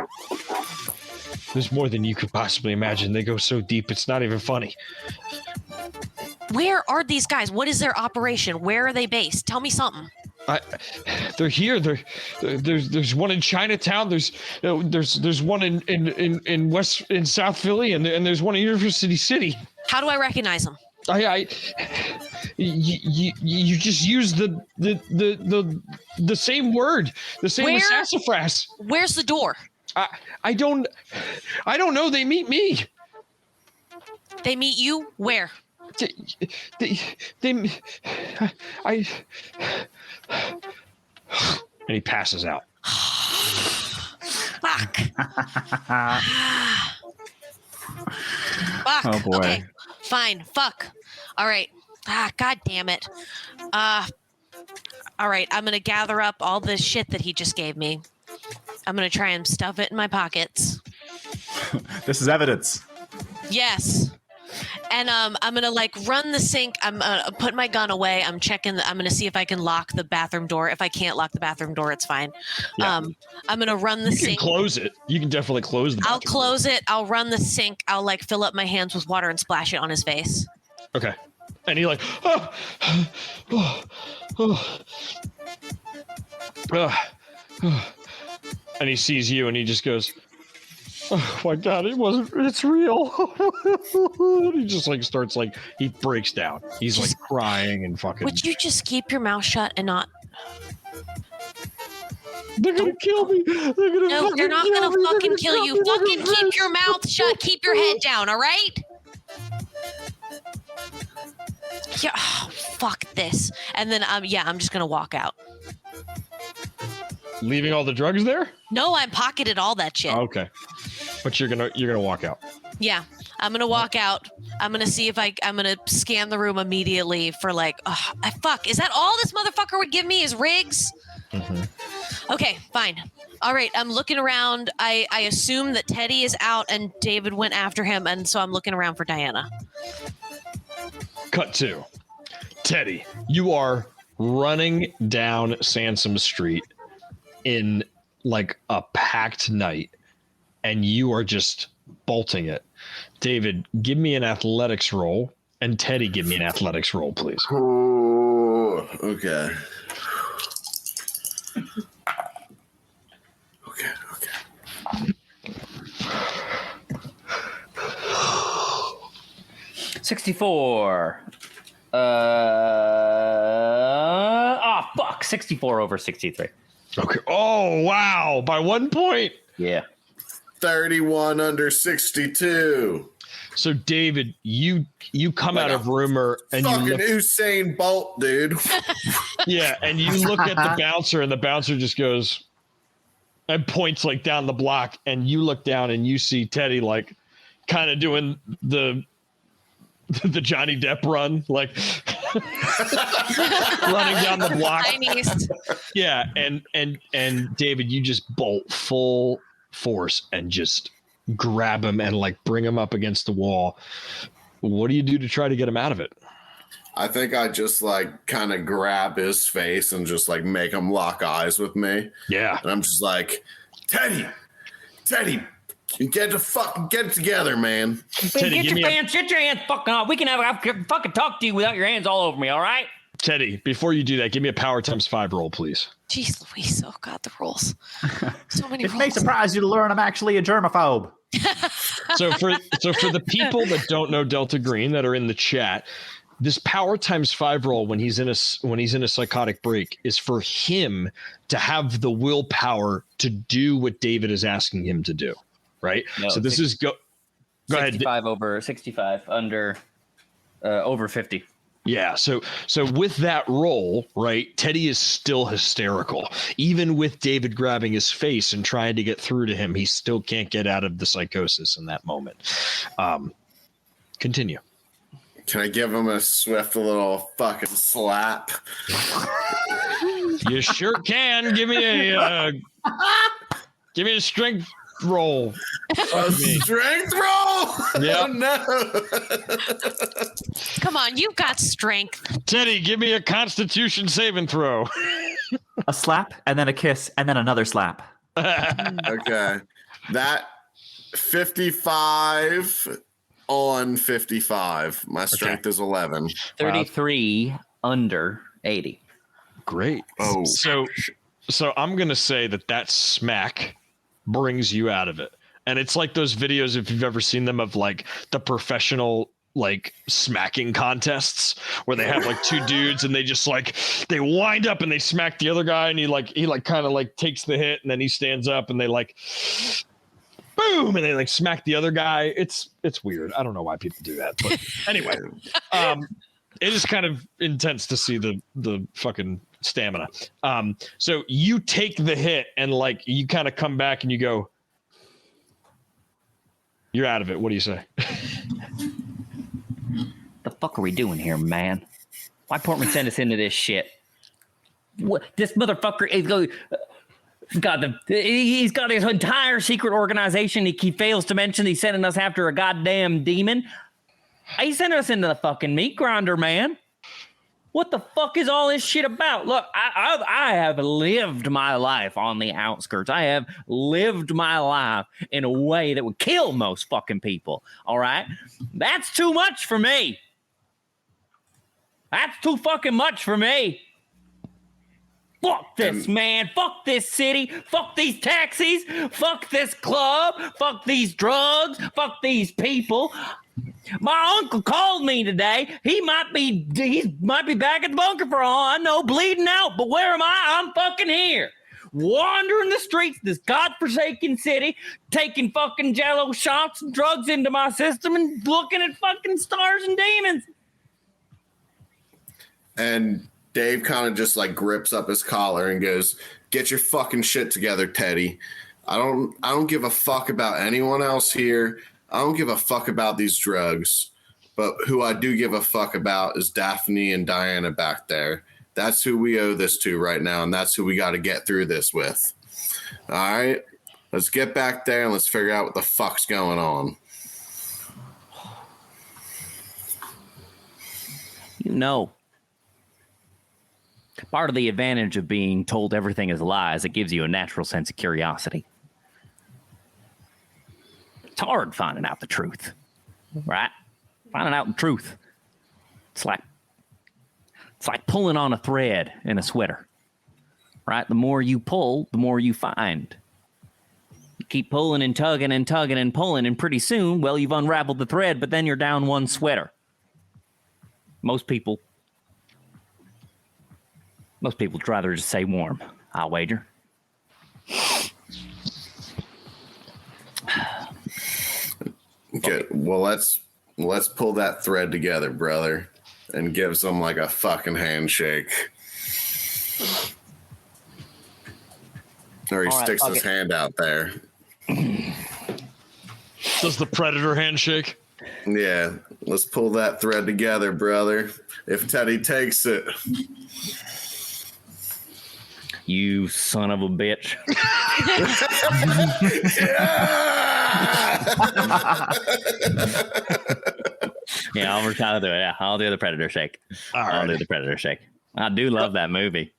There's more than you could possibly imagine. They go so deep, it's not even funny. Where are these guys? What is their operation? Where are they based? Tell me something. They're here. There's one in Chinatown. There's one in South Philly, and there's one in University City. How do I recognize them? You just use the same word, the same as sassafras. Where's the door? I don't know. They meet me. They meet you where? And he passes out. Fuck. Fuck. Oh, boy. Okay. Fine. Fuck. All right. God damn it. All right. I'm gonna gather up all the shit that he just gave me. I'm gonna try and stuff it in my pockets. This is evidence. Yes. And I'm gonna run the sink. I'm gonna put my gun away. I'm gonna see if I can lock the bathroom door. If I can't lock the bathroom door, it's fine. Yeah. I'm gonna run the You sink. can close it. You can definitely close the I'll bathroom. close it. I'll run the sink. I'll fill up my hands with water and splash it on his face. Okay. And he and he sees you and he just goes, oh my God, it's real. He just starts he breaks down. He's crying and fucking. Would you just keep your mouth shut and not? They're gonna kill me. No, they're not gonna fucking kill you. Fucking keep your mouth shut. Keep your head down. All right. Yeah. Oh, fuck this. And then I'm just gonna walk out. Leaving all the drugs there? No, I pocketed all that shit. Okay. But you're gonna walk out. Yeah, I'm gonna walk out. I'm gonna see if I'm gonna scan the room immediately for fuck. Is that all this motherfucker would give me is Riggs? Mm-hmm. Okay, fine. All right, I'm looking around. I assume that Teddy is out and David went after him, and so I'm looking around for Diana. Cut to Teddy. You are running down Sansom Street in a packed night, and you are just bolting it. David, give me an athletics roll, and Teddy, give me an athletics roll, please. Oh, okay. Okay. 64. Fuck. 64 over 63. Okay. Oh, wow. By 1 point. Yeah. 31 under 62. So, David, you come out of rumor and you Fucking look, Usain Bolt, dude. yeah, and you look at the bouncer, and the bouncer just goes and points down the block, and you look down and you see Teddy kind of doing the Johnny Depp run, running down the block. Tiniest. Yeah, and David, you just bolt full force and just grab him and like bring him up against the wall. What do you do to try to get him out of it? I think I just like kind of grab his face and just like make him lock eyes with me. Yeah. And I'm just like, Teddy, get it together, man. Teddy, get your hands fucking off. We can have fucking talk to you without your hands all over me, all right? Teddy, before you do that, give me a power × 5 roll, please. Jeez Louise, oh God, the rules. So many It rules. may surprise you to learn I'm actually a germaphobe. So for the people that don't know Delta Green that are in the chat, this power × 5 roll when he's in a psychotic break is for him to have the willpower to do what David is asking him to do, right? No, so this is go ahead. 65 over 65 under over 50. Yeah, so with that roll, right, Teddy is still hysterical. Even with David grabbing his face and trying to get through to him, he still can't get out of the psychosis in that moment. Continue. Can I give him a swift little fucking slap? You sure can. Give me a strength roll. A strength roll? Yeah. Oh, no. Come on, you've got strength. Teddy, give me a Constitution saving throw. A slap, and then a kiss, and then another slap. Okay. That 55 on 55. My strength is 11. 33 under 80. Great. Oh. So I'm going to say that smack brings you out of it. And it's like those videos, if you've ever seen them, of like the professional like smacking contests where they have like two dudes and they just like they wind up and they smack the other guy and he kind of like takes the hit and then he stands up and they like boom and they like smack the other guy. It's weird. I don't know why people do that, but anyway, it is kind of intense to see the fucking stamina. So you take the hit and like you kind of come back and you go, you're out of it. What do you say? The fuck are we doing here, man? Why Portman send us into this shit? What this motherfucker is going? He's got his entire secret organization. He fails to mention he's sending us after a goddamn demon. He's sending us into the fucking meat grinder, man. What the fuck is all this shit about? Look, I have lived my life on the outskirts. I have lived my life in a way that would kill most fucking people. All right? That's too much for me. That's too fucking much for me. Fuck this, man. Fuck this city. Fuck these taxis. Fuck this club. Fuck these drugs. Fuck these people. My uncle called me today. He might be back at the bunker for all I know, bleeding out. But where am I? I'm fucking here. Wandering the streets of this godforsaken city, taking fucking jello shots and drugs into my system and looking at fucking stars and demons. And Dave kind of just like grips up his collar and goes, "Get your fucking shit together, Teddy. I don't give a fuck about anyone else here. I don't give a fuck about these drugs, but who I do give a fuck about is Daphne and Diana back there. That's who we owe this to right now, and that's who we got to get through this with. All right, let's get back there and let's figure out what the fuck's going on." You know, part of the advantage of being told everything is a lie is it gives you a natural sense of curiosity. It's hard finding out the truth, right? Finding out the truth. It's like pulling on a thread in a sweater, right? The more you pull, the more you find. You keep pulling and tugging and tugging and pulling, and pretty soon, well, you've unraveled the thread, but then you're down one sweater. Most people would rather just stay warm, I'll wager. Okay, well, let's pull that thread together, brother, and give some like a fucking handshake. Or he sticks his hand out there. Does the predator handshake? Yeah, let's pull that thread together, brother. If Teddy takes it. You son of a bitch. Yeah, I'll do it. Yeah, I'll do the Predator shake. I'll do the Predator shake. I do love that movie.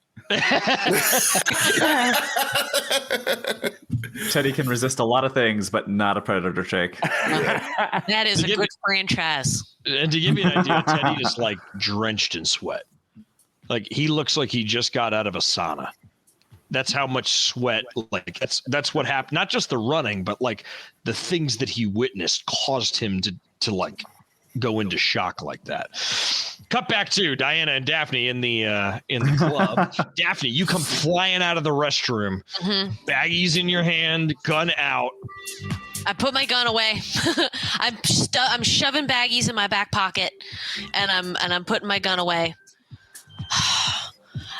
Teddy can resist a lot of things, but not a Predator shake. That is a good franchise. And to give you an idea, Teddy is like drenched in sweat. Like he looks like he just got out of a sauna. That's how much sweat. Like that's what happened. Not just the running, but like the things that he witnessed caused him to like go into shock like that. Cut back to Diana and Daphne in the club. Daphne, you come flying out of the restroom, baggies in your hand, gun out. I put my gun away. I'm shoving baggies in my back pocket, and I'm putting my gun away.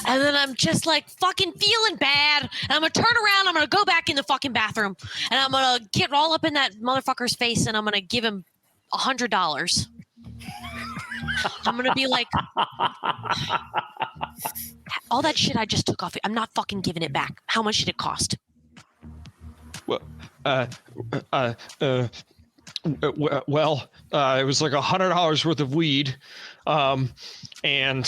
And then I'm just like fucking feeling bad. And I'm going to turn around. I'm going to go back in the fucking bathroom. And I'm going to get all up in that motherfucker's face. And I'm going to give him $100. I'm going to be like, all that shit I just took off. I'm not fucking giving it back. How much did it cost? Well, it was like $100 worth of weed. And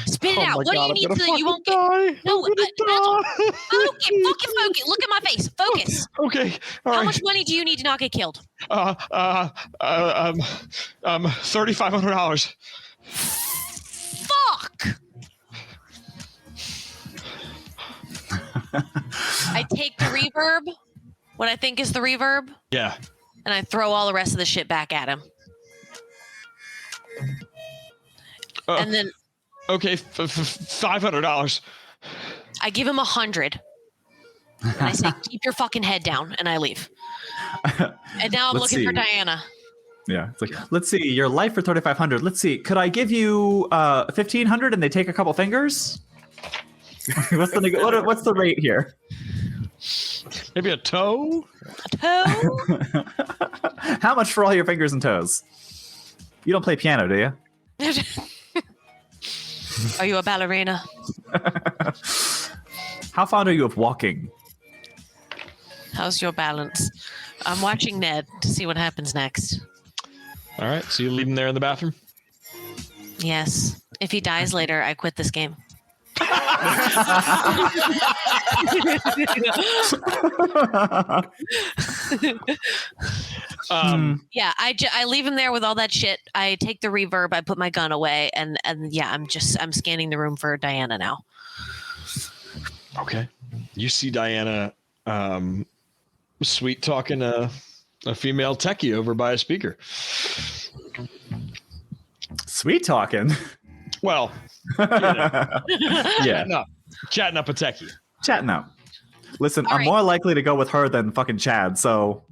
spit it out. my What God, do you need so that you won't die. get? No, fucking focus. Look at my face. Focus. Okay. All How right. much money do you need to not get killed? $3,500. Fuck. I take the reverb, what I think is the reverb, Yeah. and I throw all the rest of the shit back at him. And then Okay, $500. I give him 100. And I say, keep your fucking head down, and I leave. And now I'm Let's looking for see. Diana. Yeah, it's like, let's see, your life for 3,500. Let's see, could I give you 1,500 and they take a couple fingers? What's the rate here? Maybe a toe? A toe? How much for all your fingers and toes? You don't play piano, do you? Are you a ballerina? How fond are you of walking? How's your balance? I'm watching Ned to see what happens next. All right, so you leave him there in the bathroom? Yes. If he dies later, I quit this game. Yeah, I leave him there with all that shit. I take the reverb, I put my gun away, and yeah, I'm scanning the room for Diana now. Okay. You see Diana sweet talking a female techie over by a speaker. Sweet talking. Well, you know, Yeah, chatting up a techie. chatting up. Listen, All I'm right. more likely to go with her than fucking Chad, so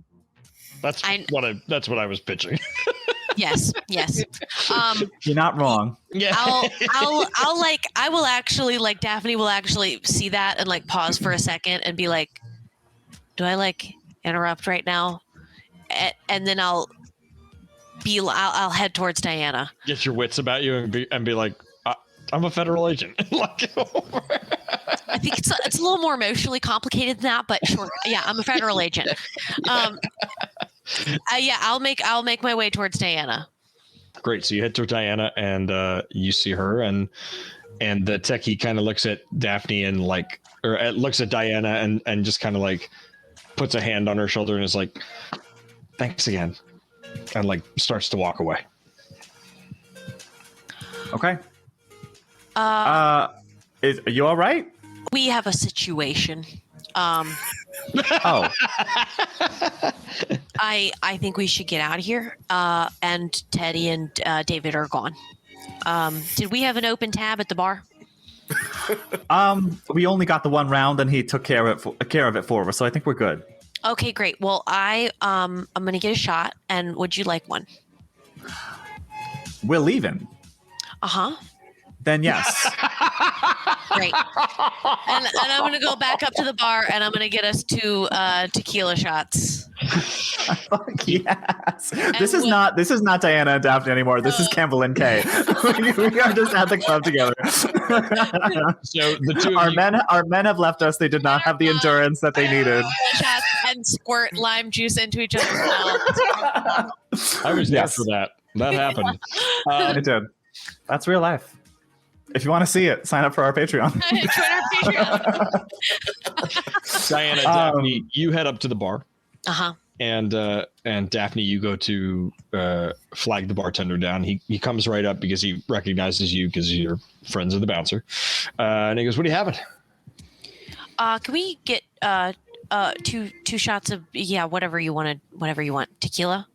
That's what I was pitching. Yes. you're not wrong. Yeah. I will actually, like, Daphne will actually see that and like pause for a second and be like, do I like interrupt right now? And then I'll head towards Diana. Get your wits about you and be like, I'm a federal agent. Like, I think it's a little more emotionally complicated than that, but sure. Yeah, I'm a federal agent. Yeah, I'll make my way towards Diana. Great. So you head to Diana and you see her and the techie kind of looks at Daphne and like, or looks at Diana and just kind of like puts a hand on her shoulder and is like, thanks again. And like starts to walk away. Okay. Are you all right? We have a situation. Oh, I think we should get out of here. And Teddy and David are gone. Did we have an open tab at the bar? we only got the one round, and he took care of it for us, so I think we're good. Okay, great. Well, I'm gonna get a shot, and would you like one? We're leaving. Uh-huh. Then yes. Great. And I'm gonna go back up to the bar, and I'm gonna get us 2 tequila shots. Fuck yes. This is not Diana and Daphne anymore. This is Campbell and Kay. We are just at the club together. So the two of our men have left us. They did not have the endurance that they needed. Shots and squirt lime juice into each other's mouths. I was there for that. That happened. It did. That's real life. If you want to see it, sign up for our Patreon. Join our Patreon. Diana, Daphne, you head up to the bar. Uh-huh. And Daphne, you go to flag the bartender down. He comes right up because he recognizes you because you're friends of the bouncer. And he goes, "What are you having?" Can we get 2 shots of whatever you want? Tequila.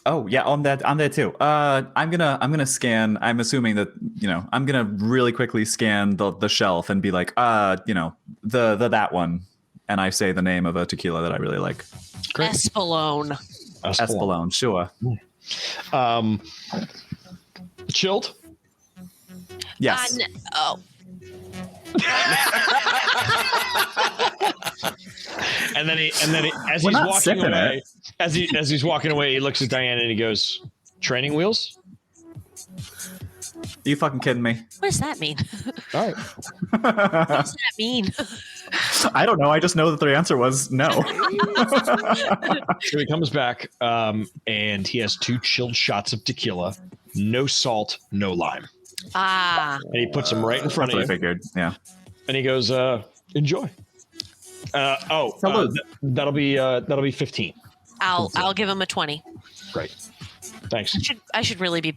Oh yeah, on that too. I'm gonna scan. I'm assuming that I'm gonna really quickly scan the shelf and be like, the that one, and I say the name of a tequila that I really like. Great. Espolón, sure. Chilled. Yes. And then he, as he's walking away, as he's walking away, he looks at Diana and he goes, "Training wheels." Are you fucking kidding me? What does that mean? All right. What does that mean? I don't know. I just know that the answer was no. So he comes back, and he has 2 chilled shots of tequila, no salt, no lime. Ah. And he puts them right in front of you. I figured. Yeah. And he goes, "Enjoy." That'll be 15. I'll give him a 20. Great. Thanks. I should really be.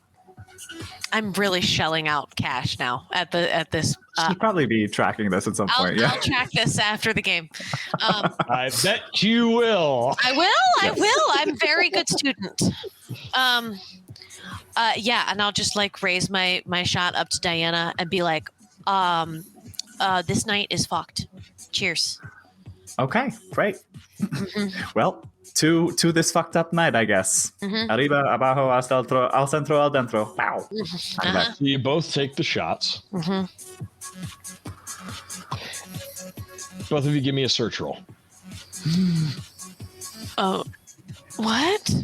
I'm really shelling out cash now at this. Should probably be tracking this at some point. Yeah. I'll track this after the game. I bet you will. I will. I will. I'm a very good student. And I'll just raise my shot up to Diana and be like, this night is fucked. Cheers. Okay, great. Well, to this fucked up night, I guess. Arriba, abajo, hasta al centro, al dentro. Wow. Uh-huh. You both take the shots. Both of you give me a search roll. Oh, what?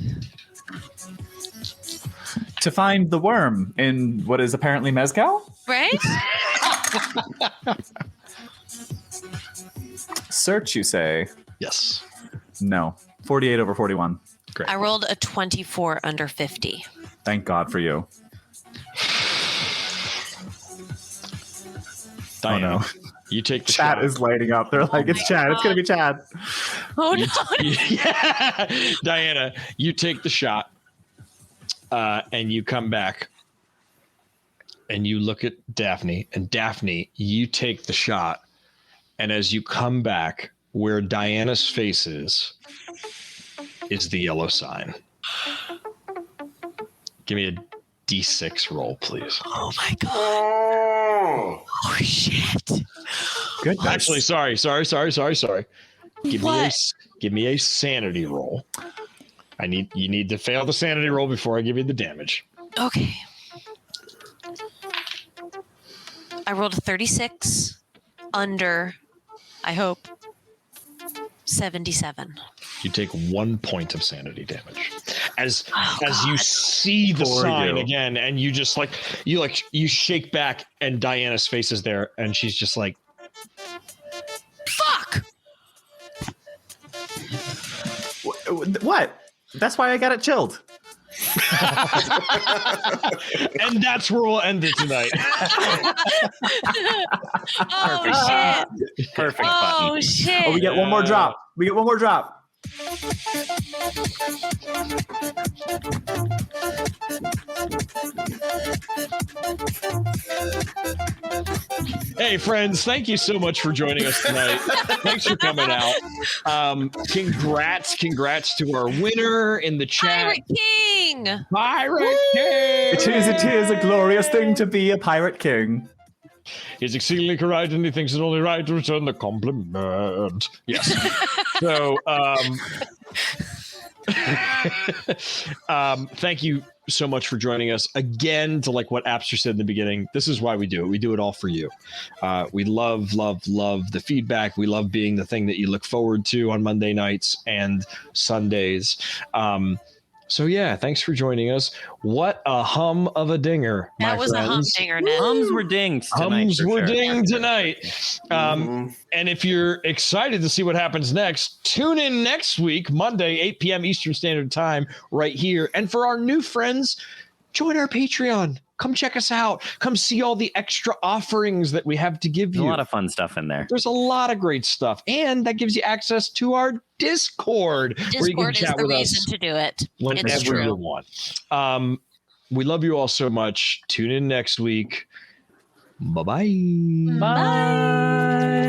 To find the worm in what is apparently mezcal? Right? Search, you say? Yes. No. 48 over 41. Great. I rolled a 24 under 50. Thank God for you. Diana, oh no. You take the Chat shot. is lighting up. They're like, it's Chad. It's going to be Chad. Oh, no. Yeah. Diana, you take the shot and you come back and you look at Daphne. And Daphne, you take the shot. And as you come back, where Diana's face is the yellow sign. Give me a D6 roll, please. Oh, my God. Oh, shit. Good. Actually, sorry. Give me a sanity roll. You need to fail the sanity roll before I give you the damage. Okay. I rolled a 36 under, I hope, 77. You take 1 point of sanity damage as you see the sign again, and you just you shake back, and Diana's face is there, and she's just like, Fuck! What? That's why I got it chilled. and that's where we'll end it tonight. Oh, shit. Perfect Oh, button. shit. Oh, we get one more drop. Hey, friends, thank you so much for joining us tonight. Thanks for coming out. Congrats to our winner in the chat. Pirate King! Pirate King! It is a glorious thing to be a pirate king. He's exceedingly correct, and he thinks it only right to return the compliment. Yes. So, Thank you so much for joining us again. To like what Abster said in the beginning, this is why we do it. We do it all for you. We love the feedback. We love being the thing that you look forward to on Monday nights and Sundays. So yeah, thanks for joining us. What a hum of a dinger, my That was friends. a humdinger, Ned. Hums were dinged tonight. Hums for were sure. dinged tonight. And if you're excited to see what happens next, tune in next week, Monday, 8 p.m. Eastern Standard Time, right here. And for our new friends, join our Patreon. Come check us out. Come see all the extra offerings that we have to give There's you. a lot of fun stuff in there. There's a lot of great stuff. And that gives you access to our Discord. Where you can Discord is chat the with reason us to do it. It's whenever you true. want. We love you all so much. Tune in next week. Bye-bye. Bye.